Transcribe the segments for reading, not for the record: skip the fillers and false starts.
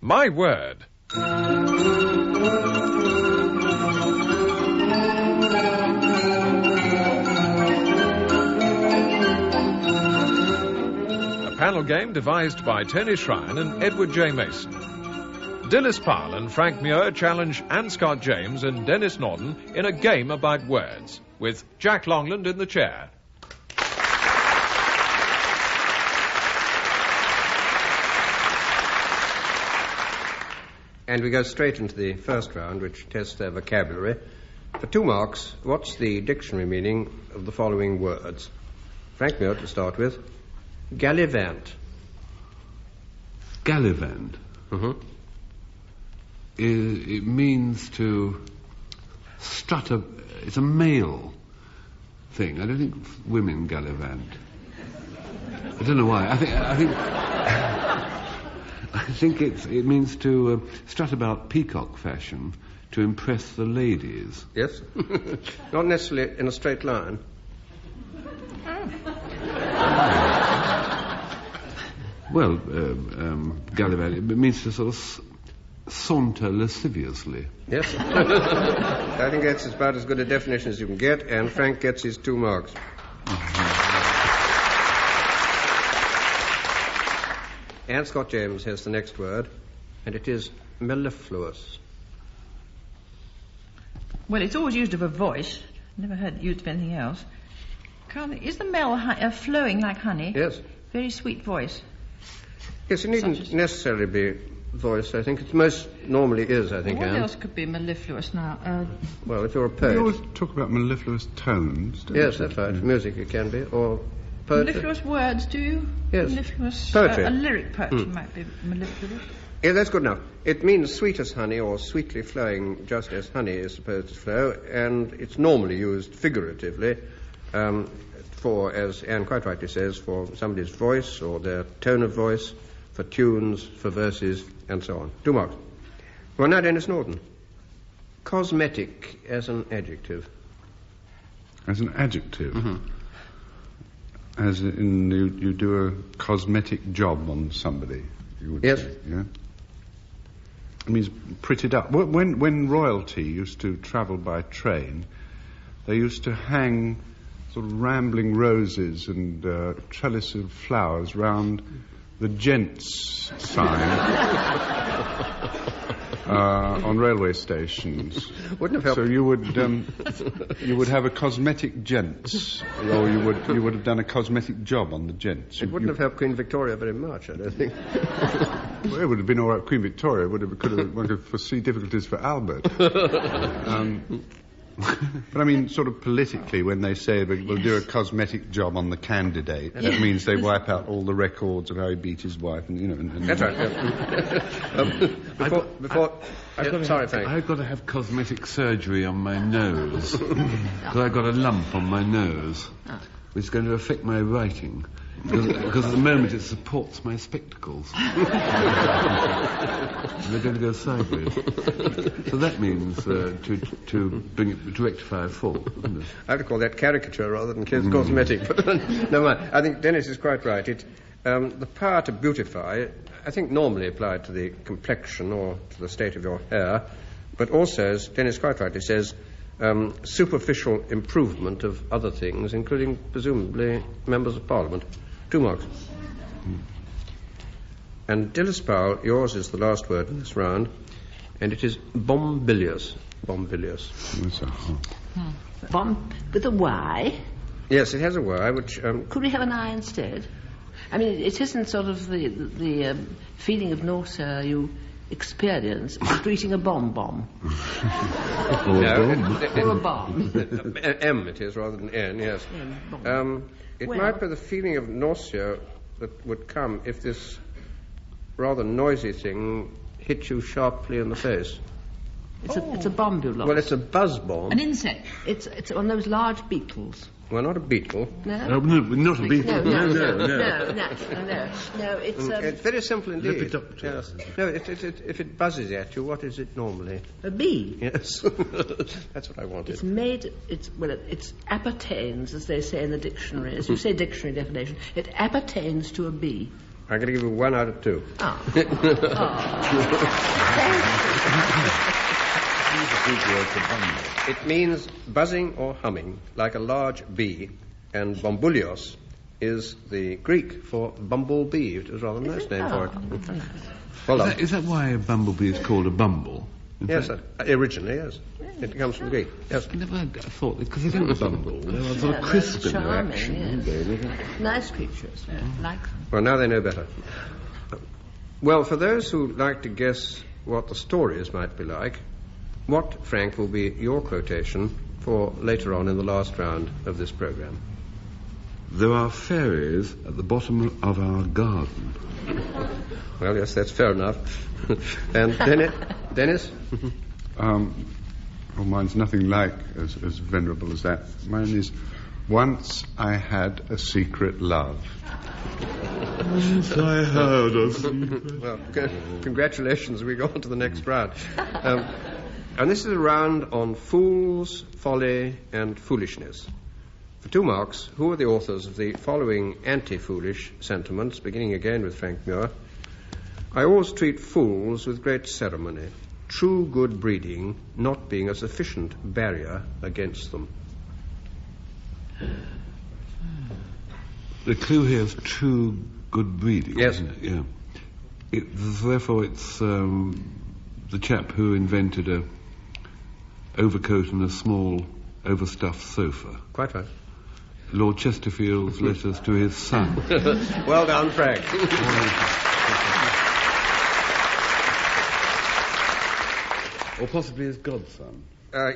My word. A panel game devised by Tony Shrine and Edward J. Mason. Dilys Powell and Frank Muir challenge Anne Scott James and Denis Norden in a game about words, with Jack Longland in the chair. And we go straight into the first round, which tests their vocabulary. For 2 marks, what's the dictionary meaning of the following words? Frank Muir, to start with. Gallivant. Gallivant? Mm-hmm. It means to strut it's a male thing. I don't think women gallivant. I don't know why. I think it means to strut about peacock fashion to impress the ladies. Yes. Not necessarily in a straight line. Well, gallivant, it means to sort of saunter lasciviously. Yes. I think that's about as good a definition as you can get, and Frank gets his 2 marks. Anne Scott James has the next word, and it is mellifluous. Well, it's always used of a voice. Never heard it used of anything else. Is the mel flowing like honey? Yes. Very sweet voice. Yes, it needn't necessarily be voice. I think it most normally is, I think, What Anne. else could be mellifluous now? Well, if you're a poet. You always talk about mellifluous tones, don't Yes, you? that's right. Music it can be, or poetry. Mellifluous words, do you? Yes. Mellifluous... Poetry. A lyric poetry might be mellifluous. Yeah, that's good enough. It means sweet as honey, or sweetly flowing just as honey is supposed to flow, and it's normally used figuratively for, as Anne quite rightly says, for somebody's voice or their tone of voice, for tunes, for verses, and so on. 2 marks. Well, now, Denis Norden. Cosmetic as an adjective. As an adjective? Mm-hmm. As in you do a cosmetic job on somebody, you would Yes. say, yeah? It means prettied up. When royalty used to travel by train, they used to hang sort of rambling roses and trellis of flowers round the gents sign on railway stations. Wouldn't have helped. So you would have a cosmetic gents, or you would have done a cosmetic job on the gents. It wouldn't have helped Queen Victoria very much, I don't think. Well, it would have been all right. Queen Victoria one could foresee difficulties for Albert. But I mean, sort of politically, when they say we'll do a cosmetic job on the candidate, that means they wipe out all the records of how he beat his wife, and you know. That's right. Sorry, Frank. I've got to have cosmetic surgery on my nose because I've got a lump on my nose, which is going to affect my writing. Because at the moment it supports my spectacles. They're going to go sideways. So that means to rectify a fault. I have to call that caricature rather than cosmetic. But never mind. I think Dennis is quite right. The power to beautify, I think, normally applied to the complexion or to the state of your hair, but also, as Dennis quite rightly says, superficial improvement of other things, including, presumably, members of Parliament. 2 marks. And Dilys Powell, yours is the last word in this round, and it is Bombylius. Bombylius. Bomb with a Y. Yes, it has a Y, which... Could we have an I instead? I mean, it isn't sort of the feeling of nausea you experience after eating a bomb. Or a bomb. M it is rather than N, yes. It might be the feeling of nausea that would come if this rather noisy thing hit you sharply in the face. It's a Bombylius. Well, it's a buzz bomb. An insect. It's one of those large beetles. Well, not a beetle. No? No, not a beetle. No, it's... It's very simple indeed. Lepidoptera. Yes. No, if it buzzes at you, what is it normally? A bee. Yes. That's what I wanted. It appertains, as they say in the dictionary, as you say dictionary definition, it appertains to a bee. I'm going to give you 1 out of 2. Oh. It means buzzing or humming, like a large bee, and Bombylius is the Greek for bumblebee. It was a rather nice name for it. Well done. Is that why a bumblebee is called a bumble? Yes, originally, yes. It comes from Greek. Yes. I never thought, because they don't bumble. They're sort of crisp in their action. Yes. Nice creatures. Like them. Well, now they know better. Well, for those who like to guess what the stories might be like, what, Frank, will be your quotation for later on in the last round of this programme? There are fairies at the bottom of our garden. Well, yes, that's fair enough. And Dennis? Well, mine's nothing like as venerable as that. Mine is, once I had a secret love. Once I had a secret. Well, congratulations. We go on to the next round. And this is a round on fools, folly, and foolishness. For 2 marks, who are the authors of the following anti-foolish sentiments, beginning again with Frank Muir? I always treat fools with great ceremony, true good breeding not being a sufficient barrier against them. The clue here is true good breeding. Yes. Isn't it? Yeah. Therefore, it's the chap who invented a overcoat and a small overstuffed sofa. Quite right. Lord Chesterfield's letters to his son. Well done, Frank. Or possibly his godson.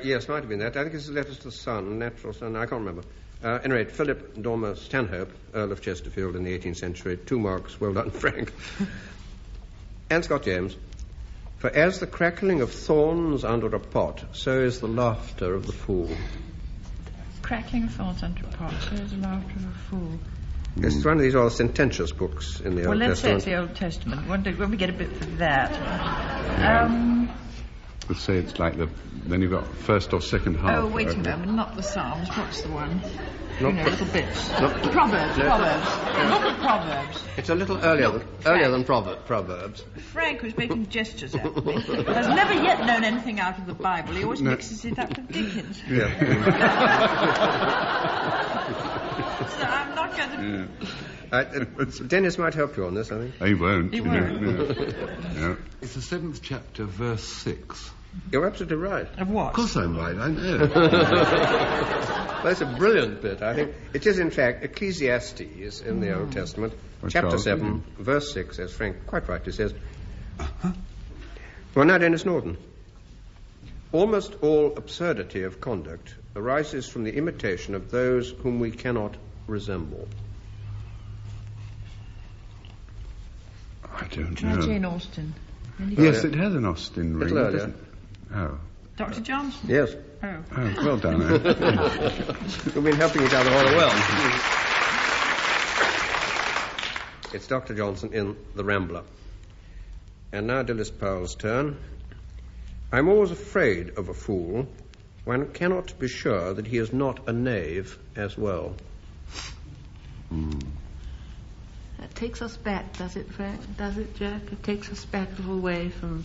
Yes, might have been that. I think it's letters to the son, natural son. I can't remember. At any rate, Philip Dormer Stanhope, Earl of Chesterfield in the 18th century. 2 marks. Well done, Frank. And Scott James. For as the crackling of thorns under a pot, so is the laughter of the fool. Crackling of thorns under a pot, so is the laughter of a fool. Yes, it's one of these rather sententious books in the Old Well, let's say it's Testament. the Old Testament. When we get a bit for that. Would say it's like then you've got first or second half. Oh, wait a moment, not the Psalms. What's the one? Not little bits. not- Proverbs. Look at Proverbs. It's a little earlier than Proverbs. Frank was making gestures at me. Has never yet known anything out of the Bible. He always mixes it up with Dickens. Yeah. So I'm not going to... Dennis might help you on this, I think. He won't. He won't. No. It's the 7th chapter, verse 6. You're absolutely right. Of what? Of course I'm right, I know. That's a brilliant bit, I think. It is, in fact, Ecclesiastes in the Old Testament, chapter 7, verse 6, as Frank quite rightly says. Well, now, Denis Norden. Almost all absurdity of conduct arises from the imitation of those whom we cannot resemble. I don't Try know. Jane Austen. Yes, it has an Austen ring. Little earlier. Doesn't it? Oh. Dr. Johnson? Yes. Oh. Oh, well done, eh? We've been helping each other rather well. It's Dr. Johnson in The Rambler. And now Dilys Powell's turn. I'm always afraid of a fool. One cannot be sure that he is not a knave as well. That takes us back, does it, Frank? Does it, Jack? It takes us back a little way from...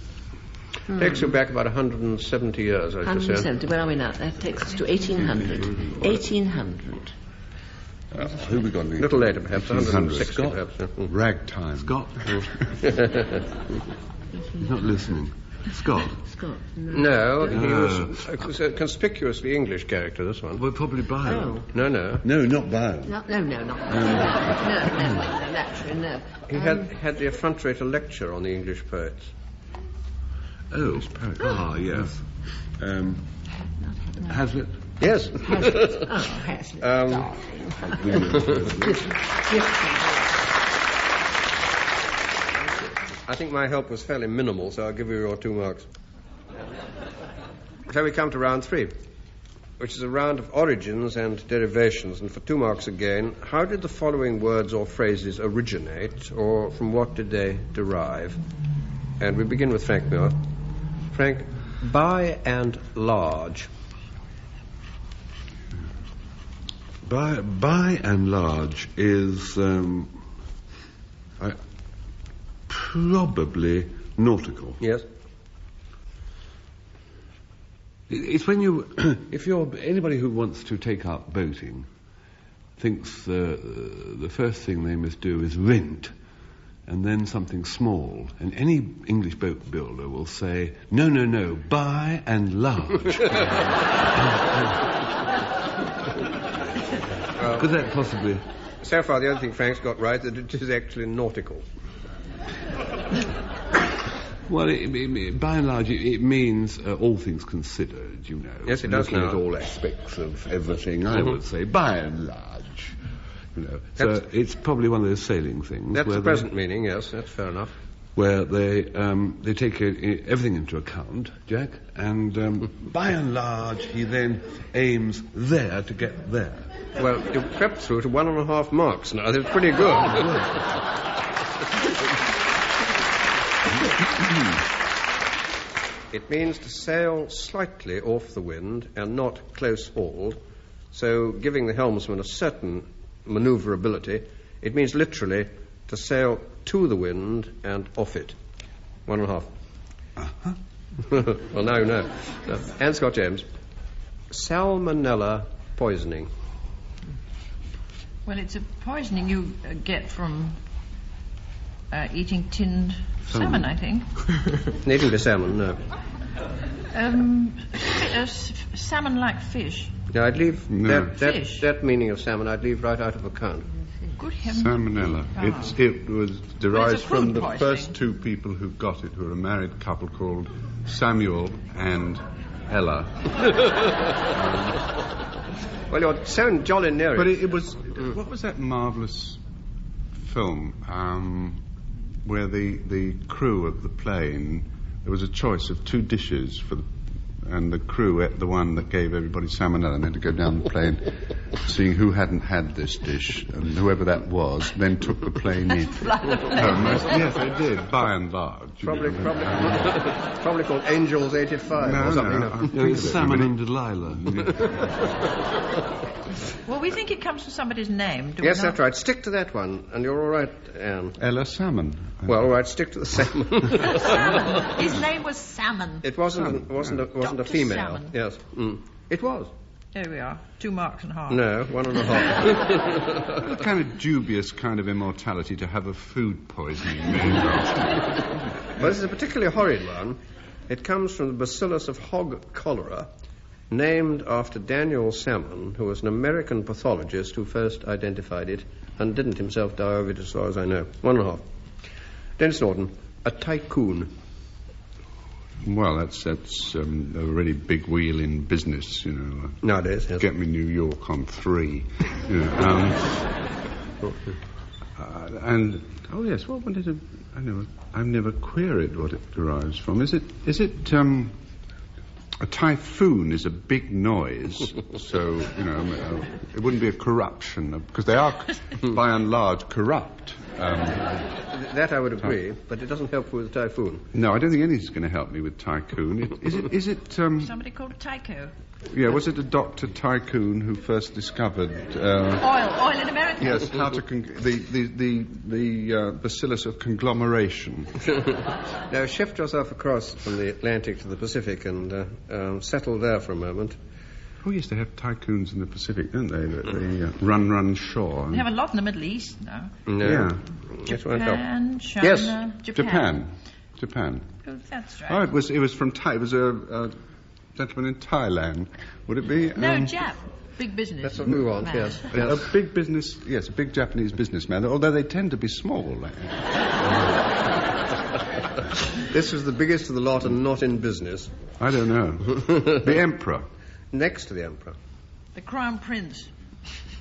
Takes you back about 170 years, I should say. 170. Where are we now? That takes us to 1800. 1800. Who we got? A little later, perhaps. 160, Scott. perhaps. Yeah. Ragtime. Scott. He's not listening. Scott. Scott. No, he was a conspicuously English character, this one. Well, probably Byron. No. No, not Byron. No, not naturally, no. He had the effrontery to lecture on the English poets. Oh, yes. Hazlitt. Yes. Hazlitt. Oh, Hazlitt. I think my help was fairly minimal, so I'll give you your 2 marks. So we come to round 3, which is a round of origins and derivations. And for 2 marks again, how did the following words or phrases originate, or from what did they derive? And we begin with Frank Muir. Frank, by and large. By and large is probably nautical. Yes. It's when you, if you're anybody who wants to take up boating, thinks the first thing they must do is rent, and then something small. And any English boat builder will say, no, buy and large. Could that possibly? So far, the only thing Frank's got right that it is actually nautical. Well, by and large, it means all things considered, you know. Yes, it does looking now. at all aspects of everything, I would say, by and large. You know. So it's probably one of those sailing things. That's the present meaning, yes, that's fair enough. Where they take everything into account, Jack, and by and large, he then aims there to get there. Well, you've crept through to 1.5 marks now. That's pretty good. It means to sail slightly off the wind and not close hauled, so giving the helmsman a certain manoeuvrability. It means literally to sail to the wind and off it. 1.5. Uh-huh. Well, now you know. Anne Scott James. Salmonella poisoning. Well, it's a poisoning you get from eating tinned salmon, I think. Eating the salmon, no. Salmon-like fish. Yeah, I'd leave Fish. that meaning of salmon, I'd leave right out of account. Good heavens. Salmonella. It was derived food from the poisoning. first two people who got it, who were a married couple called Samuel and Ella. Well, you're so jolly near it. But it was... What was that marvellous film where the crew of the plane... There was a choice of 2 dishes for and the crew ate the one that gave everybody salmonella and had to go down the plane seeing who hadn't had this dish, and whoever that was then took the plane in. Yes, they did, by and large. Probably called Angels 85 or something. No, it's Salmon and Delilah. Well, we think it comes from somebody's name, do Yes, we not? that's right. Stick to that one, and you're all right, Anne. Ella Salmon. Well, all right, stick to the salmon. Salmon. His name was Salmon. It wasn't a Dr. female. Salmon. Yes. It was. There we are. 2.5 marks. No, 1.5. What kind of dubious kind of immortality to have a food poisoning named after. Well, this is a particularly horrid one. It comes from the bacillus of hog cholera, named after Daniel Salmon, who was an American pathologist who first identified it and didn't himself die of it as far as I know. 1.5. Denis Norden, a tycoon. Well, that's a really big wheel in business, you know. Nowadays, yes. Get me New York on 3. You know, and oh yes, what did it? I know. I've never queried what it derives from. Is it a typhoon is a big noise, so you know it wouldn't be a corruption because they are by and large corrupt. That I would agree, but it doesn't help with the typhoon. No, I don't think anything's going to help me with Tycoon. Is it? Somebody called Tycho. Yeah, was it a Dr. Tycoon who first discovered Oil in America? Yes, how to the bacillus of conglomeration. Now shift yourself across from the Atlantic to the Pacific and settle there for a moment. Oh yes, they have tycoons in the Pacific, don't they? They run shore. They have a lot in the Middle East now. No. Yeah. Japan, China, Yes. Japan. Japan. Oh, that's right. Oh, it was from It was a gentleman in Thailand. Would it be? No, Jap. Big business. That's what we want, Man. yes. A big business, yes, a big Japanese businessman, although they tend to be small. This was the biggest of the lot and not in business. I don't know. The Emperor. Next to the Emperor. The Crown Prince.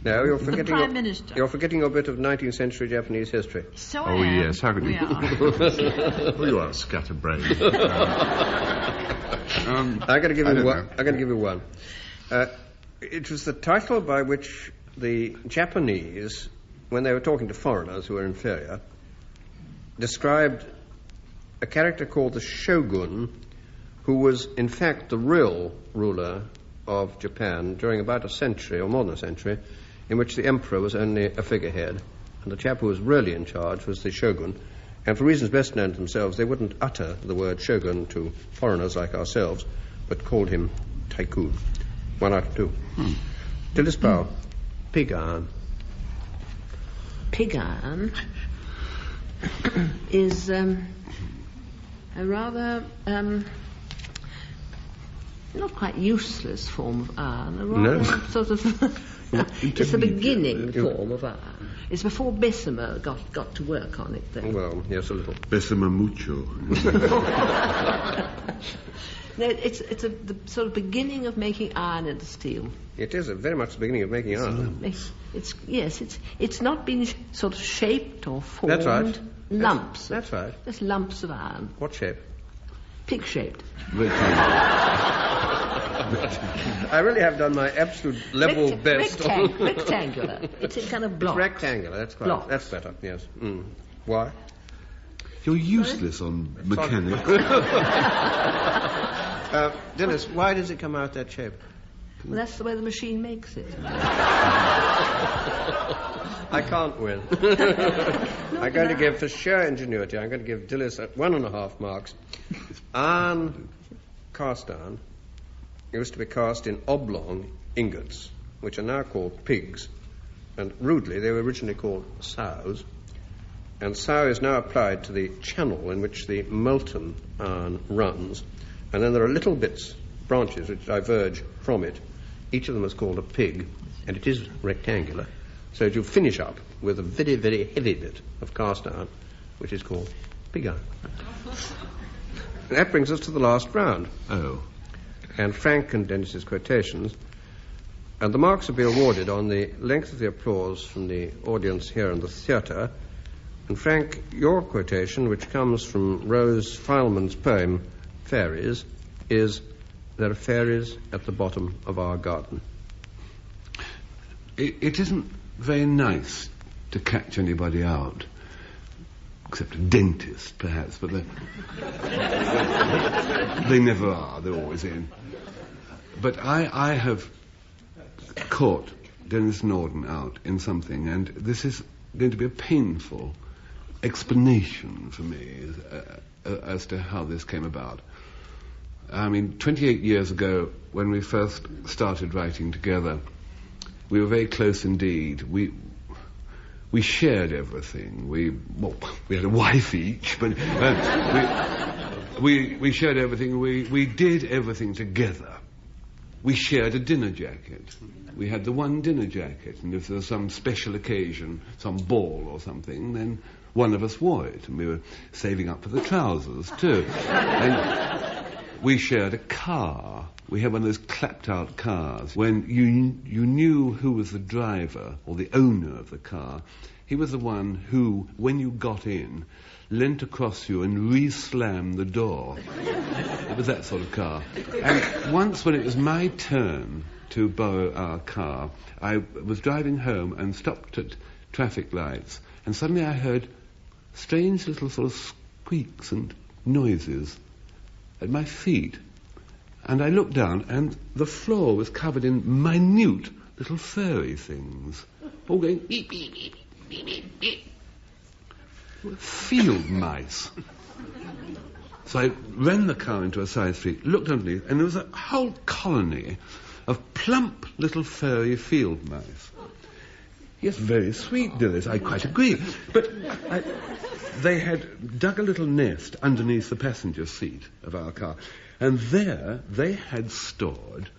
No, you're forgetting Prime Minister. You're forgetting a bit of 19th century Japanese history. So Oh yes, how could we you? are. Well, you are scatterbrained. I'm going to give you one. I'm going to give you one. It was the title by which the Japanese, when they were talking to foreigners who were inferior, described a character called the shogun, who was in fact the real ruler of Japan during about a century or more than a century, in which the emperor was only a figurehead, and the chap who was really in charge was the shogun, And for reasons best known to themselves, they wouldn't utter the word shogun to foreigners like ourselves, but called him Tycoon. 1 out of 2. Dilys Powell, pig iron. Pig iron is a rather not quite useless form of iron. A rather sort of it's the beginning form of iron. It's before Bessemer got to work on it, though. Well, yes, a little. Bessemer mucho. No, it's the sort of beginning of making iron into steel. It is very much the beginning of making iron. It's not been sort of shaped or formed. That's right. Lumps. That's right. Just lumps of iron. What shape? Pig-shaped. I really have done my absolute level best. Rectangular. It's a kind of block. Rectangular, that's quite. Block. That's better, yes. Why? You're useless on mechanics. Dilys, why does it come out that shape? Well, that's the way the machine makes it. I can't win. I'm going to give, for sheer ingenuity, I'm going to give Dilys 1.5 marks. Iron, cast iron, used to be cast in oblong ingots, which are now called pigs. And rudely, they were originally called sows. And sow is now applied to the channel in which the molten iron runs. And then there are little bits, branches, which diverge from it. Each of them is called a pig, and it is rectangular. So you finish up with a very, very heavy bit of cast iron, which is called pig iron. That brings us to the last round. Oh. And Frank and Denis's quotations. And the marks will be awarded on the length of the applause from the audience here in the theatre. And Frank, your quotation, which comes from Rose Fileman's poem, Fairies, is, "There are fairies at the bottom of our garden." It isn't very nice to catch anybody out, except a dentist, perhaps, but they never are. They're always in. But I have caught Denis Norden out in something, and this is going to be a painful explanation for me as to how this came about. I mean, 28 years ago, when we first started writing together, we were very close indeed. We shared everything. We had a wife each, but we shared everything. We did everything together. We shared a dinner jacket. We had the one dinner jacket, and if there was some special occasion, some ball or something, then one of us wore it, and we were saving up for the trousers too. And we shared a car. We had one of those clapped-out cars. When you knew who was the driver or the owner of the car, he was the one who, when you got in, leant across you and re-slammed the door. It was that sort of car. And once when it was my turn to borrow our car, I was driving home and stopped at traffic lights, and suddenly I heard strange little sort of squeaks and noises at my feet. And I looked down, and the floor was covered in minute little furry things, all going beep, beep, beep, beep, beep, beep. Field mice. So I ran the car into a side street, looked underneath, and there was a whole colony of plump little furry field mice. Yes, very sweet, Dilys, I quite agree. But they had dug a little nest underneath the passenger seat of our car, and there they had stored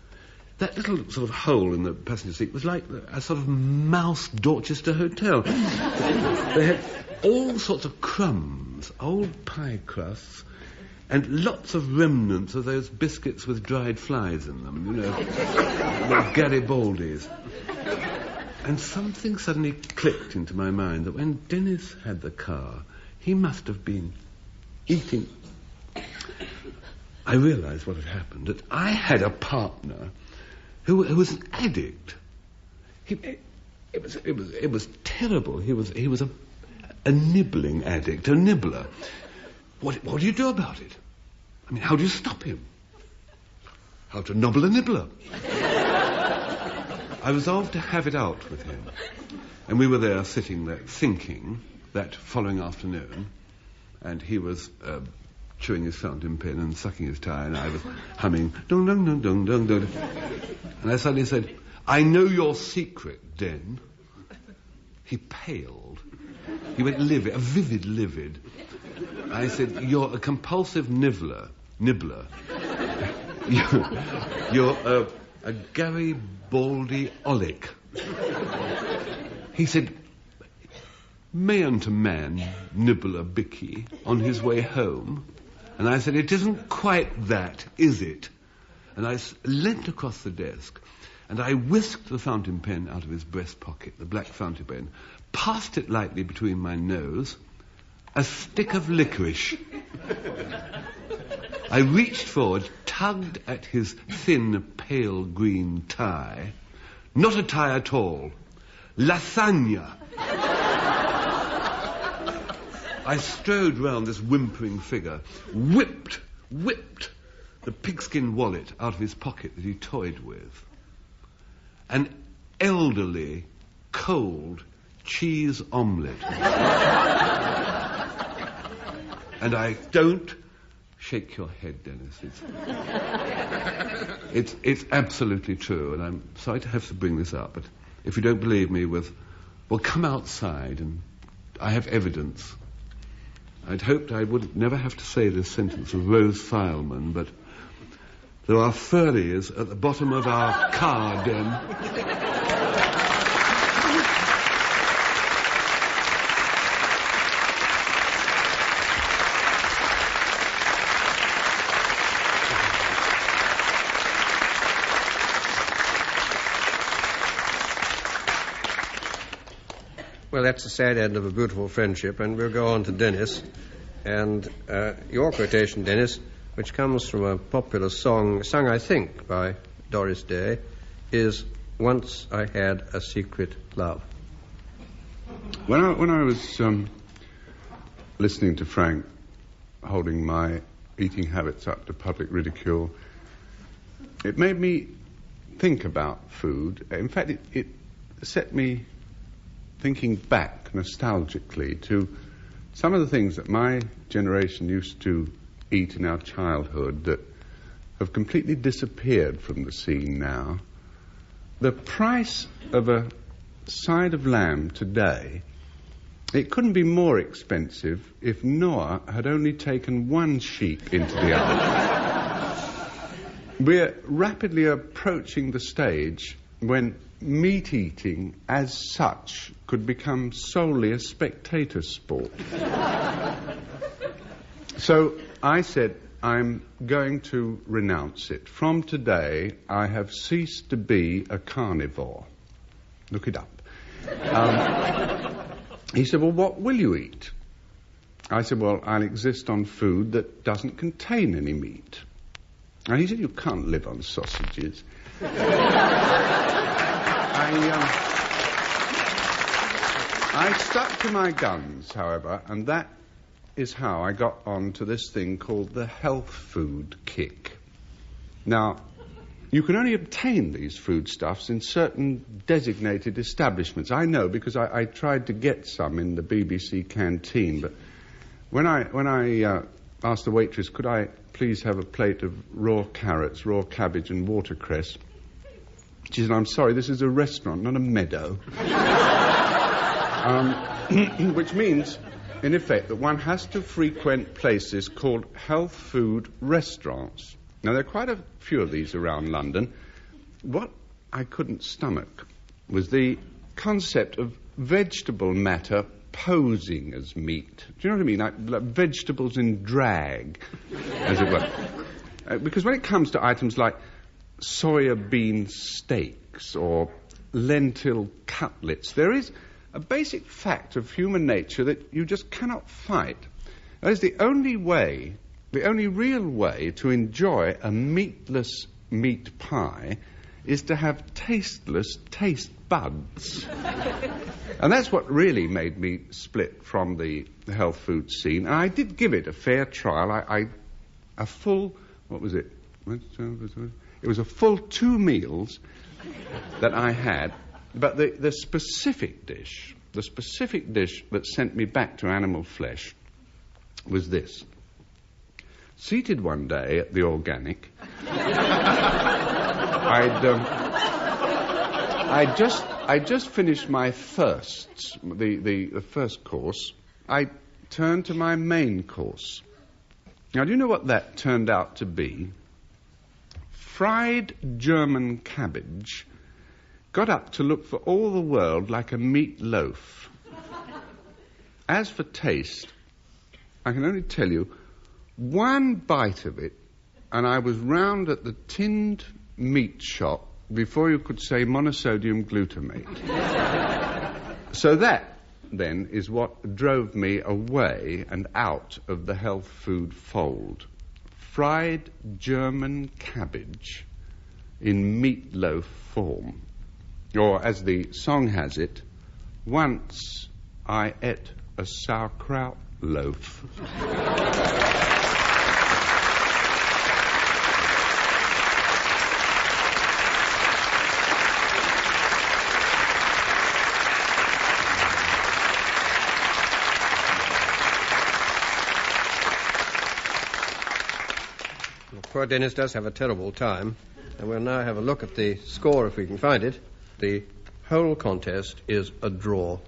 that little sort of hole in the passenger seat was like a sort of mouse Dorchester hotel. They had all sorts of crumbs, old pie crusts, and lots of remnants of those biscuits with dried flies in them, you know, the Garibaldis. And something suddenly clicked into my mind that when Denis had the car, he must have been eating. I realised what had happened, that I had a partner who was an addict. It was terrible. He was a nibbling addict, a nibbler. What do you do about it? I mean, how do you stop him? How to nobble a nibbler? I resolved to have it out with him. And we were there sitting there thinking that following afternoon. and he was chewing his fountain pen and sucking his tie, and I was humming, dong, dong, dong, dong, dong, dong. And I suddenly said, "I know your secret, Den." He paled. He went livid, a vivid livid. I said, "You're a compulsive nibbler. You're a Garibaldi-olic." He said, "Man to man, nibble a bicky on his way home." And I said, "It isn't quite that, is it?" And I leant across the desk, and I whisked the fountain pen out of his breast pocket, the black fountain pen, passed it lightly between my nose, a stick of licorice. I reached forward, tugged at his thin, pale green tie. Not a tie at all. Lasagna. I strode round this whimpering figure, whipped the pigskin wallet out of his pocket that he toyed with. An elderly, cold cheese omelette. And I don't shake your head, Dennis. It's absolutely true, and I'm sorry to have to bring this up, but if you don't believe me, well, come outside, and I have evidence. I'd hoped I would never have to say this sentence of Rose Fileman, but there are fairies at the bottom of our car, Den. Well, that's the sad end of a beautiful friendship, and we'll go on to Denis. And your quotation, Denis, which comes from a popular song, sung, I think, by Doris Day, is "Once I Had a Secret Love." When I was listening to Frank holding my eating habits up to public ridicule, it made me think about food. In fact, it set me thinking back nostalgically to some of the things that my generation used to eat in our childhood that have completely disappeared from the scene now. The price of a side of lamb today, it couldn't be more expensive if Noah had only taken one sheep into the oven. We're rapidly approaching the stage when meat eating as such could become solely a spectator sport. So I said, I'm going to renounce it. From today, I have ceased to be a carnivore. Look it up. He said, well, what will you eat? I said, well, I'll exist on food that doesn't contain any meat. And he said, you can't live on sausages. I stuck to my guns, however, and that is how I got on to this thing called the health food kick. Now, you can only obtain these foodstuffs in certain designated establishments. I know because I tried to get some in the BBC canteen, but when I asked the waitress, could I please have a plate of raw carrots, raw cabbage and watercress, she said, I'm sorry, this is a restaurant, not a meadow. Which means, in effect, that one has to frequent places called health food restaurants. Now, there are quite a few of these around London. What I couldn't stomach was the concept of vegetable matter posing as meat. Do you know what I mean? Like vegetables in drag, as it were. Because when it comes to items like soya bean steaks or lentil cutlets, there is a basic fact of human nature that you just cannot fight. That is, the only real way to enjoy a meatless meat pie is to have tasteless taste buds. And that's what really made me split from the health food scene. And I did give it a fair trial. A full, what was it? It was a full 2 meals that I had, but the specific dish that sent me back to animal flesh was this. Seated one day at the Organic, I'd just finished my firsts, the first course. I turned to my main course. Now, do you know what that turned out to be? Fried German cabbage got up to look for all the world like a meat loaf. As for taste, I can only tell you, one bite of it, and I was round at the tinned meat shop before you could say monosodium glutamate. So that, then, is what drove me away and out of the health food fold. Fried German cabbage in meatloaf form. Or, as the song has it, once I ate a sauerkraut loaf. Poor Denis does have a terrible time, and we'll now have a look at the score if we can find it. The whole contest is a draw.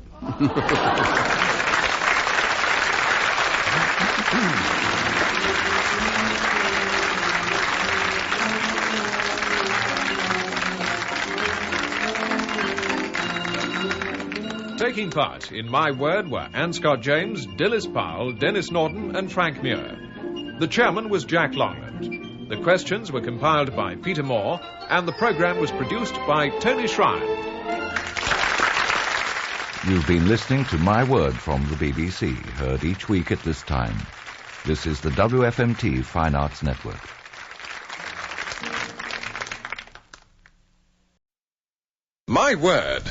Taking part in My Word were Anne Scott James, Dilys Powell, Denis Norden and Frank Muir. The chairman was Jack Longland. The questions were compiled by Peter Moore, and the programme was produced by Tony Shrine. You've been listening to My Word from the BBC, heard each week at this time. This is the WFMT Fine Arts Network. My Word.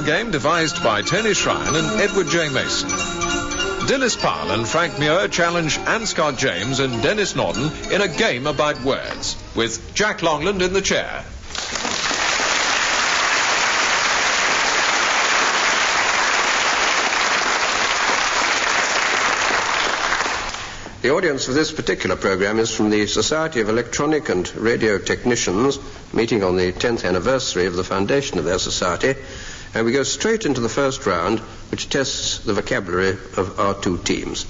Game devised by Tony Shrine and Edward J. Mason. Dilys Powell and Frank Muir challenge Anne Scott James and Denis Norden in a game about words, with Jack Longland in the chair. The audience for this particular program is from the Society of Electronic and Radio Technicians, meeting on the 10th anniversary of the foundation of their society. And we go straight into the first round, which tests the vocabulary of our two teams.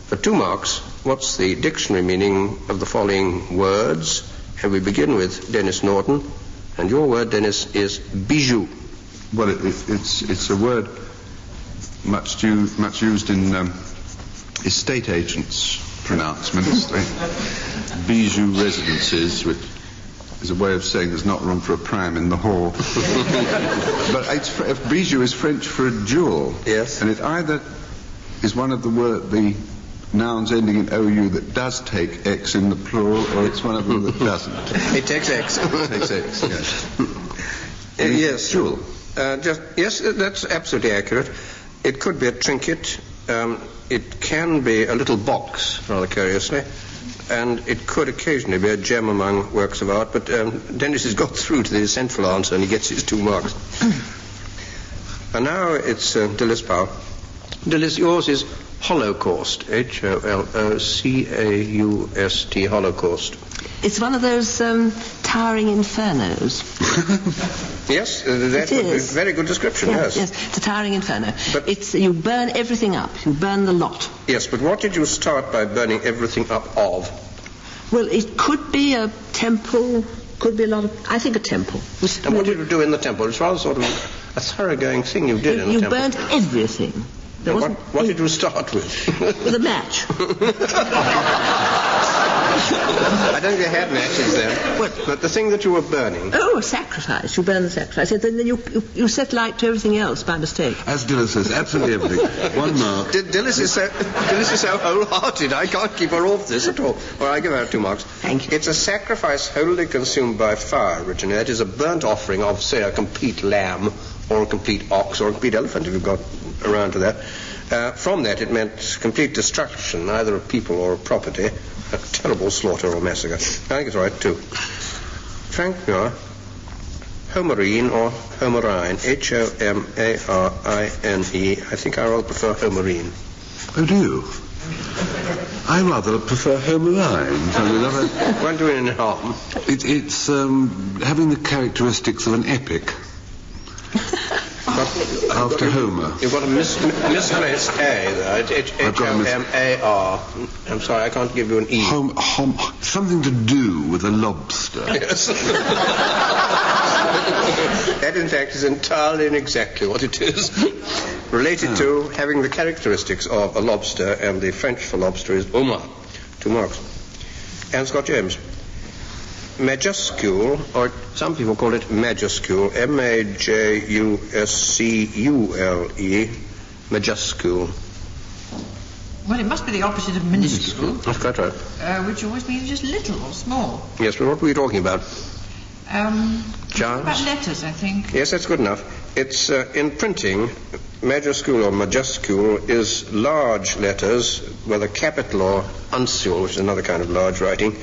For 2 marks, what's the dictionary meaning of the following words? And we begin with Denis Norden. And your word, Denis, is bijou. Well, it's a word much used in estate agents' pronouncements. Bijou residences, which is a way of saying there's not room for a pram in the hall. But bijou is French for a jewel. Yes. And it either is one of the nouns ending in OU that does take X in the plural, or it's one of them that doesn't. It takes X. It takes X, yes. Yes. Jewel. Yes, that's absolutely accurate. It could be a trinket. It can be a little box, rather curiously. And it could occasionally be a gem among works of art, but Denis has got through to the central answer and he gets his 2 marks. And now it's Dilys Powell. Dilys, yours is Holocaust, Holocaust, Holocaust. It's one of those towering infernos. Yes, that would be a very good description, yes. Yes, it's a towering inferno. But you burn everything up. You burn the lot. Yes, but what did you start by burning everything up of? Well, it could be a temple, could be a lot of... I think a temple. And what did you do in the temple? It's rather sort of a thoroughgoing thing you did in the temple. You burnt everything. What did you start with? With a match. I don't think they had matches then. What? But the thing that you were burning... Oh, a sacrifice. You burn the sacrifice. And then you set light to everything else by mistake. As Dilys says, absolutely everything. 1 mark. Dilys is so wholehearted, I can't keep her off this at all. Well, I give her 2 marks. Thank you. It's a sacrifice wholly consumed by fire, originally. That is a burnt offering of, say, a complete lamb, or a complete ox, or a complete elephant, if you've got around to that. From that, it meant complete destruction, either of people or of property. A terrible slaughter or massacre. I think it's right, too. Frank Muir, Homerine or Homerine, Homarine. I think I rather prefer Homerine. Oh, do you? I rather prefer Homerine. Won't do any harm. It's having the characteristics of an epic. After Homer. You've got a misplaced A there. H-O-M-A-R. I'm sorry, I can't give you an E. Something to do with a lobster. Yes. That, in fact, is entirely and exactly what it is. Related to having the characteristics of a lobster, and the French for lobster is homard. 2 marks. And Scott James. Majuscule, or some people call it majuscule, M-A-J-U-S-C-U-L-E, majuscule. Well, it must be the opposite of minuscule. That's quite right. Which always means just little or small. Yes, but what were you talking about? About letters, I think. Yes, that's good enough. It's in printing, majuscule or majuscule is large letters, whether capital or uncial, which is another kind of large writing,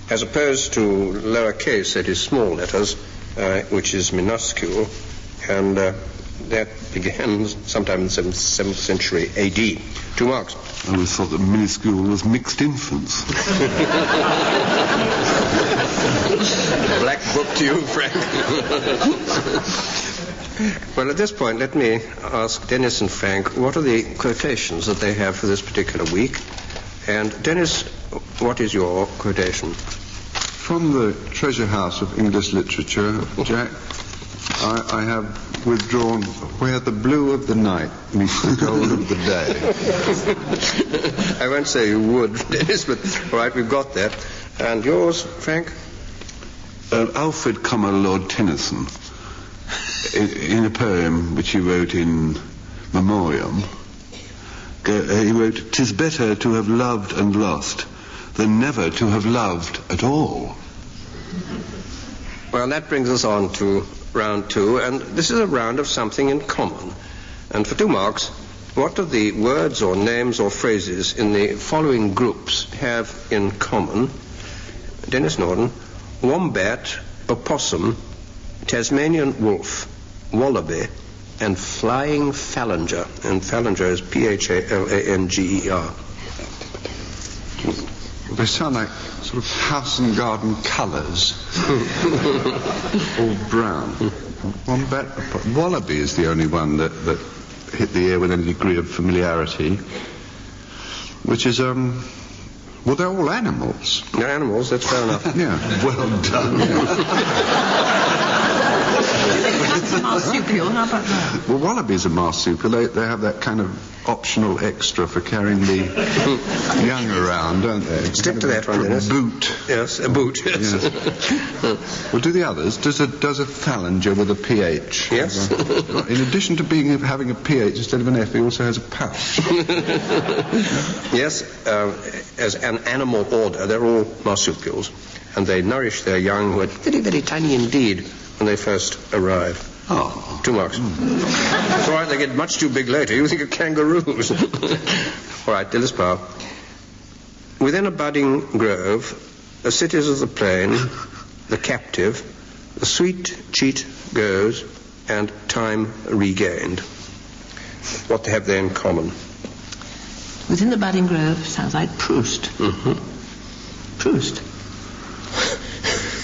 as opposed to lowercase, that is small letters, which is minuscule, and that began sometime in the 7th century A.D. 2 marks. I always thought that minuscule was mixed infants. Black book to you, Frank. Well, at this point, let me ask Denis and Frank, what are the quotations that they have for this particular week? And Denis, what is your quotation? From the treasure house of English literature, Jack, I have withdrawn where the blue of the night meets the gold of the day. I won't say you would, Denis, but all right, we've got that. And yours, Frank? Alfred, Lord Tennyson, in a poem which he wrote in Memoriam, he wrote, "'Tis better to have loved and lost than never to have loved at all." Well, that brings us on to round 2, and this is a round of something in common. And for 2 marks, what do the words or names or phrases in the following groups have in common? Denis Norden: wombat, opossum, Tasmanian wolf, wallaby, and flying phalanger. And phalanger is P-H-A-L-A-N-G-E-R. They sound like sort of house and garden colours. All brown. Wombat, wallaby is the only one that hit the ear with any degree of familiarity, which is, well, they're all animals. They're animals, that's fair enough. Yeah, well done. That's a marsupial, how about that? Well, wallabies are marsupial. They have that kind of optional extra for carrying the young around, don't they? Stick to that one, Dennis. A boot. Yes, a boot, yes. Well, do the others. Does a phalanger with a PH? Yes. In addition to having a PH instead of an F, he also has a pouch. Yes, as an animal order, they're all marsupials, and they nourish their young, who are very, very tiny indeed, when they first arrive. Oh. 2 marks. That's all right, they get much too big later. You think of kangaroos. All right, Dilys Powell. Within a budding grove, the cities of the plain, the captive, the sweet cheat goes, and time regained. What have they in common? Within the budding grove sounds like Proust. Mm-hmm. Proust.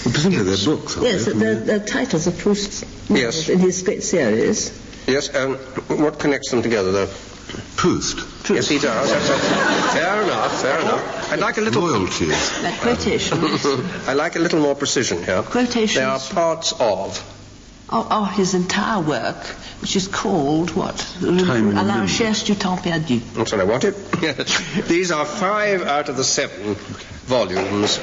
Well, presumably they're books, aren't Yes, they? the titles of Proust's novels Yes. in his great series. Yes, and what connects them together, though? Proust. Yes, he does. Fair enough. I'd like a little... Royalties. Like quotations. I like a little more precision here. Quotations. They are parts of... Of his entire work, which is called what? Time À la Remembered. recherche du temps perdu. That's what I wanted. These are 5 out of the 7 volumes.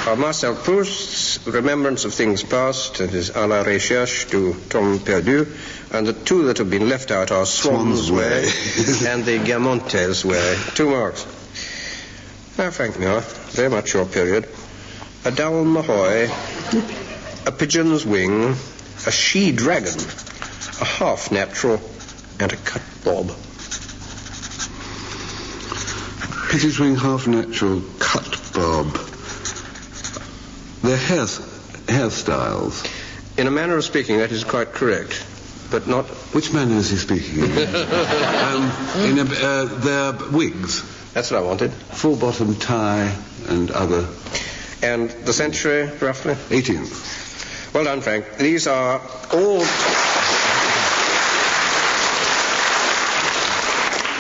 Of Marcel Proust's Remembrance of Things Past and his À la recherche du temps perdu, and the 2 that have been left out are Swan's Way and the Guermantes Way. 2 marks. Now, Frank Muir, very much your period. A dull mahoy, a pigeon's wing, a she-dragon, a half-natural, and a cut bob. Pretty swing, half natural, cut bob. They're hairstyles. In a manner of speaking, that is quite correct, but not... Which manner is he speaking in? They're wigs. That's what I wanted. Full-bottom tie and other. And the century, roughly? 18th. Well done, Frank. These are all...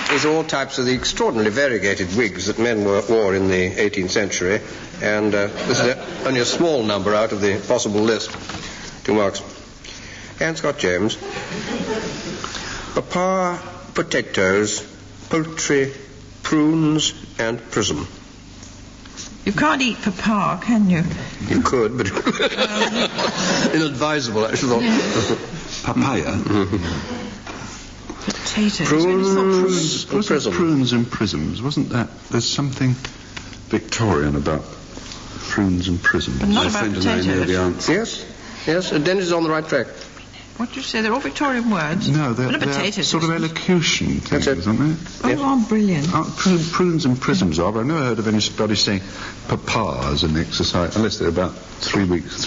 These are all types of the extraordinarily variegated wigs that men wore in the 18th century, and this is only a small number out of the possible list. 2 marks. And Scott James. Papa, potatoes, poultry, prunes, and prism. You can't eat papa, can you? You could, but inadvisable, I should thought. Papaya. Potatoes. Prunes and prisms. Wasn't that? There's something Victorian about prunes and prisms. But not My about friend and I know potatoes. the answer. Yes, Dennis is on the right track. What do you say? They're all Victorian words. No, But they're potatoes, sort of isn't it? elocution things, That's it. aren't they? Oh, brilliant. Prunes and prisms are, but I've never heard of anybody saying papa as an exercise, unless they're about 3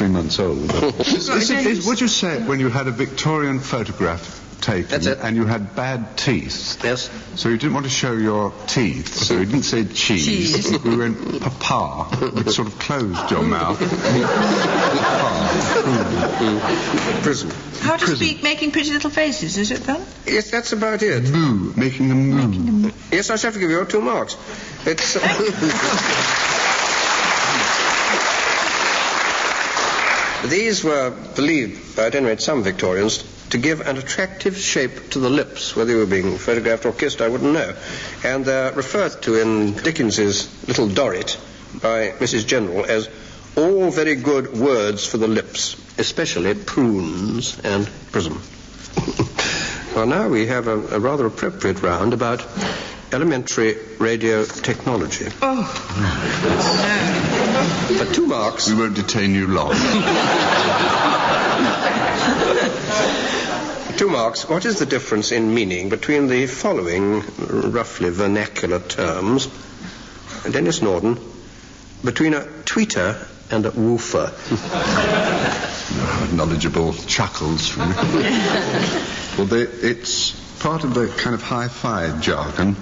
months old. Would you say it when you had a Victorian photograph taken That's it. and you had bad teeth? Yes. So you didn't want to show your teeth, so you didn't say cheese. We went papa, which sort of closed your mouth. Prism. How to speak making pretty little faces, is it then? Yes, that's about it. Moo, making a moo. Yes, I shall have to give you 2 marks. It's... These were believed, by at any rate some Victorians, to give an attractive shape to the lips. Whether they were being photographed or kissed, I wouldn't know. And they're referred to in Dickens's Little Dorrit by Mrs. General as all very good words for the lips, especially prunes and prism. Well, now we have a rather appropriate round about elementary radio technology. Oh, no. For 2 marks... We won't detain you long. 2 marks. What is the difference in meaning between the following roughly vernacular terms? Denis Norden, between a tweeter and a woofer. Knowledgeable chuckles from me. Well, it's part of the kind of hi-fi jargon.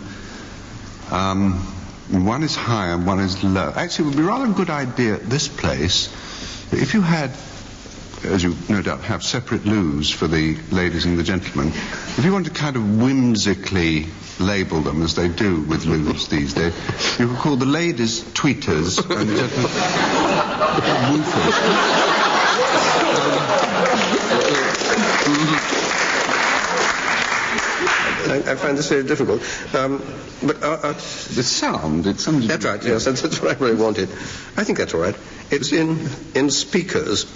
One is high and one is low. Actually, it would be rather a good idea at this place if you had, as you no doubt have, separate loos for the ladies and the gentlemen. If you want to kind of whimsically label them, as they do with loos these days, you could call the ladies tweeters and the gentlemen woofers. I find this very difficult. The sound, it's something... That's right, yes, that's what I really wanted. I think that's all right. It's in speakers.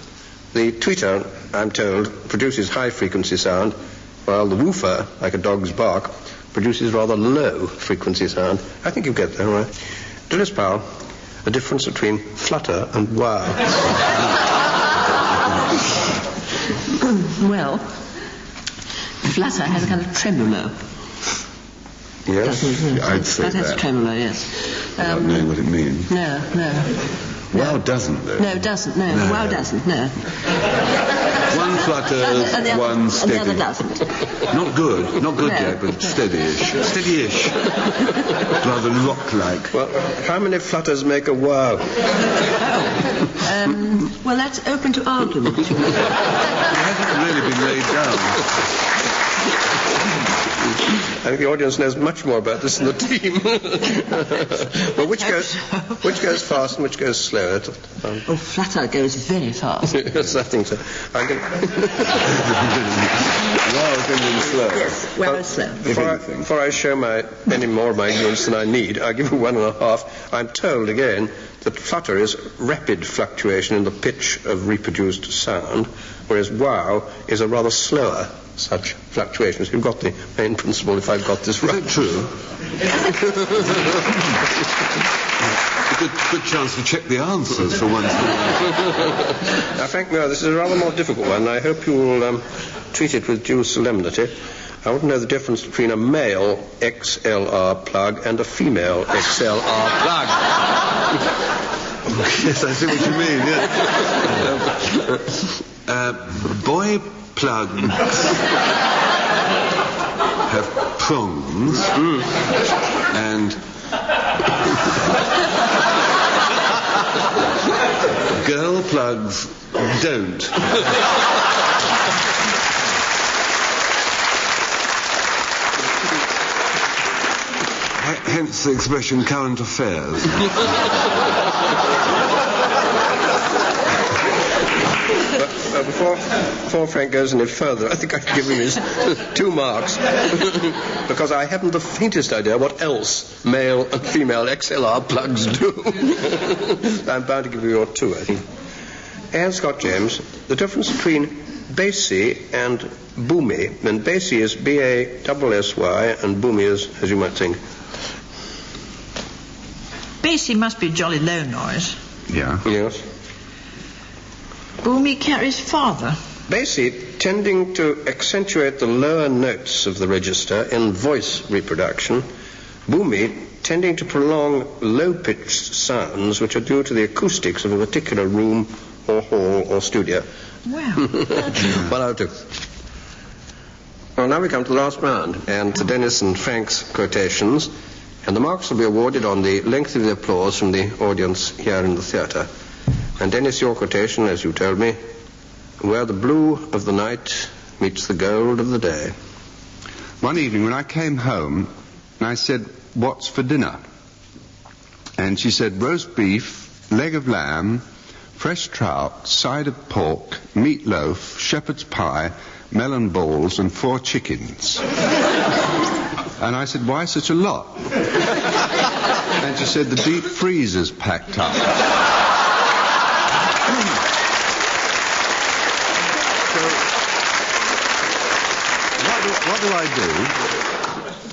The tweeter, I'm told, produces high-frequency sound, while the woofer, like a dog's bark, produces rather low-frequency sound. I think you get that, all right. Dilys Powell, the difference between flutter and wow. Well, flutter has a kind of tremolo. Yes? I'd say That has that. tremolo, yes. Without knowing what it means. No. Wow doesn't, though. No, it doesn't. No. Wow doesn't. No. One flutters, one steady. And the other doesn't. Not good, No. Jack, but steady-ish. Steady-ish. Rather rock-like. Well, how many flutters make a wow? Well, that's open to argument. It hasn't really been laid down. I think the audience knows much more about this than the team. Well, which goes fast and which goes slow? Flutter goes very fast. Yes, I think so. Wow is slow. Yes, wow is slow. Before I show any more of my ignorance than I need, I'll give you 1.5. I'm told again that flutter is rapid fluctuation in the pitch of reproduced sound, whereas wow is a rather slower such fluctuations. You've got the main principle, if I've got this right. Is that true? A good chance to check the answers for once. Now, Frank Muir, this is a rather more difficult one. I hope you will treat it with due solemnity. I want to know the difference between a male XLR plug and a female XLR plug. Yes, I see what you mean, yeah. Boy plugs have prongs and girl plugs don't. Hence the expression current affairs. Before Frank goes any further, I think I can give him his 2 marks. Because I haven't the faintest idea what else male and female XLR plugs do. I'm bound to give you your 2, I think. And Scott James, the difference between bassy and boomy. And bassy is B-A-S-S-Y and boomy is, as you might think. Bassy must be jolly low noise. Yeah. Yes. Boomy carries farther. Bassy tending to accentuate the lower notes of the register in voice reproduction. Boomy tending to prolong low-pitched sounds which are due to the acoustics of a particular room or hall or studio. Wow. Well, I'll do. Well, now we come to the last round, and to Denis and Frank's quotations, and the marks will be awarded on the length of the applause from the audience here in the theatre. And Denis, your quotation, as you told me, where the blue of the night meets the gold of the day. One evening when I came home, I said, "What's for dinner?" And she said, "Roast beef, leg of lamb, fresh trout, side of pork, meatloaf, shepherd's pie, melon balls, and 4 chickens." And I said, "Why such a lot?" And she said, "The deep freezer's packed up."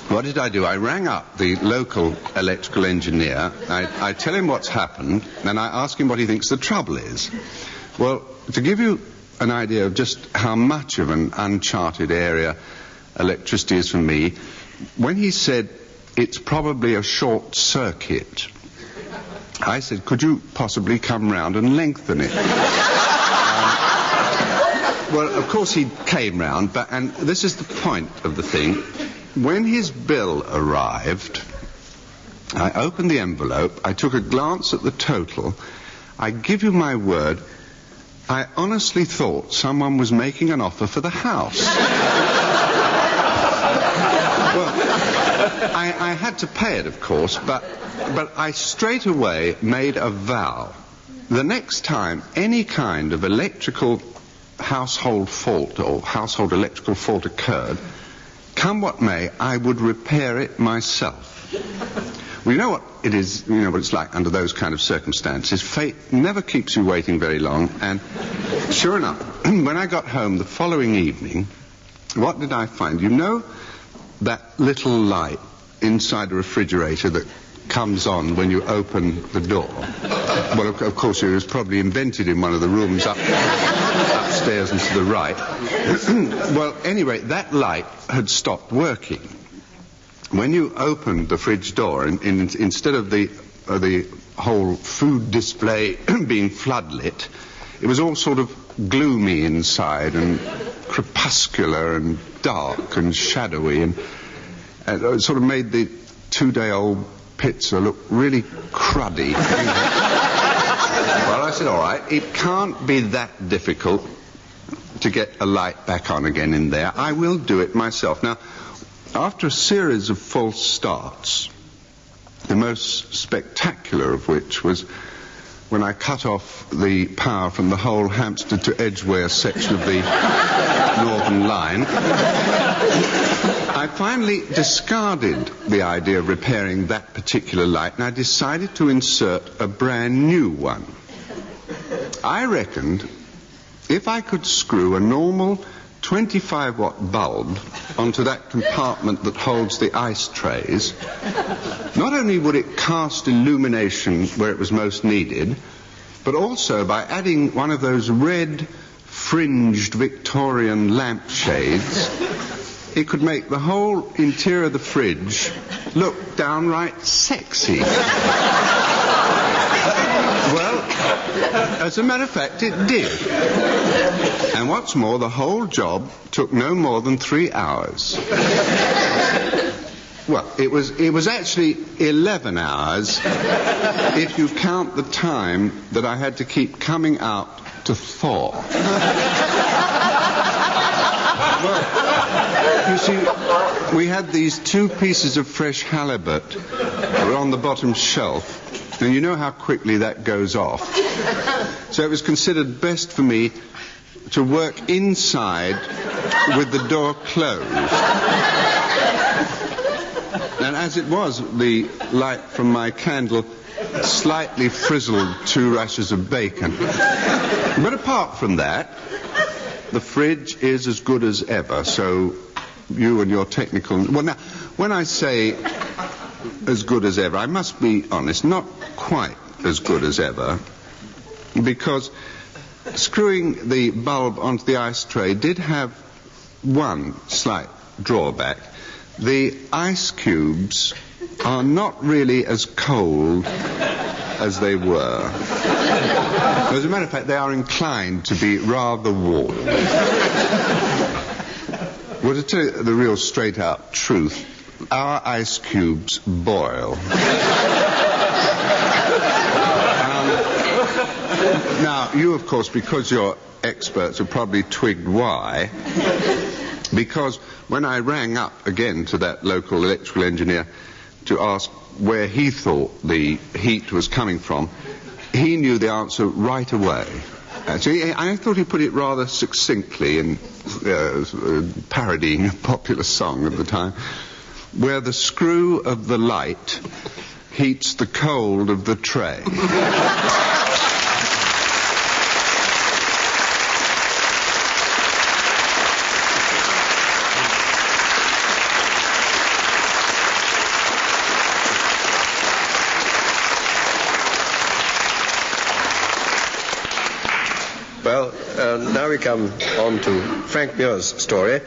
What did I do? I rang up the local electrical engineer. I tell him what's happened, and I ask him what he thinks the trouble is. Well, to give you an idea of just how much of an uncharted area electricity is for me, when he said it's probably a short circuit, I said, "Could you possibly come round and lengthen it?" Well, of course he came round, and this is the point of the thing. When his bill arrived, I opened the envelope, I took a glance at the total. I give you my word, I honestly thought someone was making an offer for the house. Well, I had to pay it, of course, but I straight away made a vow. The next time any kind of electrical household fault or household electrical fault occurred, come what may, I would repair it myself. We know what it is, you know what it's like under those kind of circumstances. Fate never keeps you waiting very long, and sure enough, when I got home the following evening, what did I find? You know that little light inside a refrigerator that comes on when you open the door? Well, of course, it was probably invented in one of the rooms upstairs and to the right. Well, anyway, that light had stopped working. When you opened the fridge door, instead of the whole food display being floodlit, it was all sort of gloomy inside and crepuscular and dark and shadowy, and it sort of made the 2-day-old pizza look really cruddy. Well, I said, all right, it can't be that difficult to get a light back on again in there. I will do it myself. Now, after a series of false starts, the most spectacular of which was when I cut off the power from the whole Hampstead to Edgware section of the Northern Line, I finally discarded the idea of repairing that particular light, and I decided to insert a brand new one. I reckoned if I could screw a normal 25-watt bulb onto that compartment that holds the ice trays, not only would it cast illumination where it was most needed, but also by adding one of those red fringed Victorian lampshades, it could make the whole interior of the fridge look downright sexy. Well, as a matter of fact, it did. And what's more, the whole job took no more than 3 hours. Well, it was actually 11 hours if you count the time that I had to keep coming out to thaw. Well, you see, we had these 2 pieces of fresh halibut that were on the bottom shelf, and you know how quickly that goes off. So it was considered best for me to work inside with the door closed. And as it was, the light from my candle slightly frizzled 2 rashers of bacon. But apart from that, the fridge is as good as ever, so you and your technical... Well, now, when I say as good as ever, I must be honest, not quite as good as ever, because screwing the bulb onto the ice tray did have one slight drawback. The ice cubes are not really as cold as they were. As a matter of fact, they are inclined to be rather warm. Well, to tell you the real straight-out truth, our ice cubes boil. Now, you, of course, because you're experts, have probably twigged why. Because when I rang up again to that local electrical engineer to ask where he thought the heat was coming from, he knew the answer right away. Actually, I thought he put it rather succinctly in parodying a popular song at the time, where the screw of the light heats the cold of the tray. Well, now we come on to Frank Muir's story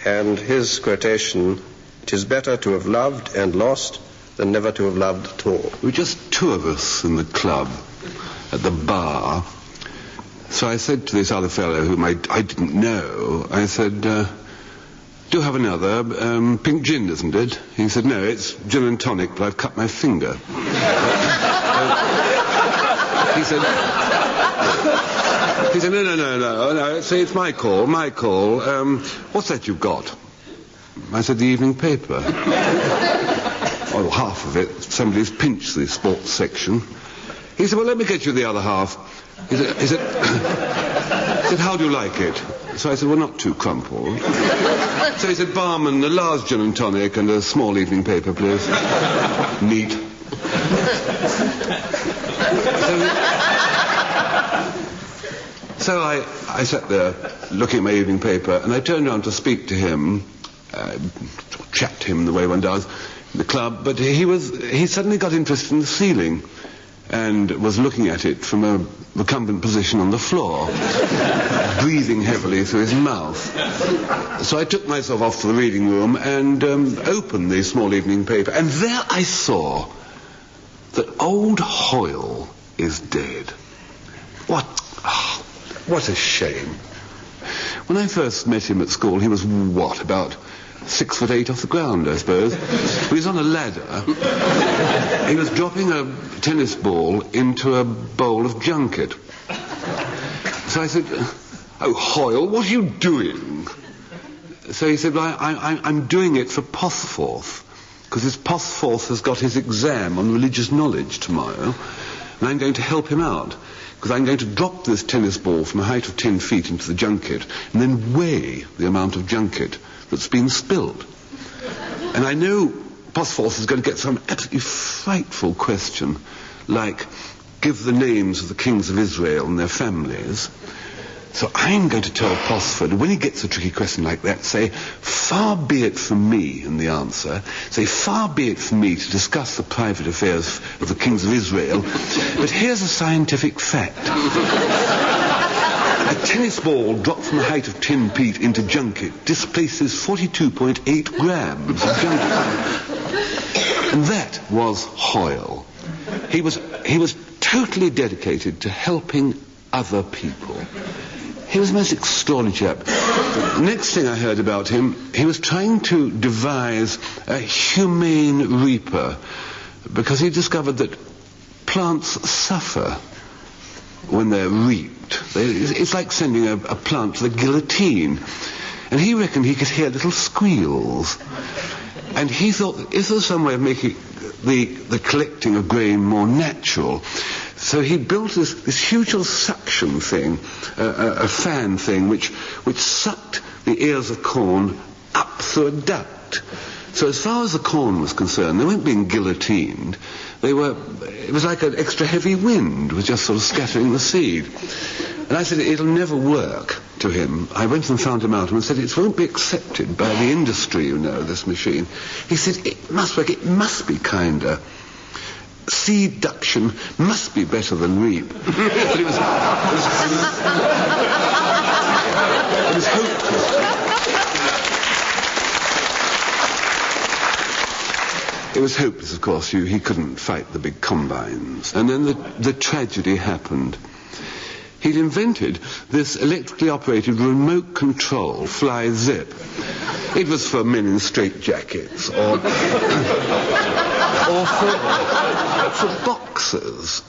and his quotation, "It is better to have loved and lost than never to have loved at all." We were just 2 of us in the club at the bar. So I said to this other fellow whom I didn't know, I said, "Do have another, pink gin, isn't it?" He said, "No, it's gin and tonic, but I've cut my finger." He said, no, it's my call. What's that you've got? I said, "The evening paper." Well, half of it, somebody's pinched the sports section. He said, "Well, let me get you the other half." He said, "How do you like it?" So I said, "Well, not too crumpled." So he said, "Barman, a large gin and tonic and a small evening paper, please." Neat. So I sat there looking at my evening paper, and I turned around to speak to him, chat to him the way one does in the club, but he suddenly got interested in the ceiling and was looking at it from a recumbent position on the floor, breathing heavily through his mouth. So I took myself off to the reading room and opened the small evening paper, and there I saw that old Hoyle is dead. What a shame. When I first met him at school, he was, about 6'8" off the ground, I suppose. He was on a ladder. He was dropping a tennis ball into a bowl of junket. So I said, "Oh, Hoyle, what are you doing?" So he said, "Well, I'm doing it for Posforth, because his Posforth has got his exam on religious knowledge tomorrow, and I'm going to help him out. Because I'm going to drop this tennis ball from a height of 10 feet into the junket and then weigh the amount of junket that's been spilled. And I know Posforth is going to get some absolutely frightful question, like, give the names of the kings of Israel and their families. So I'm going to tell Posford, when he gets a tricky question like that, say, far be it from me, in the answer, say, far be it from me to discuss the private affairs of the kings of Israel, but here's a scientific fact. A tennis ball dropped from the height of 10 feet into junket displaces 42.8 grams of junket. And that was Hoyle. He was totally dedicated to helping other people. He was a most extraordinary chap. Next thing I heard about him, he was trying to devise a humane reaper because he discovered that plants suffer when they're reaped. It's like sending a plant to the guillotine. And he reckoned he could hear little squeals. And he thought, is there some way of making the collecting of grain more natural? So he built this huge little suction thing, a fan thing, which sucked the ears of corn up through a duct. So as far as the corn was concerned, they weren't being guillotined. It was like an extra heavy wind was just sort of scattering the seed. And I said, it'll never work to him. I went and found him out and said, it won't be accepted by the industry, you know, this machine. He said, it must work, it must be kinder. Seduction must be better than reap. But it was hopeless. It was hopeless, of course. He couldn't fight the big combines. And then the tragedy happened. He'd invented this electrically operated remote control fly zip. It was for men in straitjackets or for boxers.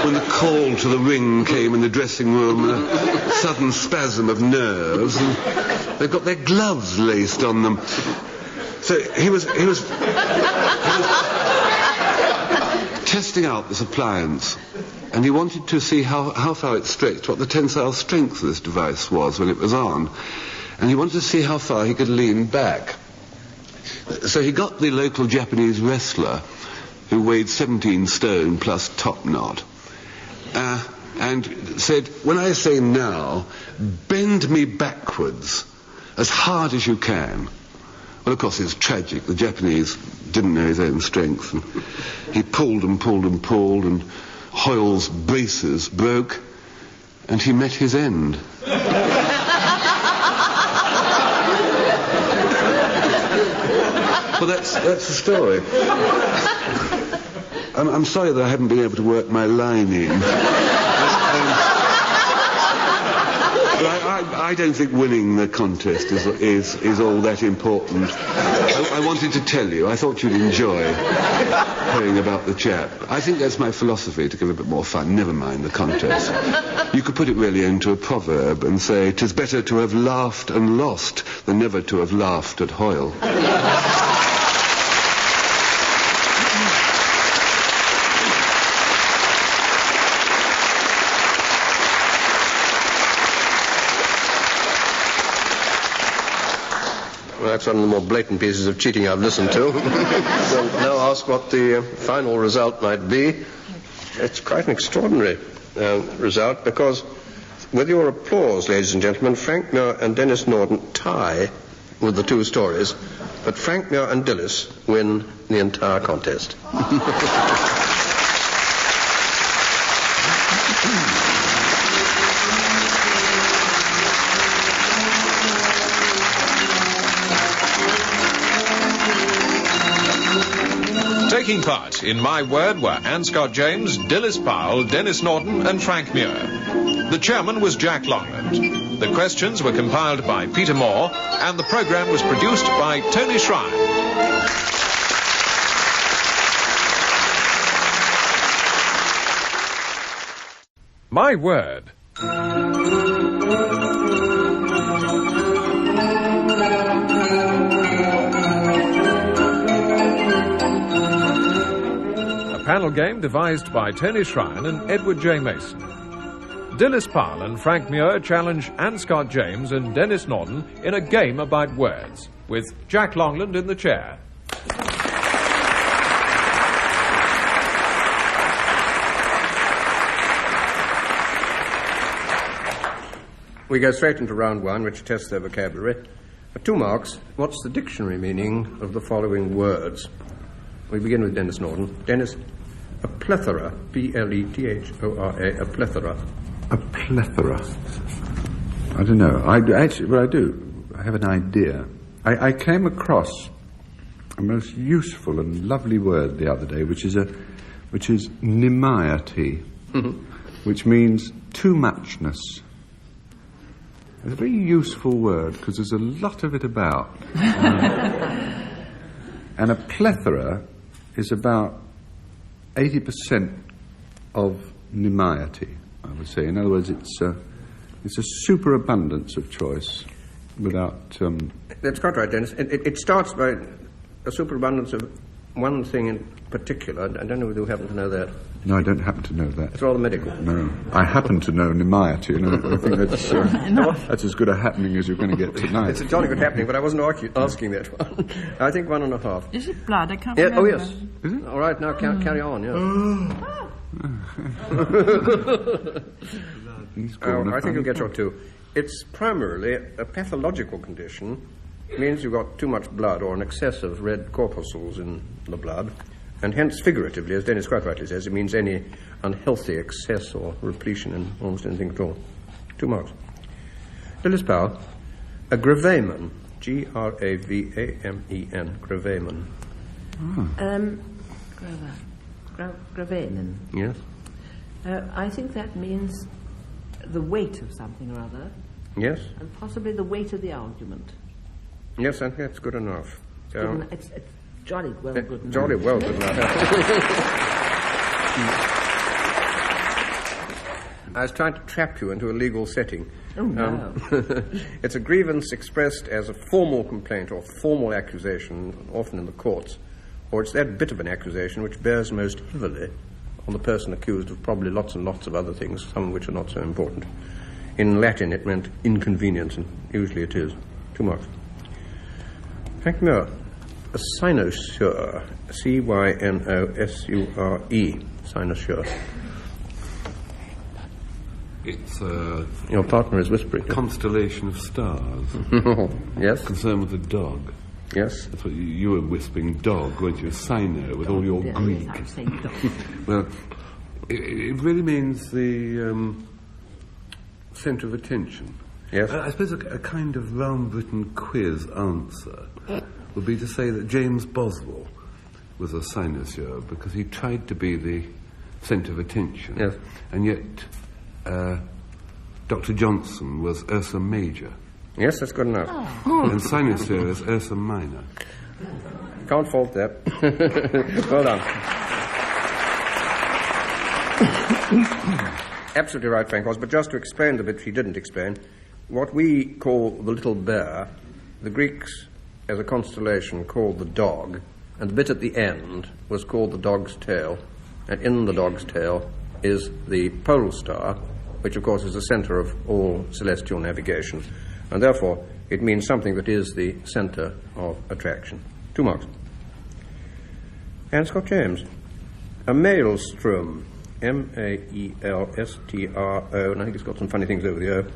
When the call to the ring came in the dressing room, a sudden spasm of nerves, and they've got their gloves laced on them. So he was testing out this appliance, and he wanted to see how far it stretched, what the tensile strength of this device was when it was on. And he wanted to see how far he could lean back. So he got the local Japanese wrestler, who weighed 17 stone plus top knot, and said, when I say now, bend me backwards as hard as you can. Well, of course, it's tragic. The Japanese didn't know his own strength. And he pulled and pulled and pulled, and Hoyle's braces broke, and he met his end. Well, that's the story. I'm sorry that I haven't been able to work my line in. I don't think winning the contest is all that important. I wanted to tell you. I thought you'd enjoy hearing about the chap. I think that's my philosophy, to give a bit more fun. Never mind the contest. You could put it really into a proverb and say, 'tis better to have laughed and lost than never to have laughed at Hoyle. That's one of the more blatant pieces of cheating I've listened to. We'll now ask what the final result might be. It's quite an extraordinary result, because with your applause, ladies and gentlemen, Frank Muir and Denis Norden tie with the two stories, but Frank Muir and Dilys win the entire contest. Taking part in My Word were Anne Scott James, Dilys Powell, Denis Norden and Frank Muir. The chairman was Jack Longland. The questions were compiled by Peter Moore, and the programme was produced by Tony Shrine. My Word. Panel game devised by Tony Shrine and Edward J. Mason. Dilys Powell and Frank Muir challenge Anne Scott James and Denis Norden in a game about words, with Jack Longland in the chair. We go straight into round one, which tests their vocabulary. For 2 marks, what's the dictionary meaning of the following words? We begin with Denis Norden. Denis? A plethora, P-L-E-T-H-O-R-A, a plethora. A plethora. I don't know. I do. I have an idea. I came across a most useful and lovely word the other day, which is nimiety, which means too muchness. It's a very useful word because there's a lot of it about. And a plethora is about 80% of nimiety, I would say. In other words, it's a superabundance of choice without... That's quite right, Dennis. It starts by a superabundance of one thing in particular. I don't know whether you happen to know that. No, I don't happen to know that. It's rather medical. No. I happen to know nimiety, and I think that's as good a happening as you're going to get tonight. It's a jolly good happening, but I wasn't asking that one. I think 1.5. Is it blood? I can't remember. Oh, yes. Is it? All right, now carry on, yes. I think you'll get your two. It's primarily a pathological condition. It means you've got too much blood or an excess of red corpuscles in the blood, and hence figuratively, as Denis quite rightly says, it means any unhealthy excess or repletion in almost anything at all. 2 marks. Dilys Powell, a gravamen, G-R-A-V-A-M-E-N, gravamen. Gravamen. Yes. I think that means the weight of something or other. Yes. And possibly the weight of the argument. Yes, I think that's good enough. It's jolly well good enough. Jolly well good enough. I was trying to trap you into a legal setting. Oh, no. It's a grievance expressed as a formal complaint or formal accusation, often in the courts, or it's that bit of an accusation which bears most heavily on the person accused of probably lots and lots of other things, some of which are not so important. In Latin, it meant inconvenience, and usually it is. 2 marks. Frank Muir, a cynosure, C-Y-N-O-S-U-R-E, cynosure. It's Your partner is whispering. Constellation of stars. Yes? Concerned with a dog. Yes? That's what you were whispering dog, weren't you? A Sino with all your Greek. Yes, I was saying dog. Well, it really means the centre of attention. Yes? I suppose a kind of round-Britain quiz answer would be to say that James Boswell was a cynosure because he tried to be the centre of attention. Yes. And yet Dr. Johnson was Ursa Major. Yes, that's good enough. And cynosure is Ursa Minor. Can't fault that. Well done. Absolutely right, Frank was. But just to explain the bit he didn't explain, what we call the little bear, the Greeks, as a constellation, called the dog, and the bit at the end was called the dog's tail. And in the dog's tail is the pole star, which, of course, is the centre of all celestial navigation. And therefore, it means something that is the centre of attraction. 2 marks. And Scott James, a maelstrom, M-A-E-L-S-T-R-O, and I think it's got some funny things over the O,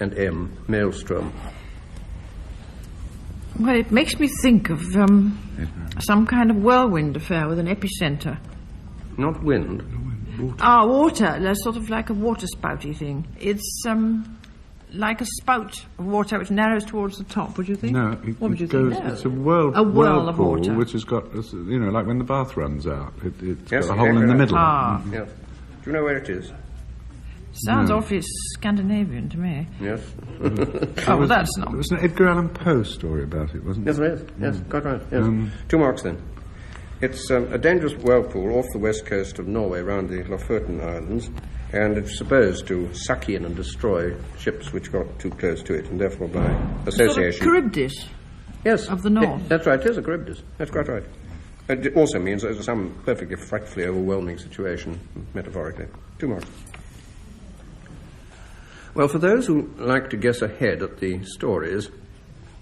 and M, maelstrom. Well, it makes me think of some kind of whirlwind affair with an epicenter. Not wind. Water. Water. That's sort of like a water spouty thing. It's like a spout of water which narrows towards the top, would you think? No, what would you think? No. It's a whirl of water, which has got, like when the bath runs out, it's Yes, got a hole in the middle. Yes. Do you know where it is? Sounds awfully Scandinavian to me. Yes. Oh, well, that's not. There was an Edgar Allan Poe story about it, wasn't Yes, there? there is. Yes, quite right. Yes. 2 marks then. It's a dangerous whirlpool off the west coast of Norway, around the Lofoten Islands, and it's supposed to suck in and destroy ships which got too close to it, and therefore by association... Sort of Charybdis. Yes. Of the north. That's right, it is a Charybdis. That's quite right. It also means there's some perfectly frightfully overwhelming situation, metaphorically. 2 marks. Well, for those who like to guess ahead at the stories,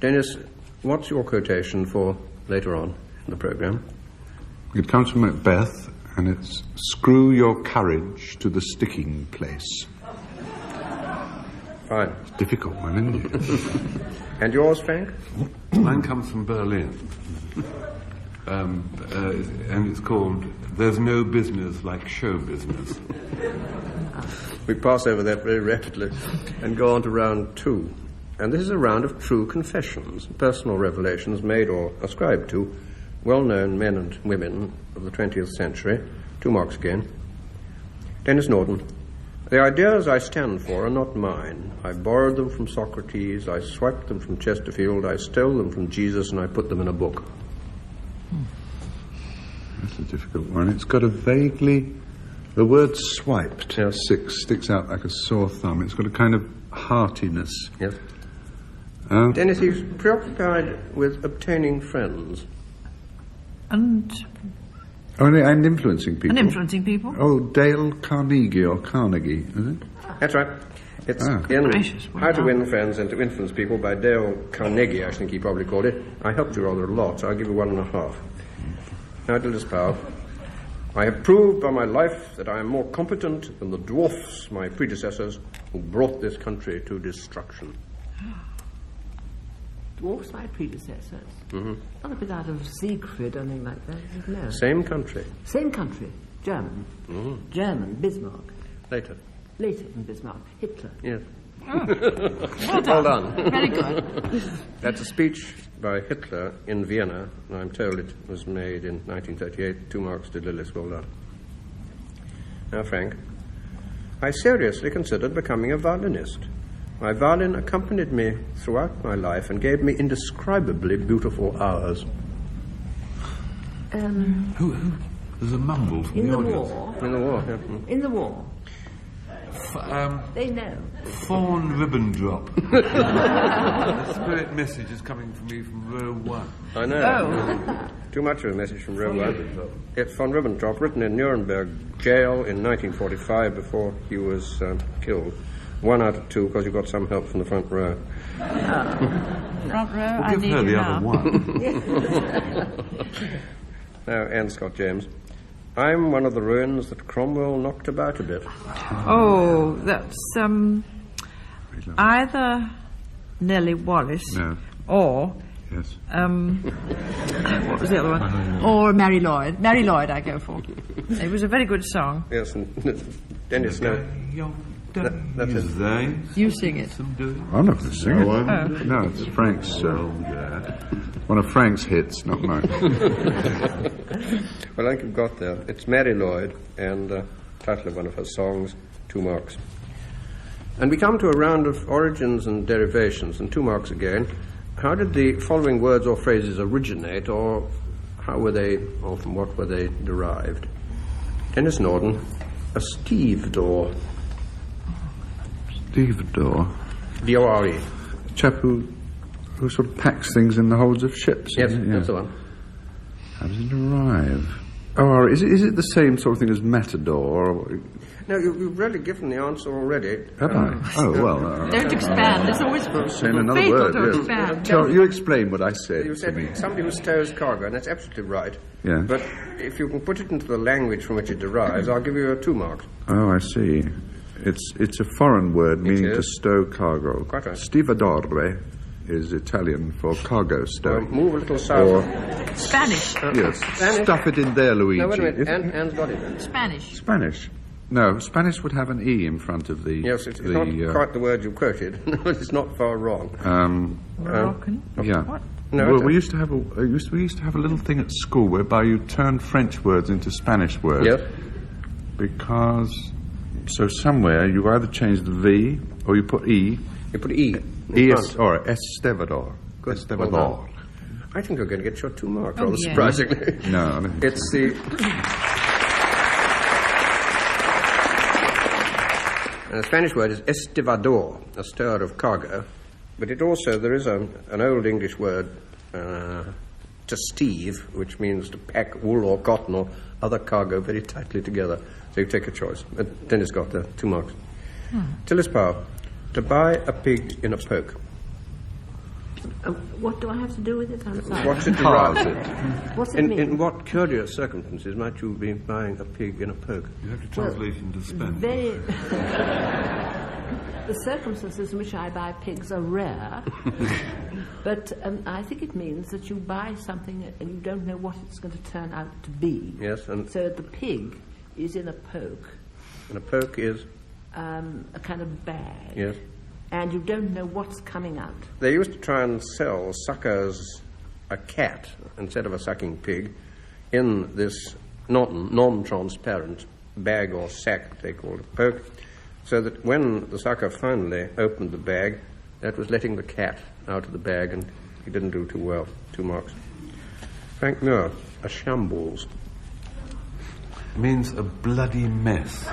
Denis, what's your quotation for later on in the programme? It comes from Macbeth, and it's "Screw your courage to the sticking place." Fine. It's a difficult one, isn't it? And yours, Frank? Mine comes from Berlin. and it's called "There's No Business Like Show Business." We pass over that very rapidly and go on to round 2. And this is a round of true confessions, personal revelations made or ascribed to well-known men and women of the 20th century. 2 marks again. Denis Norden. The ideas I stand for are not mine. I borrowed them from Socrates, I swiped them from Chesterfield, I stole them from Jesus, and I put them in a book. That's a difficult one. It's got a vaguely... The word swiped sticks out like a sore thumb. It's got a kind of heartiness. Yes. Denis, he's preoccupied with obtaining friends. And influencing people. And influencing people. Oh, Dale Carnegie or Carnegie, is it? That's right. It's in How to Win Friends and to Influence People by Dale Carnegie, I think he probably called it. I helped you rather a lot, so I'll give you 1.5. Now, Dilys Powell. I have proved by my life that I am more competent than the dwarfs, my predecessors, who brought this country to destruction. Dwarfs, my predecessors? Mm-hmm. Not a bit out of Siegfried or anything like that, no. Same country. Same country. German. Mm-hmm. German, Bismarck. Later than Bismarck. Hitler. Yes. Oh. Well done. Very good. That's a speech by Hitler in Vienna. I'm told it was made in 1938. 2 marks to Dilys. Well done. Now, Frank, I seriously considered becoming a violinist. My violin accompanied me throughout my life and gave me indescribably beautiful hours. Who? There's a mumble from the audience. In the war, yeah. In the war. They know. Thorn ribbon drop. The spirit message is coming from me from row 1. I know. Oh. Too much of a message from row 1. It's von Ribbentrop, written in Nuremberg jail in 1945 before he was killed. 1 out of 2 because you got some help from the front row. Front row, We'll I give need her you the now. other 1. Now, Anne Scott James. I'm one of the ruins that Cromwell knocked about a bit. Oh, that's either Nellie Wallace or yes. What was the other one? Or Mary Lloyd. Mary Lloyd I go for. It was a very good song. Yes, and Dennis Snow. That's it. You sing it. I'm not going to sing it. No, it's Frank's. One of Frank's hits, not mine. Well, I think you've got there. It's Mary Lloyd, and title of one of her songs, 2 marks. And we come to a round of origins and derivations, and 2 marks again. How did the following words or phrases originate, or how were they, or from what were they derived? Denis Norden, a stevedore. Stevedore? D-O-R-E. A chap who sort of packs things in the holds of ships. Yes, that's the one. How does it arrive? Oh, is it the same sort of thing as matador? Or... No, you've really given the answer already. Have I? Oh, well... Don't expand. There's always saying another word, yes. You explain what I said. You said to me. Somebody who stows cargo, and that's absolutely right. Yeah. But if you can put it into the language from which it derives, I'll give you 2 marks. Oh, I see. It's a foreign word meaning to stow cargo. Quite right. Stevedore is Italian for cargo stowing. Move a little south. Spanish. Yes. Spanish. Stuff it in there, Luigi. No, wait a minute. Anne's got it. Spanish. No, Spanish would have an E in front of the... Yes, it's not quite the word you quoted. It's not far wrong. Moroccan? Yeah. What? No, well, we used to have a little thing at school whereby you turn French words into Spanish words. Yes. Because... So somewhere you either change the V or you put E. You put E. Or Estevador. Good. Estevador. Well, I think you're going to get your 2 marks, rather surprisingly. No. It's the... the Spanish word is estevador, a stower of cargo. But it also, there is an old English word, to steve, which means to pack wool or cotton or other cargo very tightly together. So you take a choice. Dennis got there, 2 marks. Dilys Powell, to buy a pig in a poke. What do I have to do with it? I'm sorry. What's it derived? What's it mean? In what curious circumstances might you be buying a pig in a poke? You have to translate into Spanish. The circumstances in which I buy pigs are rare, but I think it means that you buy something and you don't know what it's going to turn out to be. Yes, and so the pig is in a poke. And a poke is? A kind of bag. Yes. And you don't know what's coming out. They used to try and sell suckers a cat instead of a sucking pig in this non-transparent bag or sack they called a poke, so that when the sucker finally opened the bag, that was letting the cat out of the bag, and he didn't do too well. 2 marks. Frank Muir, a shambles. Means a bloody mess.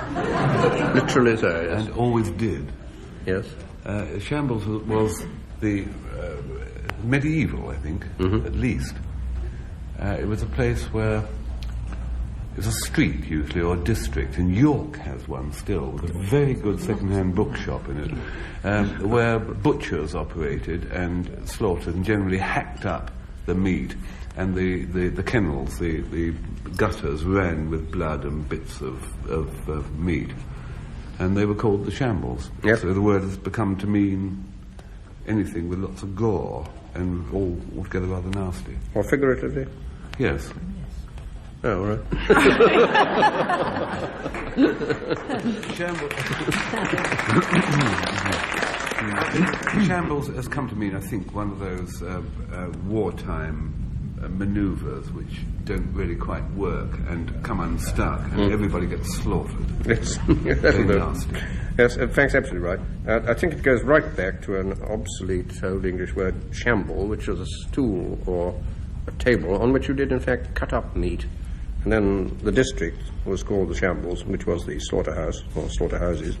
Literally so, yes. And always did. Yes. Shambles was the medieval, I think, at least. It was a place where it was a street, usually, or a district, and York has one still, with a very good second-hand bookshop in it, where butchers operated and slaughtered and generally hacked up the meat, and the kennels, the gutters ran with blood and bits of meat, and they were called the shambles. Yep. So the word has become to mean anything with lots of gore and all altogether rather nasty. Or figuratively? Yes. Oh, right. Shambles has come to mean, I think, one of those wartime manoeuvres which don't really quite work and come unstuck, and everybody gets slaughtered. Yes. Very nasty. Yes, Frank's absolutely right. I think it goes right back to an obsolete Old English word, shamble, which was a stool or a table on which you did, in fact, cut up meat. And then the district was called the shambles, which was the slaughterhouse, or slaughterhouses.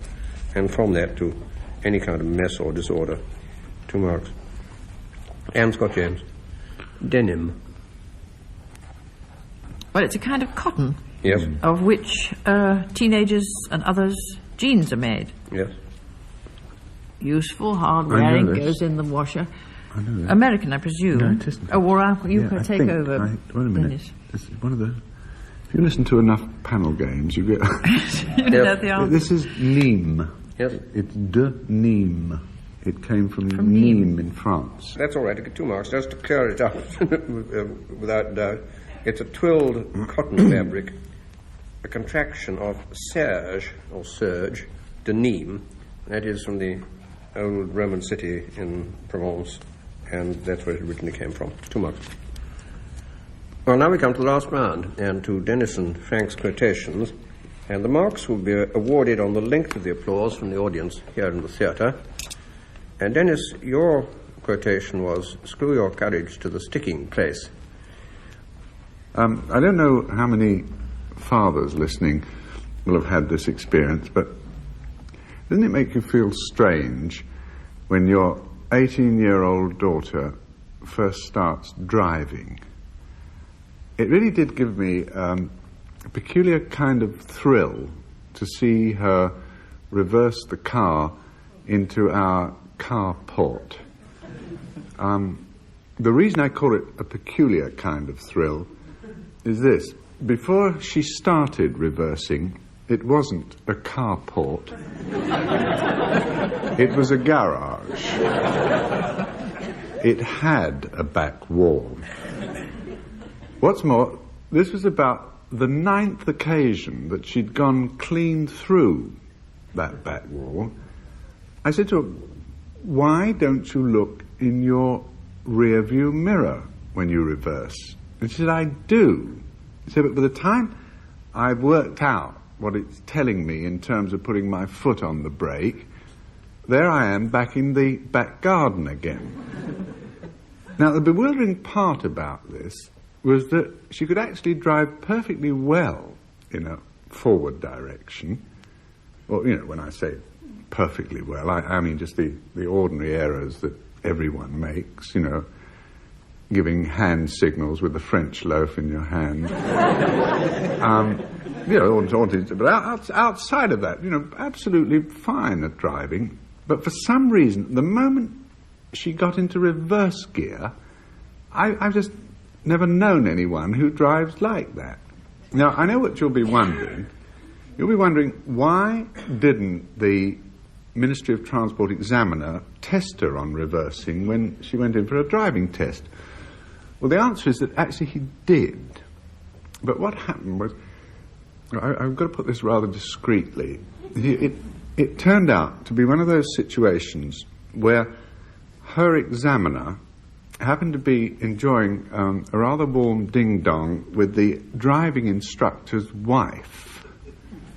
And from that to any kind of mess or disorder. 2 marks. Anne Scott James. Denim. Well, it's a kind of cotton. Yes. Of which teenagers and others' jeans are made. Yes. Useful, hard-wearing, goes in the washer. I know that. American, I presume. No, it isn't. Oh, well, you can I take think over. wait a minute. Dennis. This is one of the... If you listen to enough panel games, you get... You know the answer. This is Nîmes. Yes. It's de Nîmes. It came from Nîmes in France. That's all right. I get 2 marks. Just to clear it up, without doubt. It's a twilled cotton fabric, a contraction of serge, or serge, de Nîmes. That is from the old Roman city in Provence, and that's where it originally came from. 2 marks. Well, now we come to the last round, and to Denis and Frank's quotations, and the marks will be awarded on the length of the applause from the audience here in the theatre. And Denis, your quotation was, "Screw your courage to the sticking place." I don't know how many fathers listening will have had this experience, but doesn't it make you feel strange when your 18-year-old daughter first starts driving? It really did give me a peculiar kind of thrill to see her reverse the car into our carport. The reason I call it a peculiar kind of thrill is this. Before she started reversing, it wasn't a carport. It was a garage. It had a back wall. What's more, this was about the 9th occasion that she'd gone clean through that back wall. I said to her, "Why don't you look in your rear view mirror when you reverse?" And she said, "I do." I said, "But by the time I've worked out what it's telling me in terms of putting my foot on the brake, there I am back in the back garden again." Now, the bewildering part about this was that she could actually drive perfectly well in a forward direction. Well, you know, when I say perfectly well, I mean just the ordinary errors that everyone makes, you know, giving hand signals with the French loaf in your hand. You know, but outside of that, you know, absolutely fine at driving. But for some reason, the moment she got into reverse gear, I've just never known anyone who drives like that. Now, I know what you'll be wondering. You'll be wondering, why didn't the Ministry of Transport examiner test her on reversing when she went in for a driving test? Well, the answer is that actually he did. But what happened was, I've got to put this rather discreetly, it turned out to be one of those situations where her examiner happened to be enjoying a rather warm ding-dong with the driving instructor's wife.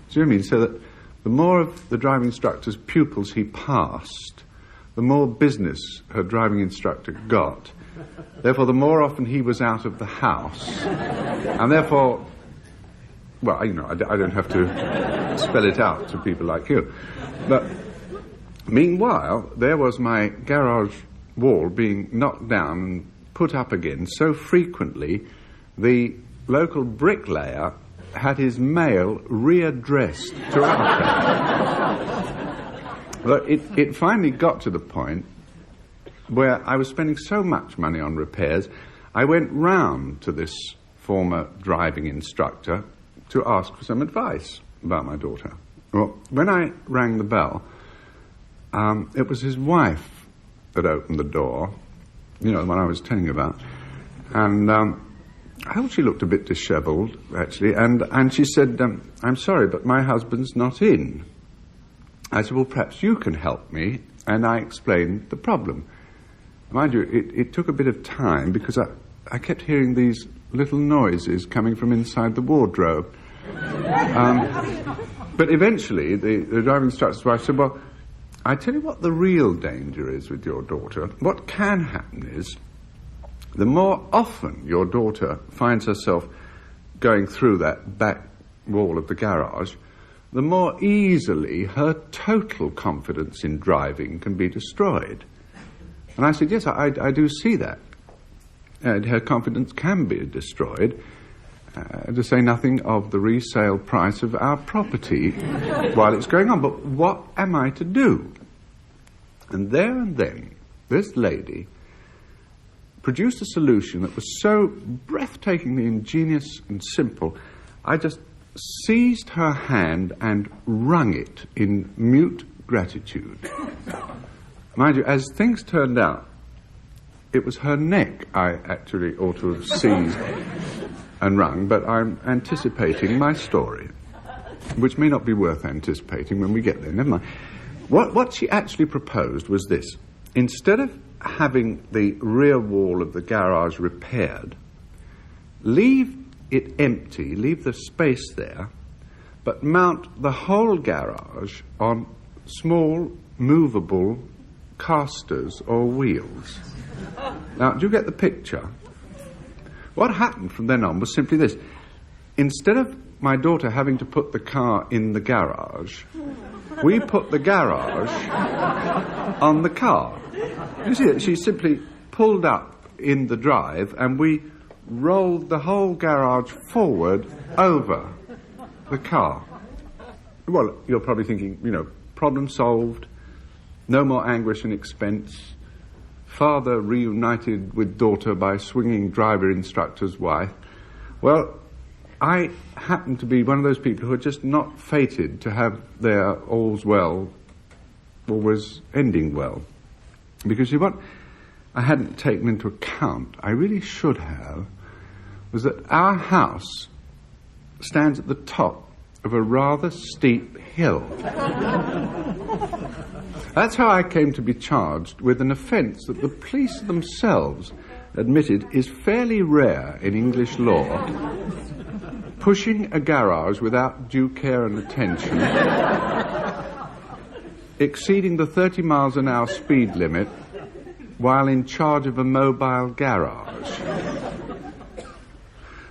Do you know what I mean? So that the more of the driving instructor's pupils he passed, the more business her driving instructor got. Therefore, the more often he was out of the house. And therefore, well, you know, I don't have to spell it out to people like you. But meanwhile, there was my garage wall being knocked down and put up again so frequently, the local bricklayer had his mail readdressed to our place. But it finally got to the point where I was spending so much money on repairs, I went round to this former driving instructor to ask for some advice about my daughter. Well, when I rang the bell, it was his wife that opened the door, you know, the one I was telling you about. And I thought she looked a bit dishevelled, actually, and she said, I'm sorry, but my husband's not in. I said, well, perhaps you can help me, and I explained the problem. Mind you, it took a bit of time, because I kept hearing these little noises coming from inside the wardrobe. But eventually, the driving instructor's wife said, well, I tell you what the real danger is with your daughter. What can happen is, the more often your daughter finds herself going through that back wall of the garage, the more easily her total confidence in driving can be destroyed. And I said, yes, I do see that. Her confidence can be destroyed, to say nothing of the resale price of our property while it's going on. But what am I to do? And there and then, this lady produced a solution that was so breathtakingly ingenious and simple, I just seized her hand and wrung it in mute gratitude. Mind you, as things turned out, it was her neck I actually ought to have seized and wrung, but I'm anticipating my story, which may not be worth anticipating when we get there. Never mind. What she actually proposed was this. Instead of having the rear wall of the garage repaired, leave it empty, leave the space there, but mount the whole garage on small, movable casters or wheels. Now, do you get the picture? What happened from then on was simply this. Instead of my daughter having to put the car in the garage, we put the garage on the car. You see, she simply pulled up in the drive and we rolled the whole garage forward over the car. Well, you're probably thinking, you know, problem solved, no more anguish and expense, father reunited with daughter by swinging driver instructor's wife. Well, I happen to be one of those people who are just not fated to have their all's well always ending well. Because you see, what I hadn't taken into account, I really should have, was that our house stands at the top of a rather steep hill. That's how I came to be charged with an offence that the police themselves admitted is fairly rare in English law. Pushing a garage without due care and attention, exceeding the 30 miles an hour speed limit while in charge of a mobile garage.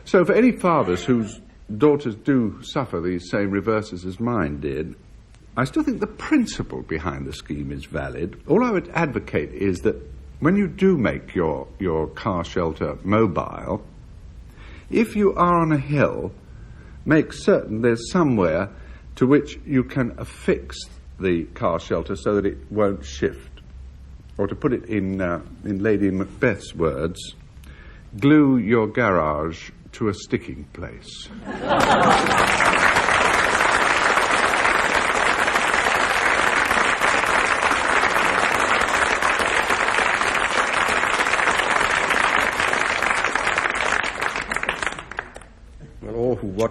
So for any fathers whose daughters do suffer these same reverses as mine did, I still think the principle behind the scheme is valid. All I would advocate is that when you do make your car shelter mobile, if you are on a hill, make certain there's somewhere to which you can affix the car shelter so that it won't shift. Or to put it in Lady Macbeth's words, glue your garage to a sticking place.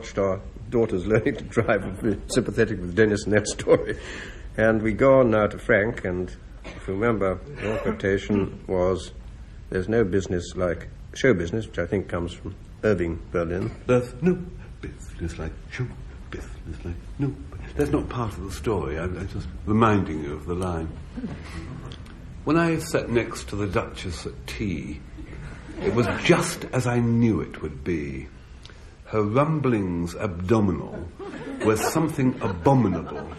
watched our daughters learning to drive, and we're sympathetic with Denis in that story. And we go on now to Frank, and if you remember, your quotation was, "There's no business like show business," which I think comes from Irving Berlin. There's no business like show business like no. That's not part of the story. I'm just reminding you of the line. When I sat next to the Duchess at tea, it was just as I knew it would be. Her rumblings abdominal were something abominable,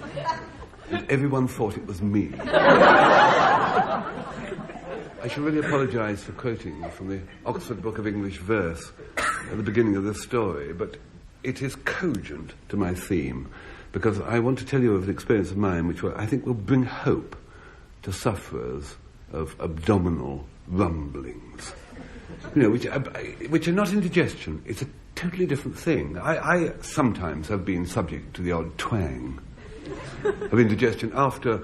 and everyone thought it was me. I should really apologise for quoting from the Oxford Book of English Verse at the beginning of this story, but it is cogent to my theme, because I want to tell you of an experience of mine which I think will bring hope to sufferers of abdominal rumblings. You know, which are not indigestion. It's a totally different thing. I sometimes have been subject to the odd twang of indigestion after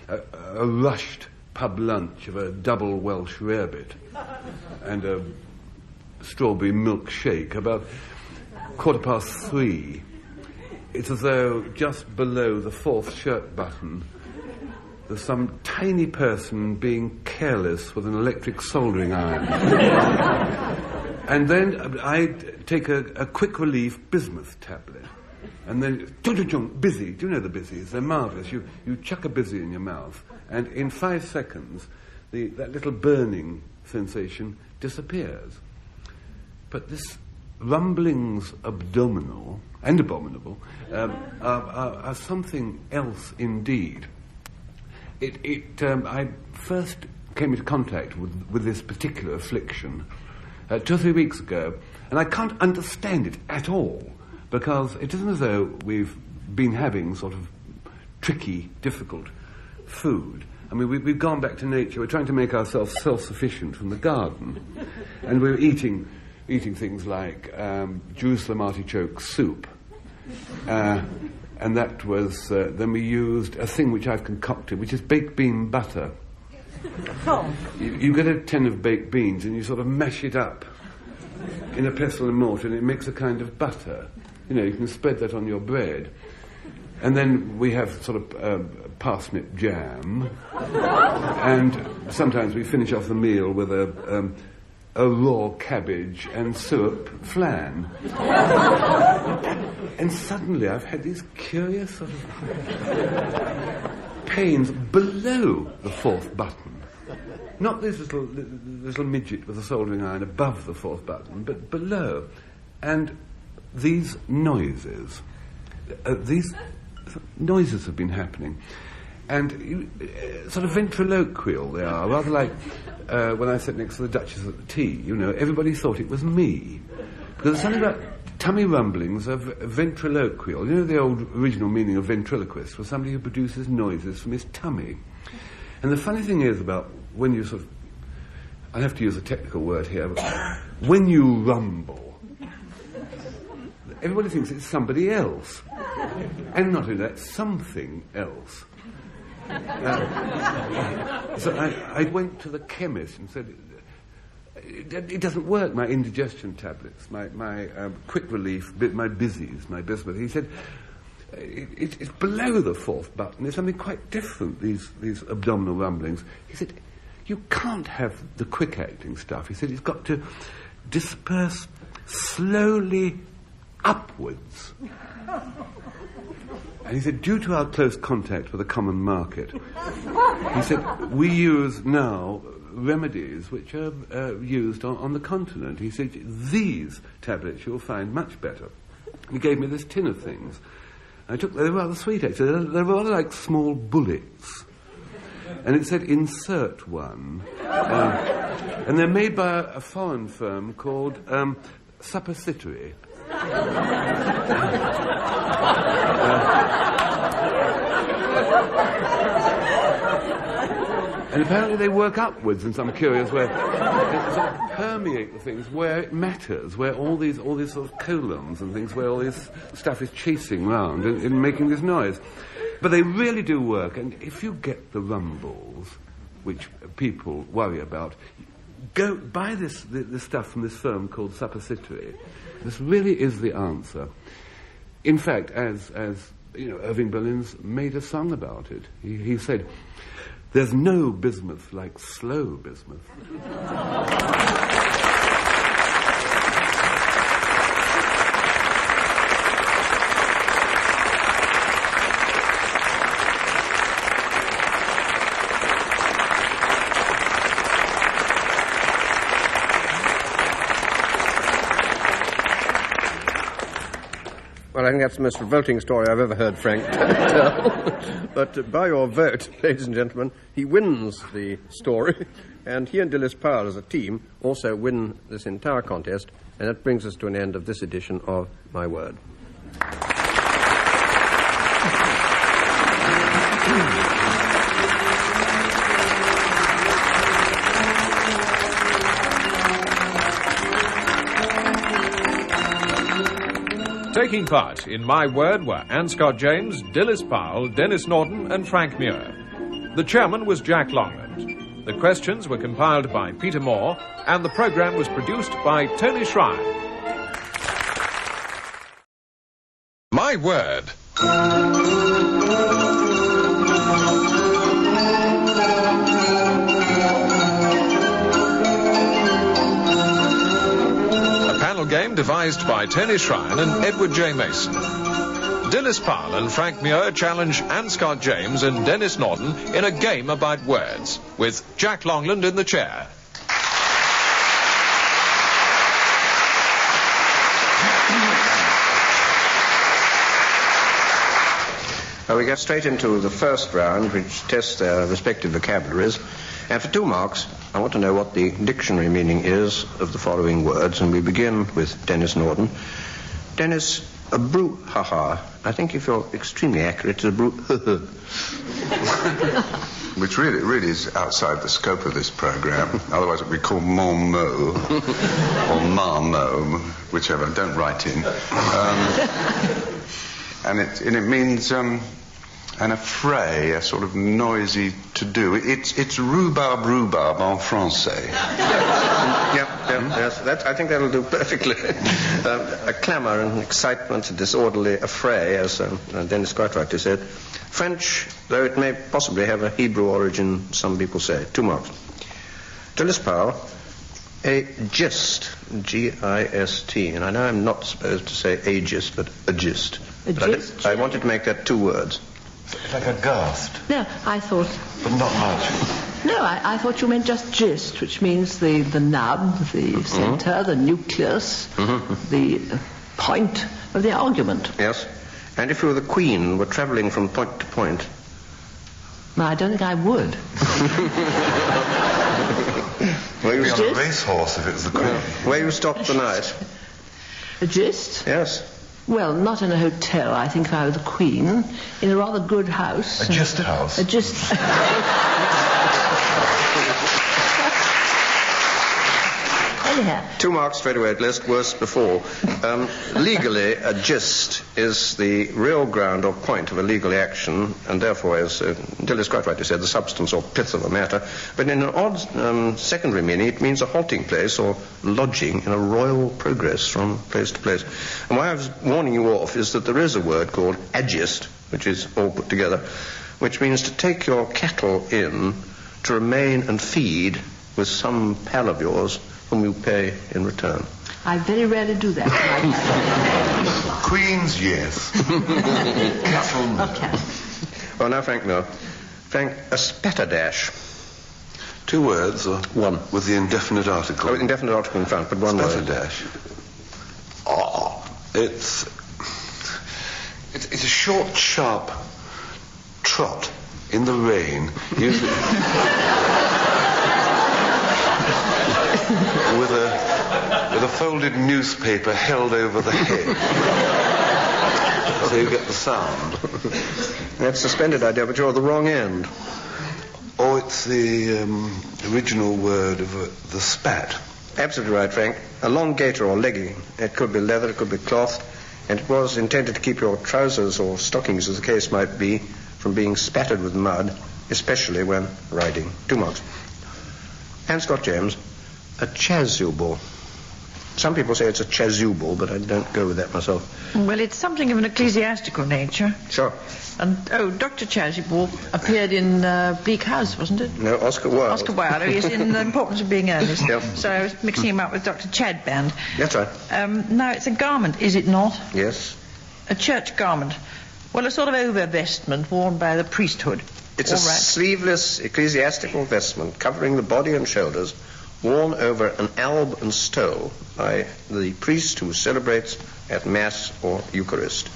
a rushed pub lunch of a double Welsh rarebit and a strawberry milkshake about 3:15. It's as though just below the fourth shirt button there's some tiny person being careless with an electric soldering iron. And then I'd take a quick relief bismuth tablet. And then, busy. Do you know the busies? They're marvellous. You chuck a busy in your mouth, and in 5 seconds, that little burning sensation disappears. But this rumblings abdominal and abominable are something else indeed. I first came into contact with this particular affliction 2 or 3 weeks ago, and I can't understand it at all, because it isn't as though we've been having sort of tricky, difficult food. I mean, we've gone back to nature. We're trying to make ourselves self-sufficient from the garden, and we're eating things like Jerusalem artichoke soup. And that was, then we used a thing which I've concocted, which is baked bean butter. Oh. You get a tin of baked beans and you sort of mash it up in a pestle and mortar, and it makes a kind of butter. You know, you can spread that on your bread. And then we have sort of parsnip jam. And sometimes we finish off the meal with a raw cabbage and syrup flan. And suddenly I've had these curious sort of pains below the fourth button. Not this little midget with a soldering iron above the fourth button, but below. And these noises have been happening. And sort of ventriloquial they are, rather like when I sat next to the Duchess at the tea, you know, everybody thought it was me. Because there's something about tummy rumblings of ventriloquial. You know, the old original meaning of ventriloquist was somebody who produces noises from his tummy. And the funny thing is about when you sort of, I have to use a technical word here, but when you rumble, everybody thinks it's somebody else. And not only that, something else. So I went to the chemist and said, it doesn't work, my indigestion tablets, my quick relief, my busies, my bismuth. He said, it's below the fourth button. There's something quite different, these abdominal rumblings. He said, you can't have the quick-acting stuff. He said, it's got to disperse slowly upwards. And he said, due to our close contact with the common market, he said, we use now remedies which are used on the continent. He said, these tablets you'll find much better. He gave me this tin of things. I took, they were rather sweet actually. They were rather like small bullets. And it said, insert one. And they're made by a foreign firm called Suppository. And apparently they work upwards in some curious way. They sort of permeate the things where it matters, where all these sort of colons and things, where all this stuff is chasing round and making this noise. But they really do work, and if you get the rumbles, which people worry about, go buy this stuff from this firm called Suppository. This really is the answer. In fact, as you know, Irving Berlin's made a song about it. He said, "There's no bismuth like slow bismuth." Well, I think that's the most revolting story I've ever heard Frank tell. But by your vote, ladies and gentlemen, he wins the story, and he and Dilys Powell as a team also win this entire contest, and that brings us to an end of this edition of My Word. Taking part in My Word were Anne Scott James, Dilys Powell, Denis Norden and Frank Muir. The chairman was Jack Longland. The questions were compiled by Peter Moore, and the programme was produced by Tony Shrine. My Word. Game devised by Tony Shrine and Edward J. Mason. Dilys Powell and Frank Muir challenge Anne Scott James and Denis Norden in a game about words, with Jack Longland in the chair. Well, we get straight into the first round, which tests their respective vocabularies. And for 2 marks, I want to know what the dictionary meaning is of the following words, and we begin with Denis Norden. Denis, a brouhaha. I think if you're extremely accurate, it's a brouhaha. Which really is outside the scope of this programme. Otherwise it would be called mon mot or marmot, whichever. Don't write in. And it means an affray, a sort of noisy to-do. It's rhubarbe en français. Yes, I think that'll do perfectly. A clamour and excitement, a disorderly affray, as Denis quite rightly said. French, though it may possibly have a Hebrew origin, some people say. 2 marks. Dilys Powell, a gist, G-I-S-T, and I know I'm not supposed to say a gist, but a gist. But I wanted to make that 2 words. Like a gasp. No, I thought... But not much. No, I thought you meant just gist, which means the nub, the centre, the nucleus, the point of the argument. Yes. And if you were the Queen, were travelling from point to point... No, I don't think I would. Well, you'd be on a racehorse if it was the Queen. Where you stopped the night? A gist? Yes. Well, not in a hotel. I think if I were the Queen, in a rather good house. A gist house? A gist... Anyhow. 2 marks straight away at least, worse before. Legally, a gist is the real ground or point of a legal action, and therefore, as Dilys quite rightly said, the substance or pith of a matter. But in an odd secondary meaning, it means a halting place or lodging in a royal progress from place to place. And why I was warning you off is that there is a word called agist, which is all put together, which means to take your cattle in, to remain and feed with some pal of yours whom you pay in return. I very rarely do that. Queens, yes. Cattle, no. Okay. Well, now, Frank, no. Frank, a spatterdash. 2 words, or 1. With the indefinite article? Oh, indefinite article in front, but 1 word. Spatterdash. Oh, it's a short, sharp trot in the rain, usually with a folded newspaper held over the head. So you get the sound. That's a splendid idea, but you're at the wrong end. Or it's the original word of the spat. Absolutely right, Frank. A long gaiter or legging. It could be leather, it could be cloth, and it was intended to keep your trousers or stockings, as the case might be, from being spattered with mud, especially when riding. 2 marks. Anne Scott James, A chasuble. Some people say it's a chasuble, but I don't go with that myself. Well, it's something of an ecclesiastical nature. Sure. And, Dr. Chasuble appeared in Bleak House, wasn't it? No, Oscar Wilde. Oscar Wilde. He's in The Importance of Being Earnest. Yep. So I was mixing him up with Dr. Chadband. That's right. Now, it's a garment, is it not? Yes. A church garment. Well, a sort of over-vestment worn by the priesthood. It's a sleeveless ecclesiastical vestment covering the body and shoulders, worn over an alb and stole by the priest who celebrates at Mass or Eucharist.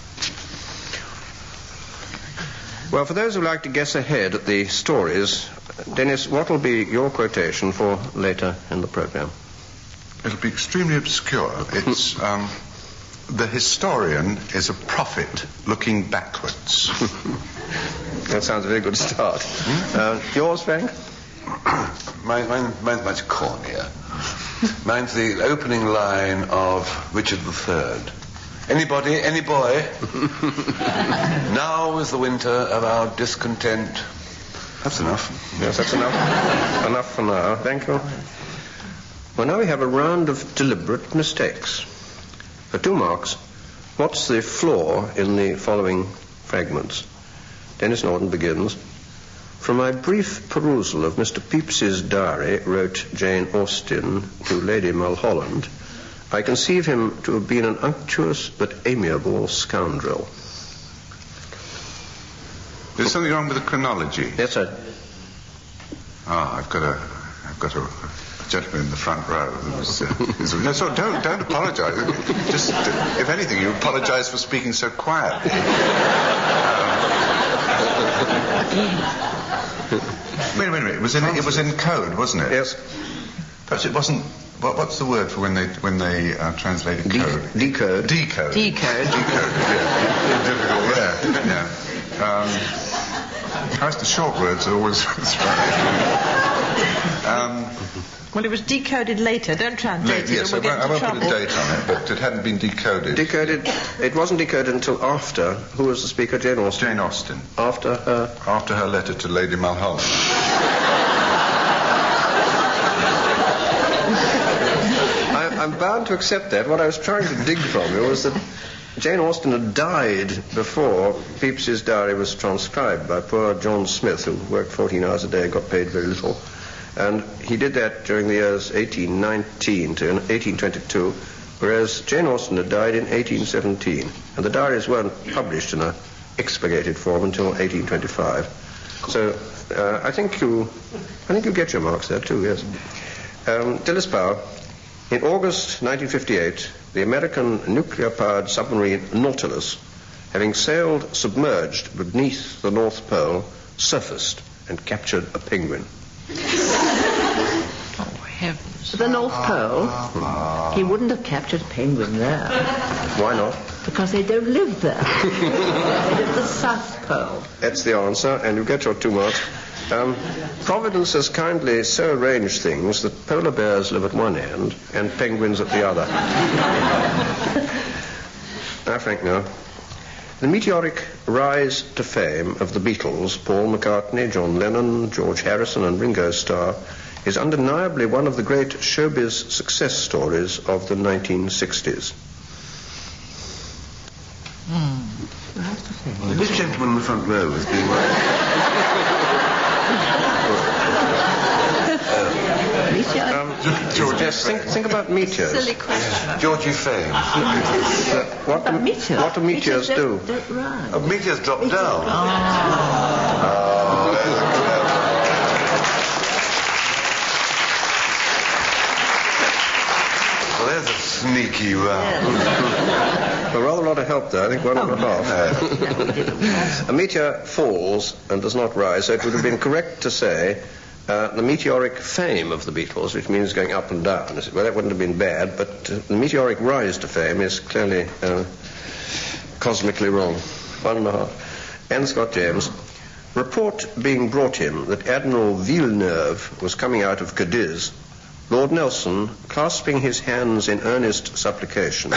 Well, for those who like to guess ahead at the stories, Denis, what will be your quotation for later in the programme? It'll be extremely obscure. It's, the historian is a prophet looking backwards. That sounds a very good start. Yours, Frank? Mine's much cornier. Mine's the opening line of Richard III. Anybody, any boy? Now is the winter of our discontent. That's enough. Yes, that's enough. Enough for now. Thank you. Well, now we have a round of deliberate mistakes. For 2 marks, what's the flaw in the following fragments? Denis Norden begins. From my brief perusal of Mr. Pepys's diary, wrote Jane Austen to Lady Mulholland, I conceive him to have been an unctuous but amiable scoundrel. There's something wrong with the chronology. Yes, sir. I've got a gentleman in the front row. No, so don't apologise. Just, if anything, you apologise for speaking so quietly. Wait a minute. It was in code, wasn't it? Yes. Perhaps it wasn't. What's the word for when they translated code? Decode. Decode. Decode. Yeah. Difficult. Yeah. Perhaps the short words are always Well, it was decoded later. Don't translate it. Yes, or we'll I won't trouble. put a date on it, but it hadn't been decoded. Decoded. It wasn't decoded until after. Who was the speaker? Jane Austen. Jane Austen. After her. After her letter to Lady Mulholland. I'm bound to accept that. What I was trying to dig from you was that Jane Austen had died before Pepys's diary was transcribed by poor John Smith, who worked 14 hours a day, got paid very little. And he did that during the years 1819 to 1822, whereas Jane Austen had died in 1817. And the diaries weren't published in an expurgated form until 1825. So I think you get your marks there too, yes. Dilys Powell. In August 1958, the American nuclear-powered submarine Nautilus, having sailed submerged beneath the North Pole, surfaced and captured a penguin. Oh, heavens. The North Pole? He wouldn't have captured a penguin there. Why not? Because they don't live there. They live at the South Pole. That's the answer, and you get your 2 marks. Providence has kindly so arranged things that polar bears live at one end and penguins at the other. Now, Frank, now. The meteoric rise to fame of the Beatles, Paul McCartney, John Lennon, George Harrison and Ringo Starr, is undeniably one of the great showbiz success stories of the 1960s. Well, this gentleman in the front row has been... George, yes, think about meteors. Silly question. Georgie Fame. What do meteors do? Don't rise. Meteors drop down. Well, there's a sneaky round. Well, rather a lot of help there. I think 1.5. A meteor falls and does not rise, so it would have been correct to say the meteoric fame of the Beatles, which means going up and down. Well, that wouldn't have been bad, but the meteoric rise to fame is clearly cosmically wrong. 1.5. N. Scott James. Report being brought him that Admiral Villeneuve was coming out of Cadiz, Lord Nelson, clasping his hands in earnest supplication,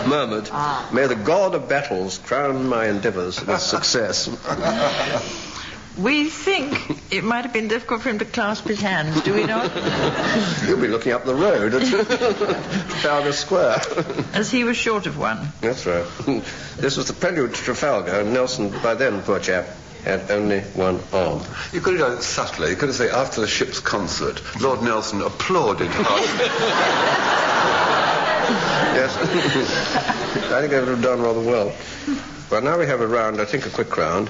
murmured, "May the God of battles crown my endeavours with success." We think it might have been difficult for him to clasp his hands, do we not? You'll be looking up the road at Trafalgar Square. As he was short of one. That's right. This was the prelude to Trafalgar, and Nelson, by then, poor chap, had only one arm. You could have done it subtly. You could have said, after the ship's concert, Lord Nelson applauded heartily. Yes. I think they would have done rather well. Well, now we have a round, I think a quick round,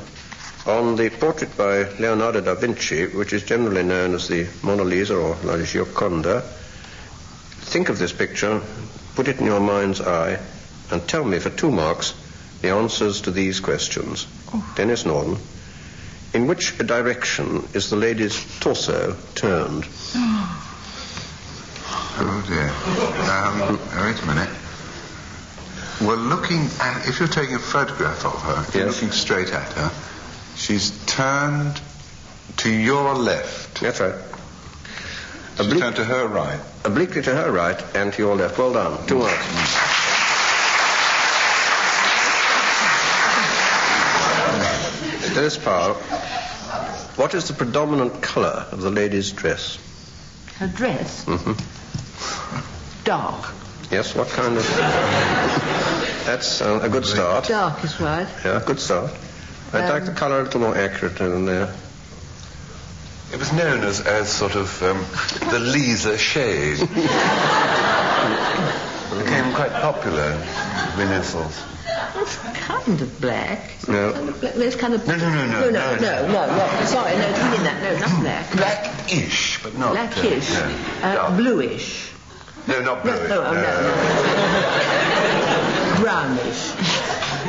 on the portrait by Leonardo da Vinci, which is generally known as the Mona Lisa or La Gioconda. Think of this picture, put it in your mind's eye, and tell me for 2 marks the answers to these questions. Denis Norden, in which direction is the lady's torso turned? Oh dear. Wait a minute. We're looking at, if you're taking a photograph of her, if you're looking straight at her, she's turned to your left. That's right. She's turned to her right. Obliquely to her right and to your left. Well done. 2 marks. Denis Powell, what is the predominant colour of the lady's dress? Her dress? Mm-hmm. Dark. Yes, what kind of... That's a good start. Dark is right. Yeah, good start. I'd like the colour a little more accurate than there. It was known as sort of the Lisa shade. Became quite popular in Renaissance. It's kind of black. No. Kind of black. It's kind of... No. No. Sorry, no, didn't mean that. No, not black. Blackish, but not... Blackish. Bluish. No, not bluish. No. Brownish.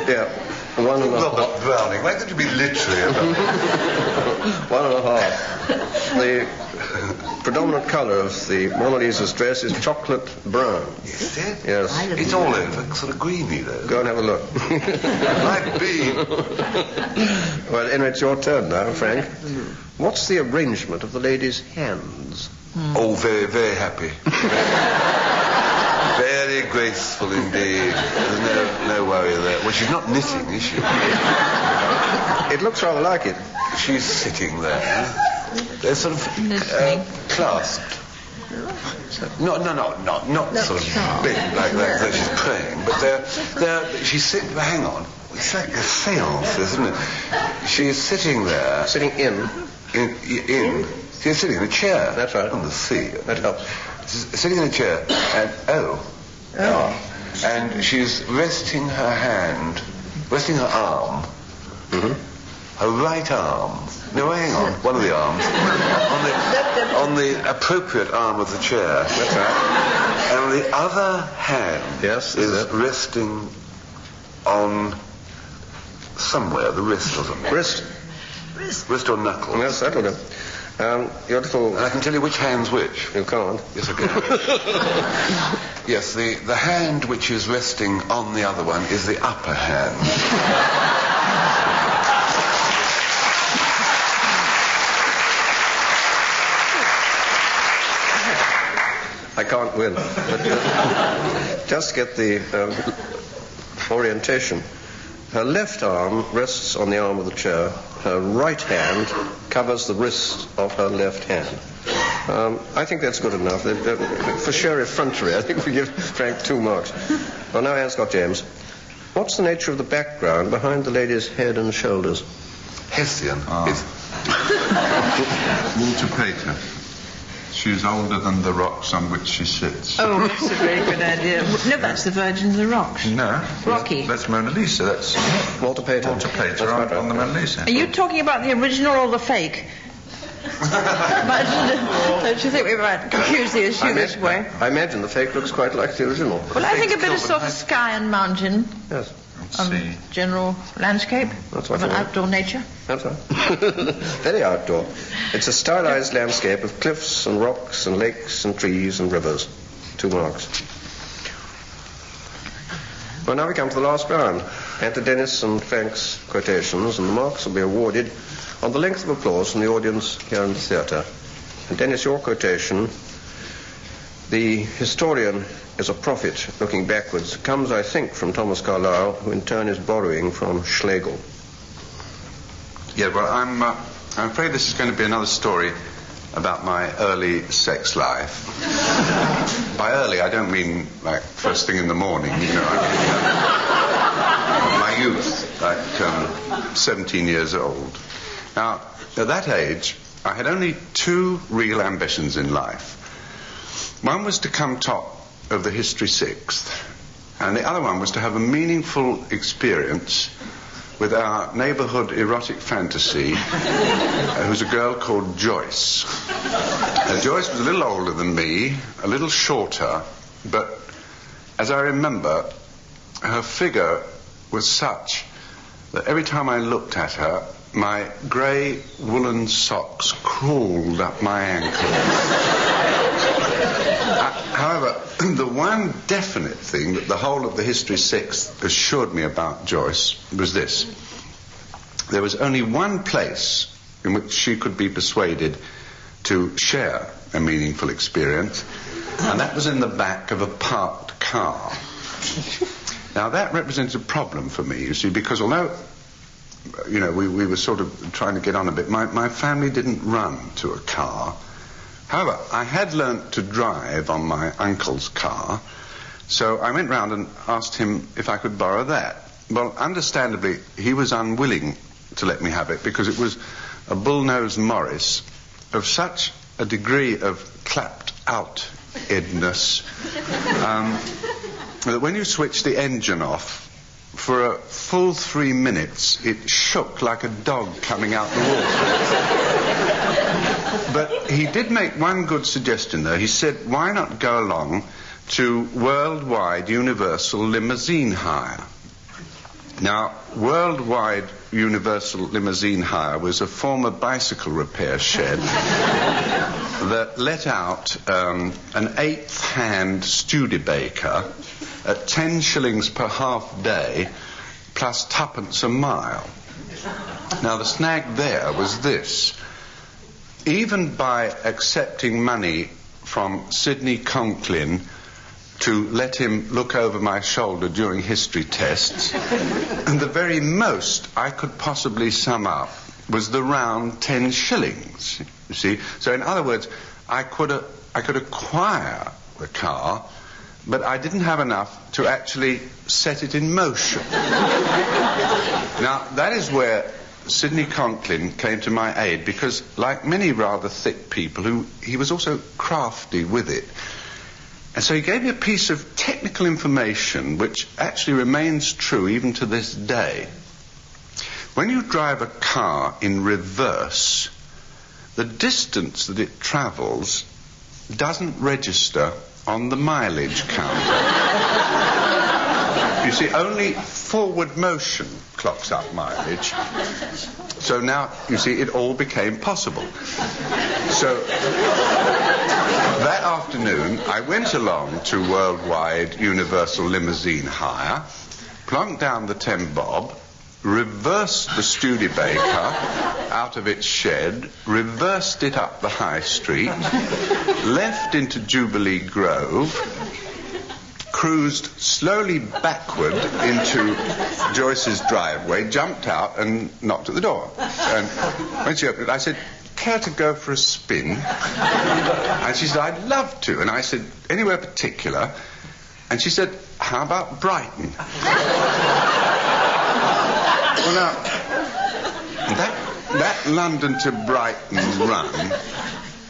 Yeah. 1.5. Not browning. Why could you be literary about it? 1.5. The predominant colour of the Mona Lisa's dress is chocolate brown. Is it? Yes. It's all over, sort of greeny, though. Go and have a look. Like bean. Well, anyway, it's your turn now, Frank. What's the arrangement of the lady's hands? Oh, very, very happy. Very graceful indeed. There's no worry there. Well, she's not knitting, is she? It looks rather like it. She's sitting there. They're sort of clasped. Not sort of big like that, that she's praying, but she's sitting, hang on, it's like a seance, isn't it? She's sitting there. Sitting in? She's sitting in a chair. That's right. On the sea. That helps. She's sitting in a chair, and and she's resting her arm, her right arm. No, hang on, one of the arms, on the appropriate arm of the chair. That's right. And the other hand is resting on somewhere, the wrist or something. Wrist or knuckle. Yes, that'll do. Your little... And I can tell you which hand's which. You can't. Yes, I can. Yes, the hand which is resting on the other one is the upper hand. I can't win. But just get the orientation. Her left arm rests on the arm of the chair. Her right hand covers the wrist of her left hand. I think that's good enough. For sheer effrontery, I think we give Frank 2 marks. Well, now, Anne Scott James. What's the nature of the background behind the lady's head and shoulders? Hessian. Walter Pater. She's older than the rocks on which she sits. Oh, that's a very good idea. No, that's the Virgin of the Rocks. No. Rocky. That's Mona Lisa. That's Walter Pater. Walter Pater on the Mona Lisa. Are you talking about the original or the fake? Don't you think we might confuse the issue this way? I imagine the fake looks quite like the original. Well, I think a bit of sort of sky and mountain. Yes. General landscape That's of an outdoor nature. That's right. Very outdoor. It's a stylized landscape of cliffs and rocks and lakes and trees and rivers. 2 marks. Well, now we come to the last round. Enter Denis and Frank's quotations, and the marks will be awarded on the length of applause from the audience here in the theatre. And Denis, your quotation, the historian is a prophet looking backwards, comes, I think, from Thomas Carlyle, who in turn is borrowing from Schlegel. Yeah, well, I'm afraid this is going to be another story about my early sex life. By early, I don't mean like first thing in the morning, you know. I mean, my youth, like 17 years old. Now, at that age, I had only two real ambitions in life. One was to come top of the History Sixth, and the other one was to have a meaningful experience with our neighbourhood erotic fantasy, who's a girl called Joyce. Joyce was a little older than me, a little shorter, but as I remember, her figure was such that every time I looked at her, my grey woolen socks crawled up my ankles. However, the one definite thing that the whole of the History Sixth assured me about Joyce was this. There was only one place in which she could be persuaded to share a meaningful experience, and that was in the back of a parked car. Now, that represents a problem for me, you see, because although, you know, we were sort of trying to get on a bit, my family didn't run to a car. However, I had learnt to drive on my uncle's car, so I went round and asked him if I could borrow that. Well, understandably, he was unwilling to let me have it because it was a bull-nosed Morris of such a degree of clapped-out-edness that when you switched the engine off, for a full 3 minutes, it shook like a dog coming out the water. But he did make one good suggestion, though. He said, why not go along to worldwide universal limousine hire? Now, worldwide universal limousine hire was a former bicycle repair shed that let out an eighth-hand Studebaker at 10 shillings per half day plus twopence a mile. Now, the snag there was this. Even by accepting money from Sidney Conklin to let him look over my shoulder during history tests, and the very most I could possibly sum up was the round 10 shillings, you see. So in other words, I could acquire the car, but I didn't have enough to actually set it in motion. Now, that is where Sidney Conklin came to my aid, because like many rather thick people, he was also crafty with it. And so he gave me a piece of technical information which actually remains true even to this day. When you drive a car in reverse, the distance that it travels doesn't register on the mileage counter. You see, only forward motion clocks up mileage. So now, you see, it all became possible. So that afternoon, I went along to worldwide universal limousine hire, plunked down the 10 bob, reversed the Studebaker out of its shed, reversed it up the high street, left into Jubilee Grove, cruised slowly backward into Joyce's driveway, jumped out and knocked at the door. And when she opened it, I said, care to go for a spin? And she said, I'd love to. And I said, anywhere particular? And she said, how about Brighton? Well, now, that London to Brighton run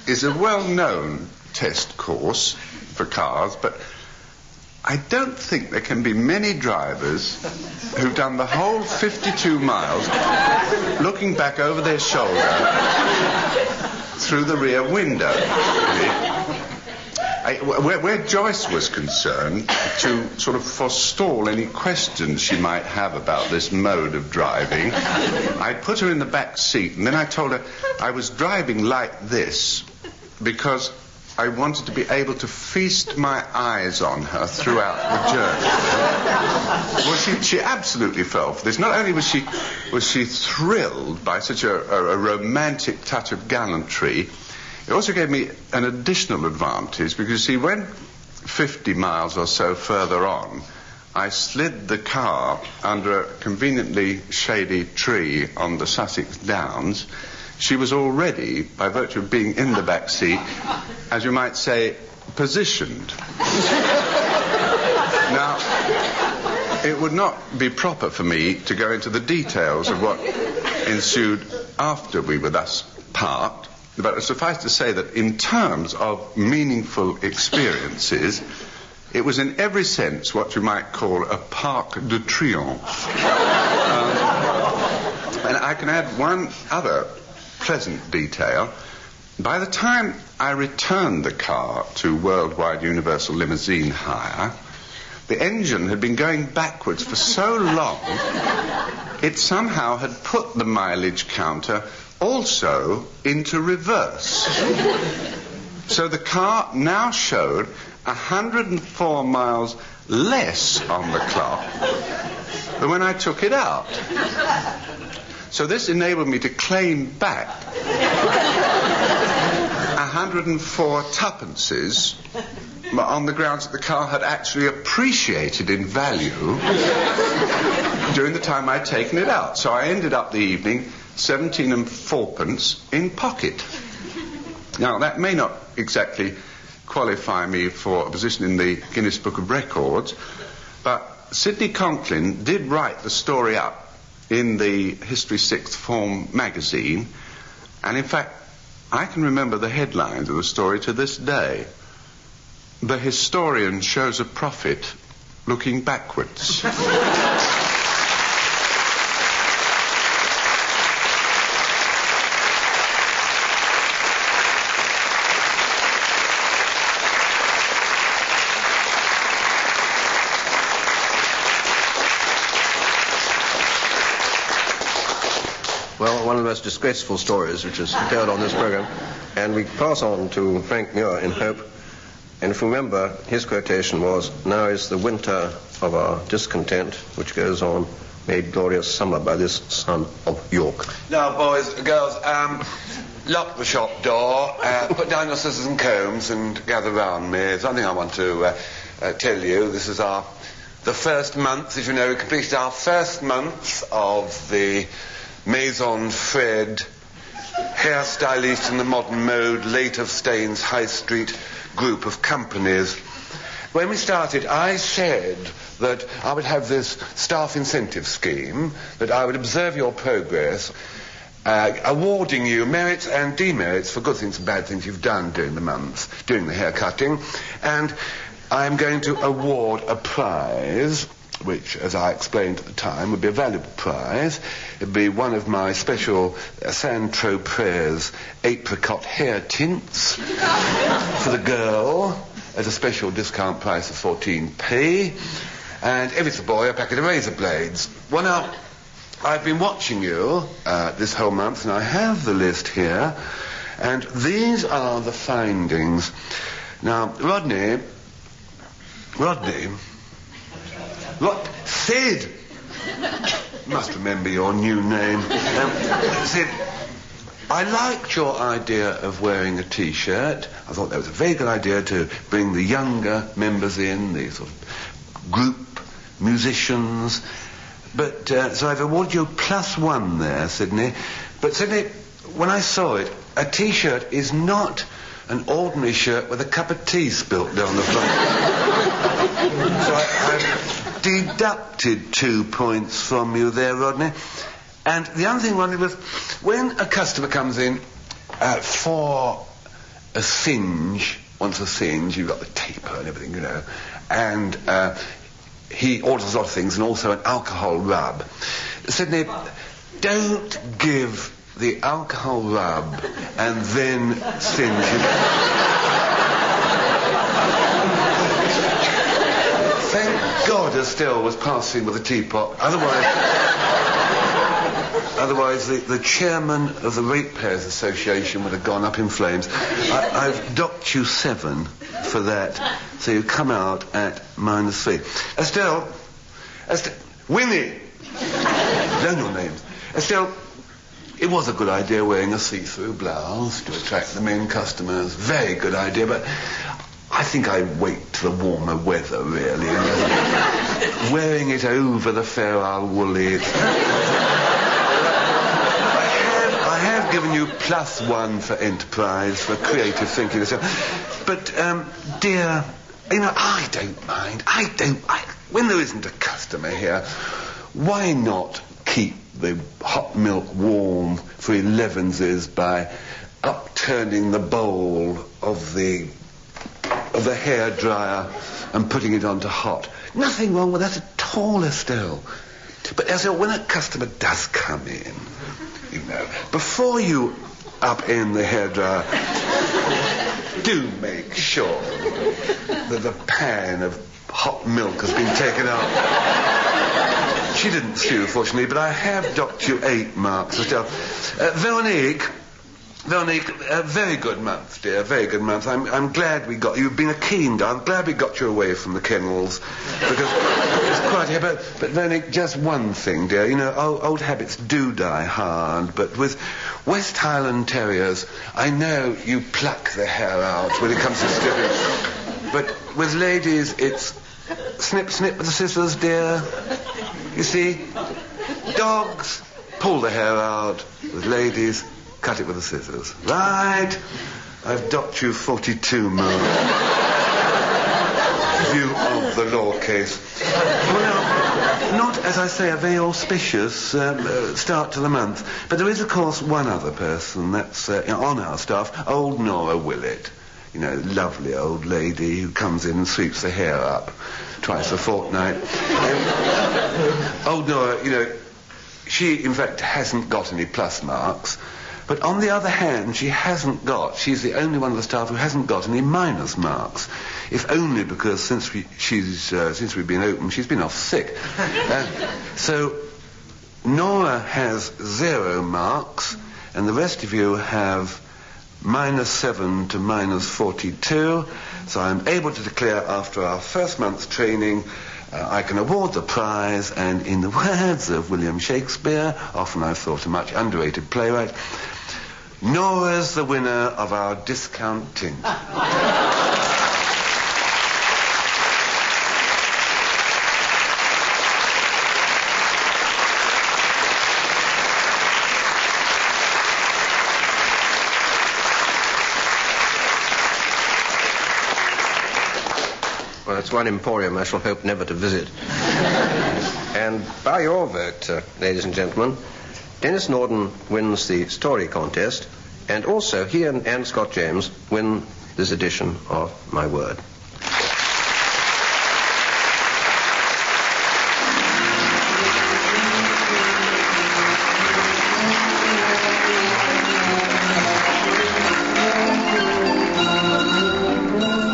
is a well-known test course for cars, but I don't think there can be many drivers who've done the whole 52 miles looking back over their shoulder through the rear window. Where Joyce was concerned, to sort of forestall any questions she might have about this mode of driving, I put her in the back seat, and then I told her I was driving like this because I wanted to be able to feast my eyes on her throughout the journey. Well, she absolutely fell for this. Not only was she thrilled by such a romantic touch of gallantry, it also gave me an additional advantage, because, you see, when 50 miles or so further on, I slid the car under a conveniently shady tree on the Sussex Downs, she was already, by virtue of being in the back seat, as you might say, positioned. Now, it would not be proper for me to go into the details of what ensued after we were thus parked, but suffice to say that in terms of meaningful experiences, it was in every sense what you might call a Parc de Triomphe. And I can add one other pleasant detail. By the time I returned the car to Worldwide Universal Limousine Hire, the engine had been going backwards for so long, it somehow had put the mileage counter also into reverse. So the car now showed 104 miles less on the clock than when I took it out. So this enabled me to claim back 104 tuppences on the grounds that the car had actually appreciated in value during the time I'd taken it out. So I ended up the evening 17 and 4pence in pocket. Now, that may not exactly qualify me for a position in the Guinness Book of Records, but Sidney Conklin did write the story up in the History Sixth Form magazine, and in fact, I can remember the headlines of the story to this day. The historian shows a prophet looking backwards. Well, one of the most disgraceful stories which is told on this program, and we pass on to Frank Muir in hope. And if you remember, his quotation was, "Now is the winter of our discontent, which goes on, made glorious summer by this son of York." Now, boys, girls, lock the shop door, put down your scissors and combs and gather round me. There's something I want to tell you. This is the first month, as you know, we completed our first month of the Maison Fred hairstylist in the modern mode, late of Staines High Street group of companies. When we started, I said that I would have this staff incentive scheme, that I would observe your progress, awarding you merits and demerits for good things and bad things you've done during the month, during the hair cutting, and I am going to award a prize, which, as I explained at the time, would be a valuable prize. It would be one of my special Saint-Tropez apricot hair tints for the girl at a special discount price of 14p, and if it's a boy, a packet of razor blades. Well, now, I've been watching you this whole month, and I have the list here, and these are the findings. Now, Rodney, Sid! Must remember your new name. Sid, I liked your idea of wearing a T-shirt. I thought that was a very good idea to bring the younger members in, the sort of group musicians. But, so I've awarded you +1 there, Sidney. But, Sidney, when I saw it, a T-shirt is not an ordinary shirt with a cup of tea spilt down the front. So I've deducted 2 points from you there, Rodney. And the other thing, Rodney, was when a customer comes in for a singe, wants a singe, you've got the taper and everything, you know, and he orders a lot of things and also an alcohol rub. Sidney, don't give the alcohol rub and then singe him. Thank God Estelle was passing with a teapot. Otherwise the chairman of the Ratepayers Association would have gone up in flames. I've docked you 7 for that, so you come out at -3. Estelle, Winnie! Learn your names. Estelle, it was a good idea wearing a see-through blouse to attract the men customers. Very good idea, but I think I wait till the warmer weather, really. Wearing it over the Fair Isle Woolly. I have given you you +1 for enterprise, for creative thinking and stuff. But, dear, you know, I don't mind. When there isn't a customer here, why not keep the hot milk warm for 11s by upturning the bowl of the hairdryer and putting it onto hot? Nothing wrong with that at all, Estelle. But as when a customer does come in, you know, before you upend the hairdryer, do make sure that the pan of hot milk has been taken out. She didn't stew, fortunately, but I have docked you 8 marks, Estelle. Veronique, very good month, dear, very good month. I'm glad we got you. You've been a keen girl. I'm glad we got you away from the kennels, because it's quite here. But Veronique, just one thing, dear. You know, old habits do die hard, but with West Highland Terriers, I know you pluck the hair out when it comes to snipping. But with ladies, it's snip, snip with the scissors, dear. You see, dogs pull the hair out. With ladies, cut it with the scissors. Right. I've docked you 42 marks. View of the law case. Well, now, not, as I say, a very auspicious start to the month. But there is, of course, one other person that's on our staff, old Nora Willett. You know, lovely old lady who comes in and sweeps the hair up twice a fortnight. Old Nora, you know, she, in fact, hasn't got any plus marks. But on the other hand, she's the only one of the staff who hasn't got any minus marks. If only because since we've been open, she's been off sick. So Nora has 0 marks, and the rest of you have -7 to -42. So I'm able to declare after our first month's training, I can award the prize, and in the words of William Shakespeare, often I've thought a much underrated playwright, Nora's the winner of our discount tint. Well, it's one emporium I shall hope never to visit. And by your vote, ladies and gentlemen, Denis Norden wins the story contest, and also he and Anne Scott James win this edition of My Word.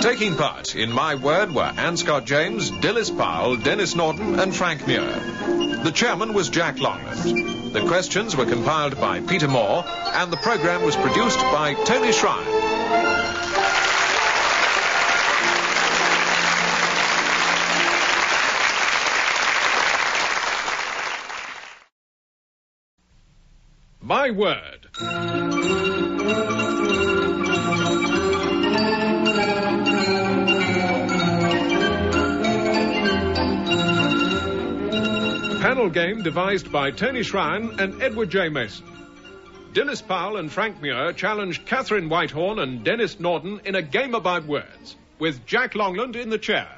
Taking part in My Word were Anne Scott James, Dilys Powell, Denis Norden and Frank Muir. The chairman was Jack Longland. The questions were compiled by Peter Moore, and the programme was produced by Tony Shrine. My Word. Panel game devised by Tony Shrine and Edward J. Mason. Dilys Powell and Frank Muir challenged Catherine Whitehorn and Denis Norden in a game about words, with Jack Longland in the chair.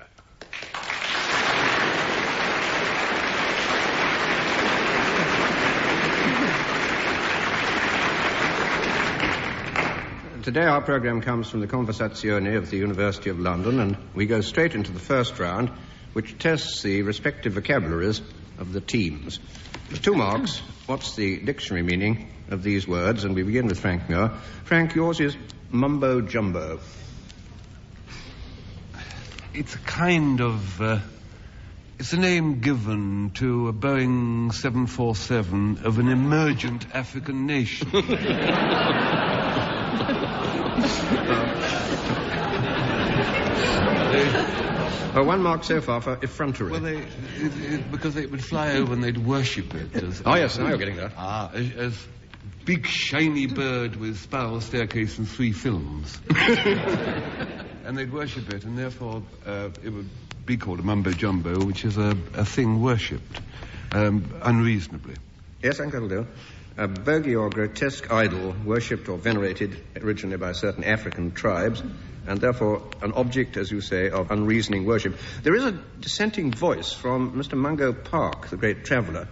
Today our programme comes from the Conversazione of the University of London, and we go straight into the first round, which tests the respective vocabularies of the teams. For 2 marks, what's the dictionary meaning of these words? And we begin with Frank Muir. Frank, yours is mumbo-jumbo. It's a kind of... it's a name given to a Boeing 747 of an emergent African nation. Well, 1 mark so far for effrontery. Well, because they would fly over and they'd worship it. Yes, now you're getting there. As big shiny bird with spiral staircase and 3 films. And they'd worship it, and therefore it would be called a mumbo-jumbo, which is a thing worshipped unreasonably. Yes, I think that'll do. a bogey or grotesque idol worshipped or venerated originally by certain African tribes, and therefore an object, as you say, of unreasoning worship. There is a dissenting voice from Mr. Mungo Park, the great traveller,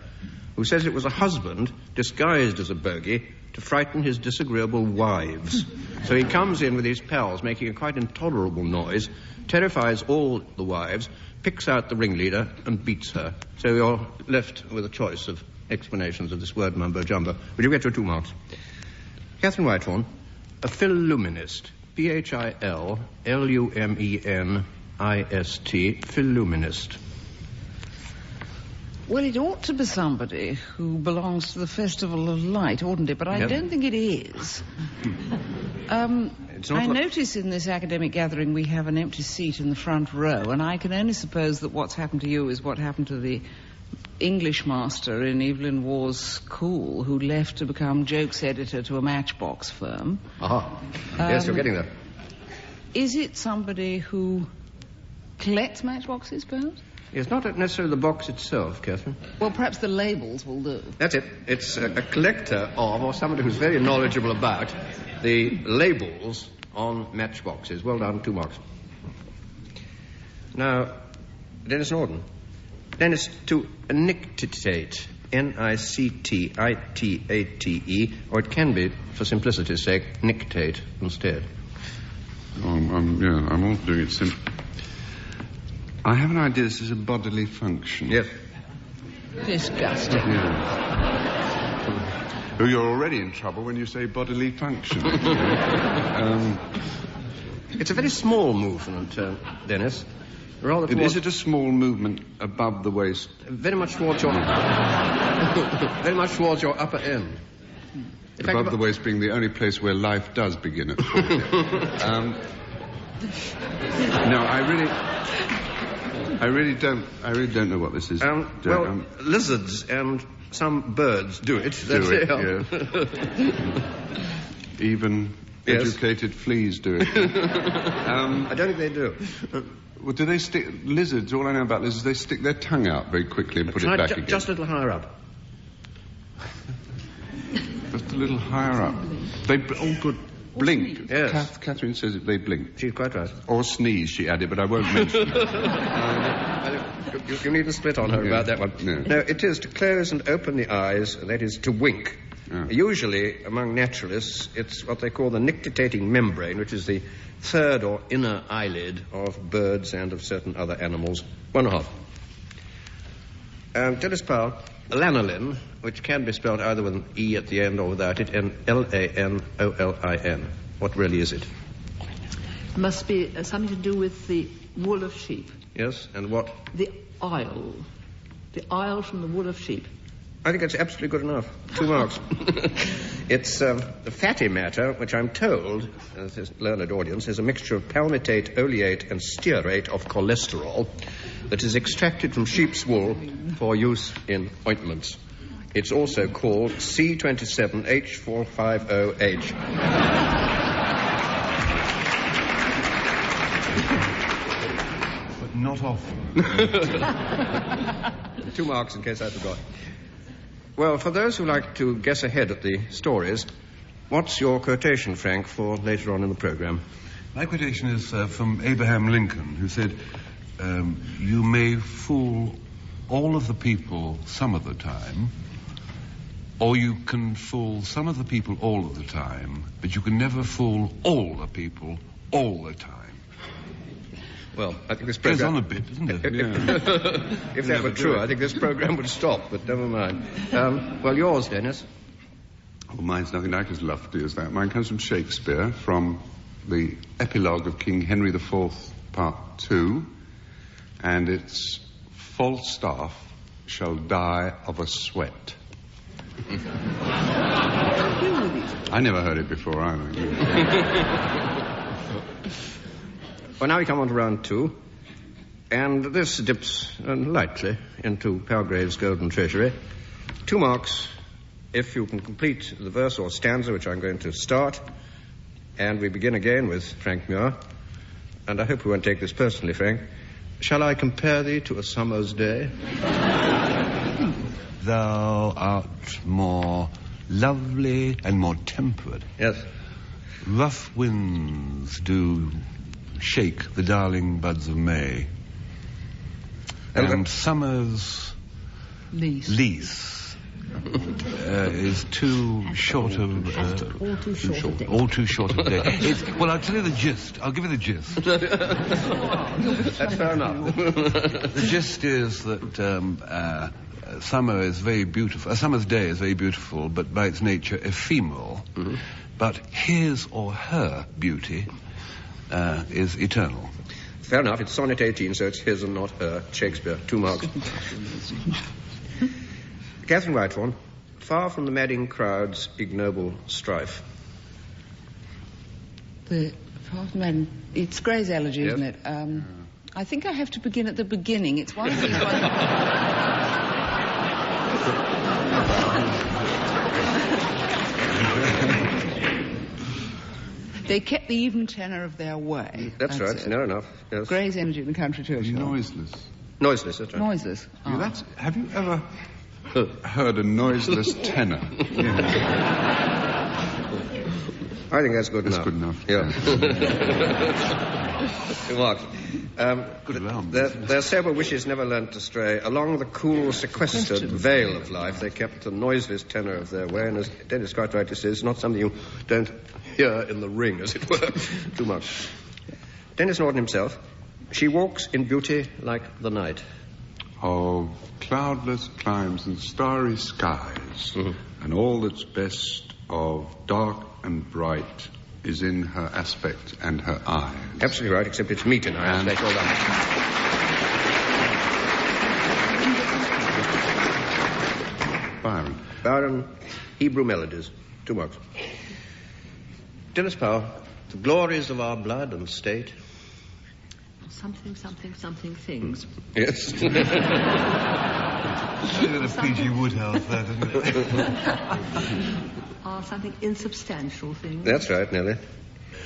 who says it was a husband disguised as a bogey to frighten his disagreeable wives. So he comes in with his pals, making a quite intolerable noise, terrifies all the wives, picks out the ringleader, and beats her. So you're left with a choice of explanations of this word mumbo-jumbo. Would you get your 2 marks? Catherine Whitehorn, a philluminist. P-H-I-L-L-U-M-E-N-I-S-T, philluminist. Well, it ought to be somebody who belongs to the Festival of Light, oughtn't it? But I don't think it is. I notice in this academic gathering we have an empty seat in the front row, and I can only suppose that what's happened to you is what happened to the English master in Evelyn Waugh's School, who left to become jokes editor to a matchbox firm. Yes, you're getting there. Is it somebody who collects matchboxes, perhaps? It's not necessarily the box itself, Catherine. Well, perhaps the labels will do. That's it. It's a collector of, or somebody who's very knowledgeable about, the labels on matchboxes. Well done, 2 marks. Now, Denis Norden. Denis, to nictate, N-I-C-T-I-T-A-T-E, or it can be, for simplicity's sake, nictate instead. I'm all doing it simple. I have an idea this is a bodily function. Yes. Disgusting. Yeah. Oh, you're already in trouble when you say bodily function. It's a very small movement, Denis. Rather towards... Is it a small movement above the waist? Very much towards your... very much towards your upper end. Above the waist being the only place where life does begin at 40. No, I really don't know what this is. Lizards and some birds do it. Yes. Even educated fleas do it. I don't think they do. Well, do they stick... Lizards, all I know about lizards, they stick their tongue out very quickly and put it back again. Just a little higher up. Just a little higher up. They... Oh, good. Blink. Yes. Catherine says that they blink. She's quite right. Or sneeze, she added, but I won't mention it. You needn't split on her about that one. No, it is to close and open the eyes, that is to wink. Yeah. Usually, among naturalists, it's what they call the nictitating membrane, which is the third or inner eyelid of birds and of certain other animals. 1.5. Dilys Powell, lanolin, which can be spelled either with an E at the end or without it, and L-A-N-O-L-I-N. What really is it? Must be something to do with the wool of sheep. Yes, and what? The oil. The oil from the wool of sheep. I think it's absolutely good enough. 2 marks. It's the fatty matter, which I'm told, as this learned audience, is a mixture of palmitate, oleate, and stearate of cholesterol that is extracted from sheep's wool for use in ointments. It's also called C27H450H. But not often. 2 marks in case I forgot. Well, for those who like to guess ahead at the stories, what's your quotation, Frank, for later on in the programme? My quotation is from Abraham Lincoln, who said, you may fool all of the people some of the time, or you can fool some of the people all of the time, but you can never fool all the people all the time. Well, I think this program... goes on a bit, doesn't it? If that were true, I think this program would stop, but never mind. Well, yours, Denis. Well, mine's nothing like as lofty as that. Mine comes from Shakespeare, from the epilogue of King Henry IV, Part 2, and it's Falstaff shall die of a sweat. I never heard it before either. Well, now we come on to round 2, and this dips lightly into Palgrave's golden treasury. 2 marks if you can complete the verse or stanza which I'm going to start, and we begin again with Frank Muir. And I hope you won't take this personally, Frank. Shall I compare thee to a summer's day? Thou art more lovely and more temperate. Yes. Rough winds do shake the darling buds of May. And summer's lease is too short of... all too short of day. Well, I'll tell you the gist. I'll give you the gist. That's fair enough. The gist is that summer is very beautiful. A summer's day is very beautiful, but by its nature ephemeral. Mm-hmm. But his or her beauty is eternal. Fair enough. It's Sonnet 18, so it's his and not her. Shakespeare. 2 marks. Catherine Whitehorn, far from the madding crowd's ignoble strife. It's Gray's elegy, isn't it? I think I have to begin at the beginning. It's one of these They kept the even tenor of their way. That's right. Near enough. Yes. Gray's energy in the country too. Noiseless. Noiseless, that's right. Noiseless. Oh. Yeah, have you ever heard a noiseless tenor? I think that's good enough. That's good enough. Yeah. Mark. Good round. Their sober wishes never learnt to stray. Along the cool, sequestered veil of life, they kept the noiseless tenor of their way, and as Dennis quite rightly says, it's not something you don't hear in the ring, as it were, too much. Denis Norden himself, she walks in beauty like the night. Of cloudless climes and starry skies, and all that's best of dark and bright is in her aspect and her eyes. Absolutely right, except it's meat in her aspect. All done. Byron, Hebrew melodies. 2 marks. Dilys Powell, the glories of our blood and state. Something things. Yes. A P.G. Woodhouse, that, isn't it? Something insubstantial things. That's right, Nellie.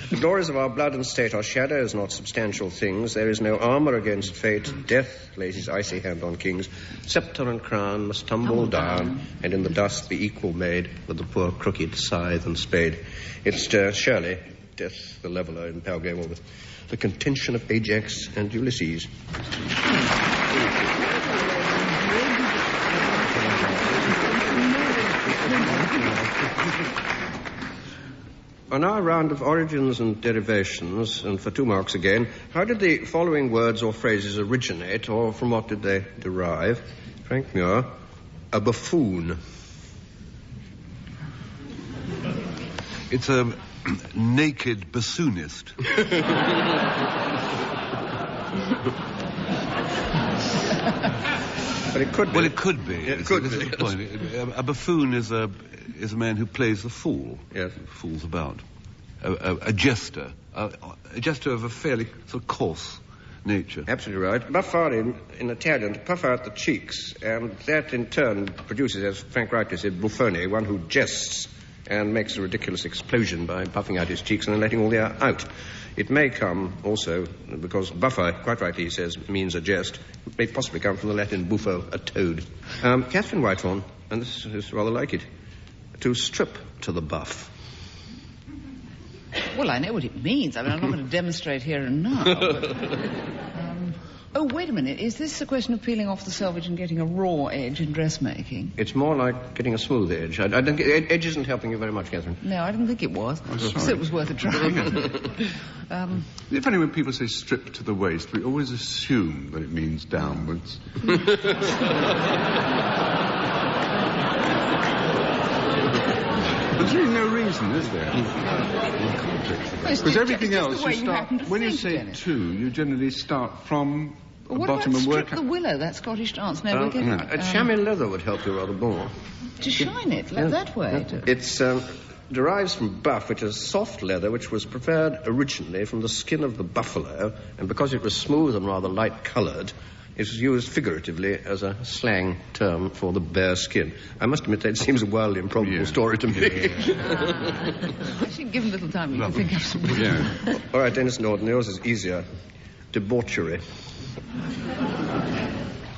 The glories of our blood and state are shadows, not substantial things. There is no armour against fate. Death lays his icy hand on kings. Sceptre and crown must tumble down, and in the dust be equal made with the poor crooked scythe and spade. It's surely Death, the leveller in Powell gave over the contention of Ajax and Ulysses. On our round of origins and derivations, and for 2 marks again, how did the following words or phrases originate, or from what did they derive? Frank Muir, a buffoon. It's a naked bassoonist. But it could be. Well, it could be. It could be. A buffoon is a man who plays the fool. Yes. Fools about. A jester. A jester of a fairly sort of coarse nature. Absolutely right. Buffare in Italian, to puff out the cheeks, and that in turn produces, as Frank rightly said, buffone, one who jests and makes a ridiculous explosion by puffing out his cheeks and then letting all the air out. It may come also, because buffer, quite rightly he says, means a jest, it may possibly come from the Latin buffo, a toad. Catherine Whitehorn, and this is rather like it, to strip to the buff. Well, I know what it means. I mean, I'm not going to demonstrate here and now. But, oh, wait a minute. Is this a question of peeling off the selvage and getting a raw edge in dressmaking? It's more like getting a smooth edge. I don't get, edge isn't helping you very much, Catherine. No, I didn't think it was. So it was worth a try. It's funny when people say strip to the waist, we always assume that it means downwards. There's really no reason, is there? Because everything else, you start, when you say two, you generally start from the bottom and work the willow, that Scottish dance? No, we're getting... A chamois leather would help you rather more. To shine it, like that way? It's... derives from buff, which is soft leather, which was prepared originally from the skin of the buffalo, and because it was smooth and rather light-coloured, it was used figuratively as a slang term for the bare skin. I must admit that it seems a wildly improbable story to me. Actually, given little time, you can think of something. All right, Denis Norden, yours is easier. Debauchery.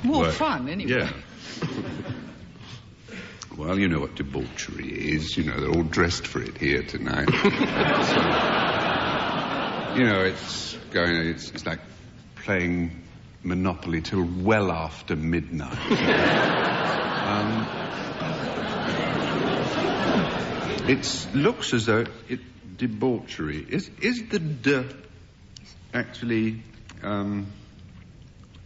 More fun, anyway. Yeah. Well, you know what debauchery is. You know, they're all dressed for it here tonight. So, you know, it's like playing Monopoly till well after midnight. It looks as though debauchery. Is the de actually...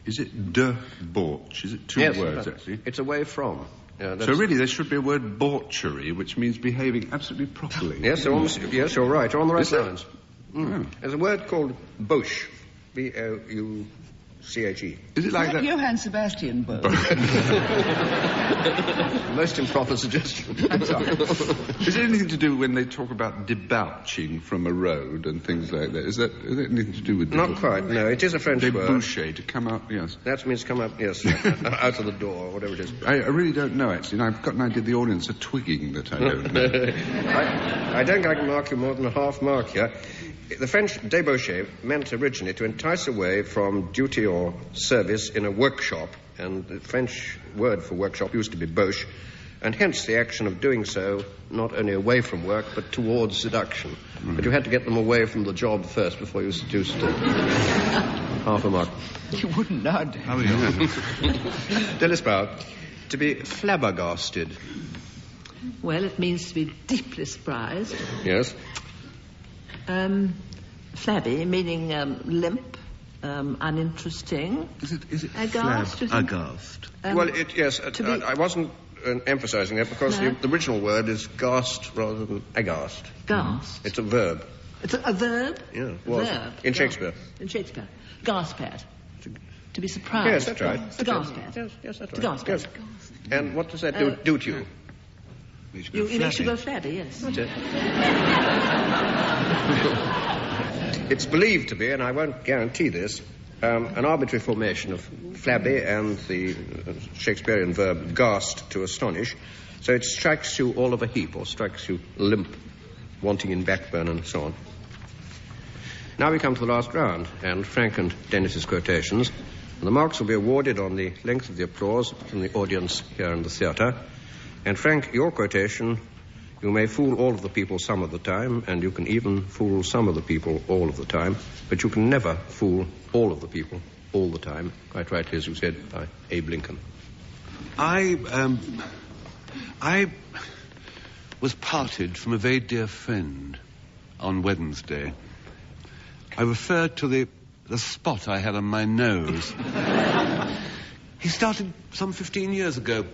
is it debauch? Is it two words, actually? It's away from. So really there should be a word bauchery, which means behaving absolutely properly. Yes, yes, you're right. You're on the right lines. There's a word called bouche. B-O-U-C-H-E. Is it like that? Johann Sebastian Bach. Most improper suggestion. I'm sorry. Is it anything to do when they talk about debouching from a road and things like that? Is that anything to do with... Not quite, no. It is a French word. Deboucher, to come up, yes. That means come up, yes, out of the door, whatever it is. I really don't know, actually, and I've got an idea the audience are twigging that I don't know. I don't think I can mark you more than a half mark here. The French débaucher meant originally to entice away from duty or service in a workshop, and the French word for workshop used to be bauche, and hence the action of doing so not only away from work but towards seduction. But you had to get them away from the job first before you seduced them. Half a mark. You wouldn't nod. How are you? Dilys Powell, to be flabbergasted. Well, it means to be deeply surprised. Yes. Flabby, meaning limp, uninteresting. Is it aghast? Aghast. Well, yes, I wasn't emphasising that because the original word is ghast rather than aghast. Ghast. It's a verb. It's a verb? Yeah, was. Verb. In Shakespeare. In Shakespeare. Gasp at. To be surprised. Yes, that's right. To gasp at. Yes, that's to right. gasp yes. at. And what does that do to you? It makes you go flabby, yes. That's it. It's believed to be, and I won't guarantee this, an arbitrary formation of flabby and the Shakespearean verb ghast, to astonish. So it strikes you all of a heap, or strikes you limp, wanting in backbone, and so on. Now we come to the last round, and Frank and Denis's quotations. And the marks will be awarded on the length of the applause from the audience here in the theatre. And Frank, your quotation, you may fool all of the people some of the time, and you can even fool some of the people all of the time, but you can never fool all of the people all the time, quite rightly, as you said, by Abe Lincoln. I was parted from a very dear friend on Wednesday. I referred to the spot I had on my nose. He started some 15 years ago.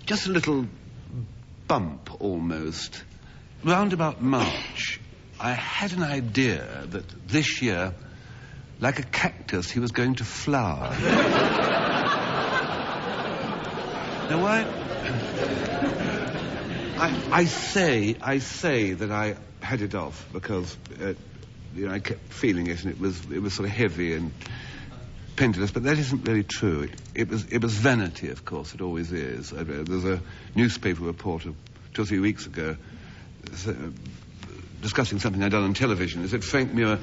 Just a little bump, almost. Round about March, I had an idea that this year, like a cactus, he was going to flower. Now, I say that I had it off because, I kept feeling it, and it was sort of heavy and pendulous, but that isn't really true. It was vanity, of course. It always is. There's a newspaper report of 2 or 3 weeks ago discussing something I'd done on television. It said Frank Muir,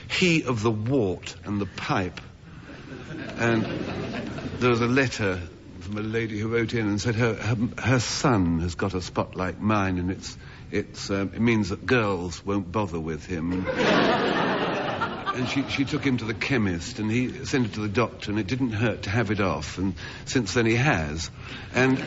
he of the wart and the pipe. And there was a letter from a lady who wrote in and said her son has got a spot like mine, and it means that girls won't bother with him. And she took him to the chemist, and he sent it to the doctor, and it didn't hurt to have it off, and since then he has. And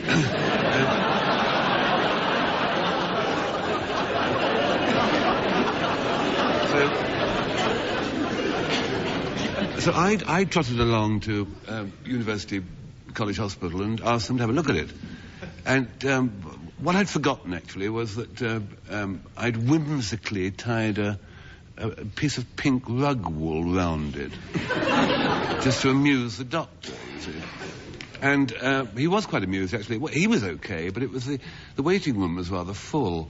so I trotted along to University College Hospital and asked them to have a look at it. And what I'd forgotten, actually, was that I'd whimsically tied a piece of pink rug wool round it, just to amuse the doctor, you see. And he was quite amused, actually. Well, he was okay, but it was the waiting room was rather full.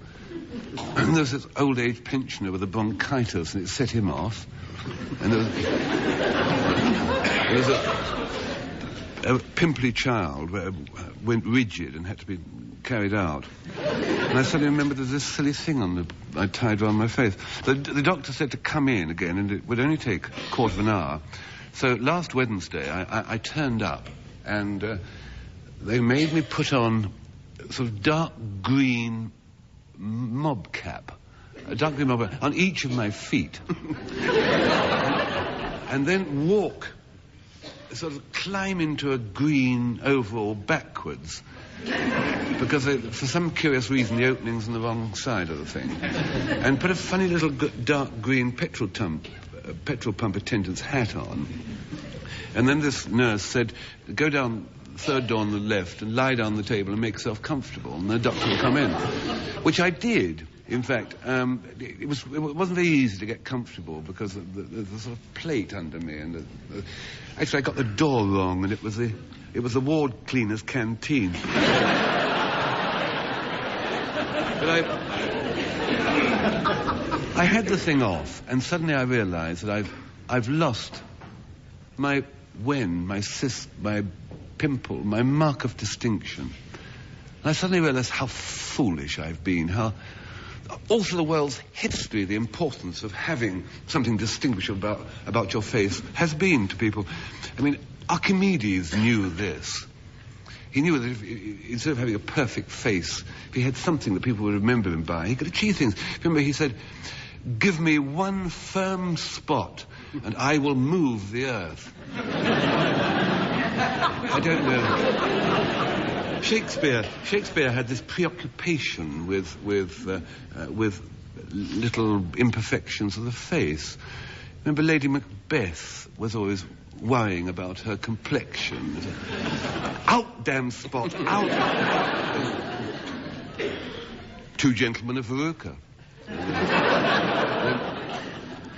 And there was this old-age pensioner with a bronchitis, and it set him off. And there was a pimply child went rigid and had to be carried out. And I suddenly remembered there's this silly thing I tied around my face. The doctor said to come in again, and it would only take a quarter of an hour. So last Wednesday, I turned up, and they made me put on sort of dark green mob cap. A dark green mob cap on each of my feet. And then walk, sort of climb into a green overall backwards. Because for some curious reason the opening's on the wrong side of the thing. And put a funny little dark green petrol pump attendant's hat on. And then this nurse said, go down the third door on the left and lie down on the table and make yourself comfortable, and the doctor will come in. Which I did. In fact, it wasn't very easy to get comfortable because of the sort of plate under me, and actually I got the door wrong, and it was the ward cleaner's canteen. But I had the thing off, and suddenly I realised that I've lost my wen, my cyst, my pimple, my mark of distinction. And I suddenly realised how foolish I've been, how all through the world's history the importance of having something distinguishable about your face has been to people. I mean, Archimedes knew this. He knew that instead of having a perfect face, if he had something that people would remember him by, he could achieve things. Remember, he said, give me one firm spot and I will move the earth. I don't know. Shakespeare had this preoccupation with little imperfections of the face. Remember, Lady Macbeth was always worrying about her complexion. Out, damn spot, out. Two Gentlemen of Veruca.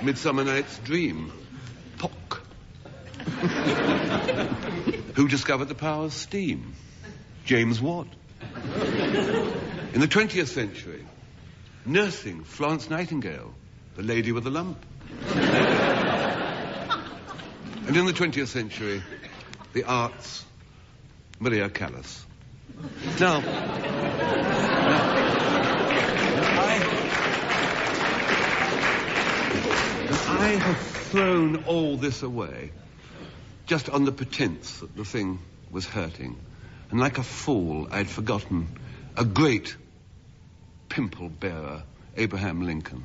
Midsummer Night's Dream. Pock. Who discovered the power of steam? James Watt. In the 20th century, nursing, Florence Nightingale, the lady with the lump. And in the 20th century, the arts, Maria Callas. Now, I have thrown all this away just on the pretense that the thing was hurting. And like a fool, I'd forgotten a great pimple bearer, Abraham Lincoln.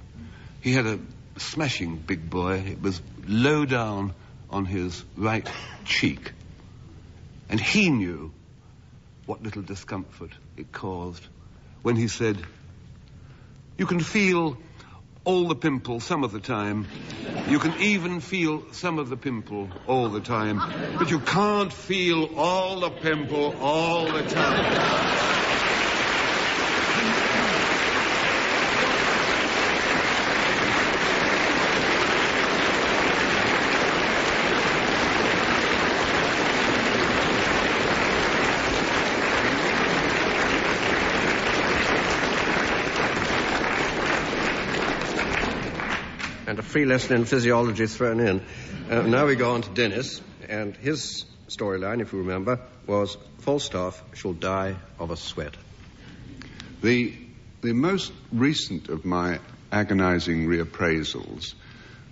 He had a smashing big boy. It was low down on his right cheek. And he knew what little discomfort it caused when he said, you can feel all the pimple some of the time. You can even feel some of the pimple all the time. But you can't feel all the pimple all the time. And a free lesson in physiology thrown in. Now we go on to Denis, and his storyline, if you remember, was Falstaff shall die of a sweat. The most recent of my agonizing reappraisals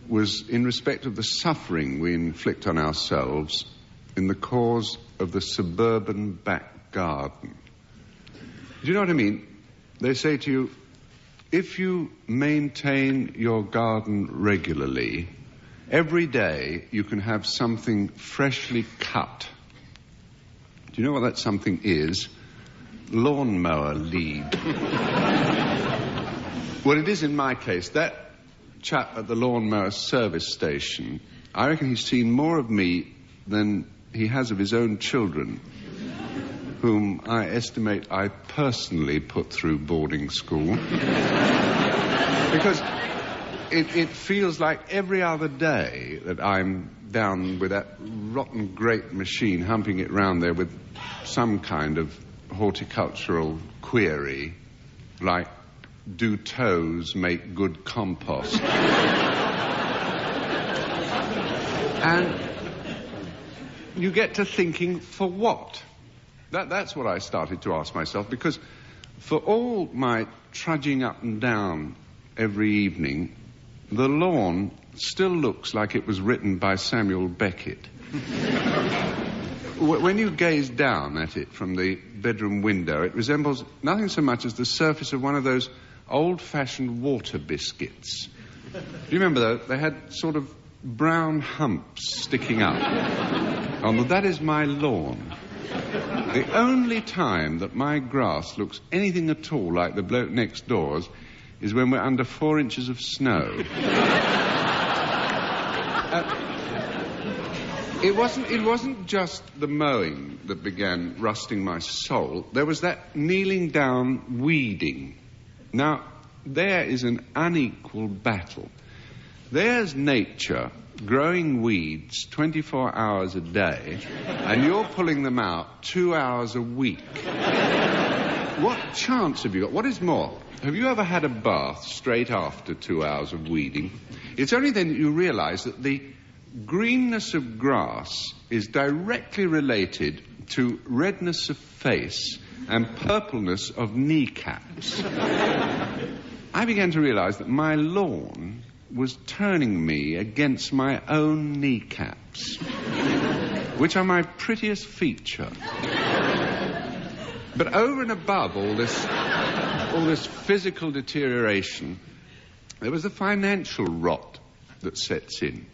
was in respect of the suffering we inflict on ourselves in the cause of the suburban back garden. Do you know what I mean? They say to you, if you maintain your garden regularly, every day you can have something freshly cut. Do you know what that something is? Lawnmower lead. Well, it is in my case. That chap at the lawnmower service station, I reckon he's seen more of me than he has of his own children, whom I estimate I personally put through boarding school. Because it feels like every other day that I'm down with that rotten great machine, humping it round there with some kind of horticultural query, like, do toes make good compost? And you get to thinking, for what? That's what I started to ask myself, because for all my trudging up and down every evening, the lawn still looks like it was written by Samuel Beckett. when you gaze down at it from the bedroom window, it resembles nothing so much as the surface of one of those old-fashioned water biscuits. Do you remember those? They had sort of brown humps sticking up. That is my lawn. The only time that my grass looks anything at all like the bloke next door's is when we're under 4 inches of snow. It wasn't just the mowing that began rusting my soul. There was that kneeling down weeding. Now, there is an unequal battle. There's nature growing weeds 24 hours a day, and you're pulling them out 2 hours a week. What chance have you got? What is more, have you ever had a bath straight after 2 hours of weeding? It's only then that you realise that the greenness of grass is directly related to redness of face and purpleness of kneecaps. I began to realise that my lawn was turning me against my own kneecaps, which are my prettiest feature. But over and above all this physical deterioration, there was the financial rot that sets in.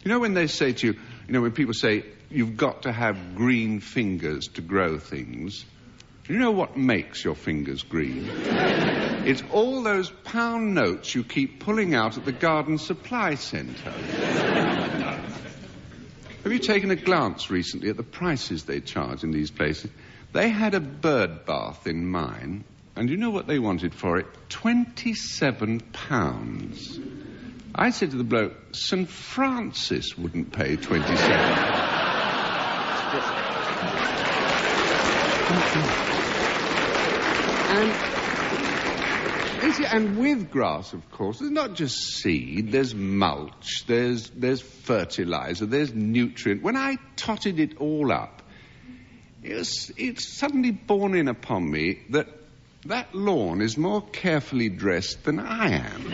You know, when they say to you, when people say, you've got to have green fingers to grow things, do you know what makes your fingers green? It's all those pound notes you keep pulling out at the garden supply centre. Have you taken a glance recently at the prices they charge in these places? They had a bird bath in mine, and you know what they wanted for it? £27. I said to the bloke, St. Francis wouldn't pay 27. And with grass, of course, there's not just seed, there's mulch, there's fertilizer, there's nutrient. When I totted it all up, it's suddenly borne in upon me that lawn is more carefully dressed than I am.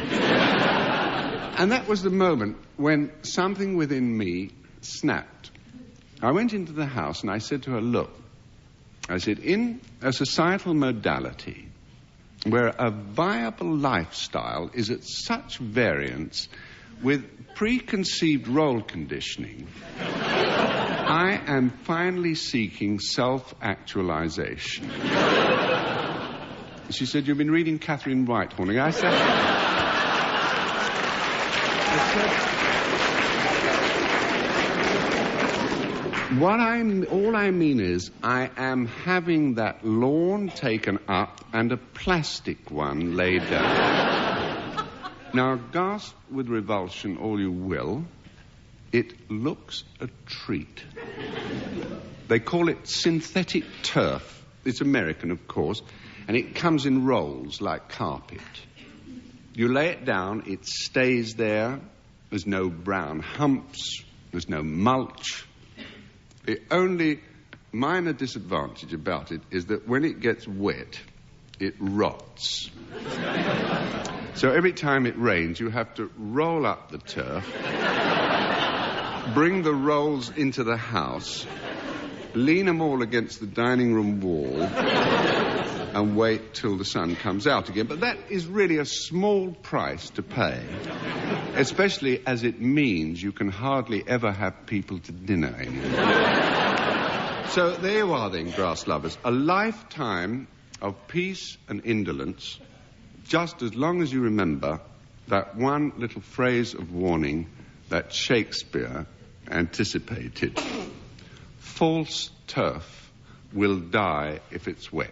And that was the moment when something within me snapped. I went into the house and I said to her, look, I said, in a societal modality where a viable lifestyle is at such variance with preconceived role conditioning, I am finally seeking self-actualization. She said, you've been reading Catherine Whitehorn. I said, all I mean is I am having that lawn taken up and a plastic one laid down. Now, gasp with revulsion all you will, it looks a treat. They call it synthetic turf. It's American, of course, and it comes in rolls like carpet. You lay it down, it stays there. There's no brown humps, there's no mulch. The only minor disadvantage about it is that when it gets wet, it rots. So every time it rains, you have to roll up the turf, bring the rolls into the house, lean them all against the dining room wall, and wait till the sun comes out again. But that is really a small price to pay, especially as it means you can hardly ever have people to dinner anymore. So there you are then, grass lovers. A lifetime of peace and indolence, just as long as you remember that one little phrase of warning that Shakespeare anticipated. False turf will die if it's wet.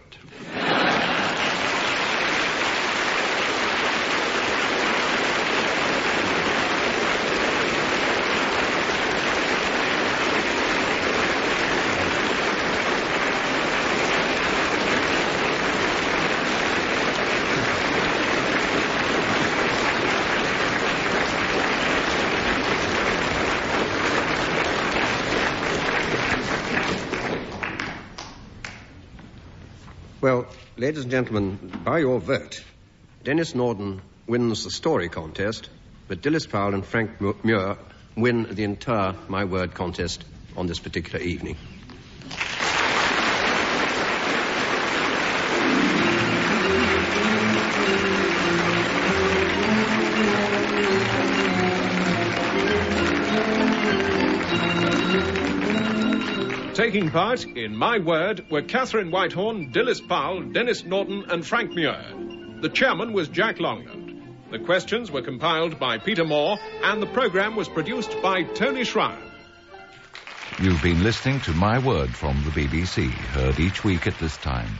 Well, ladies and gentlemen, by your vote, Denis Norden wins the story contest, but Dilys Powell and Frank Muir win the entire My Word contest. on this particular evening. Taking part in My Word were Catherine Whitehorn, Dilys Powell, Denis Norden and Frank Muir. The chairman was Jack Longland. The questions were compiled by Peter Moore and the programme was produced by Tony Schrein. You've been listening to My Word from the BBC, heard each week at this time.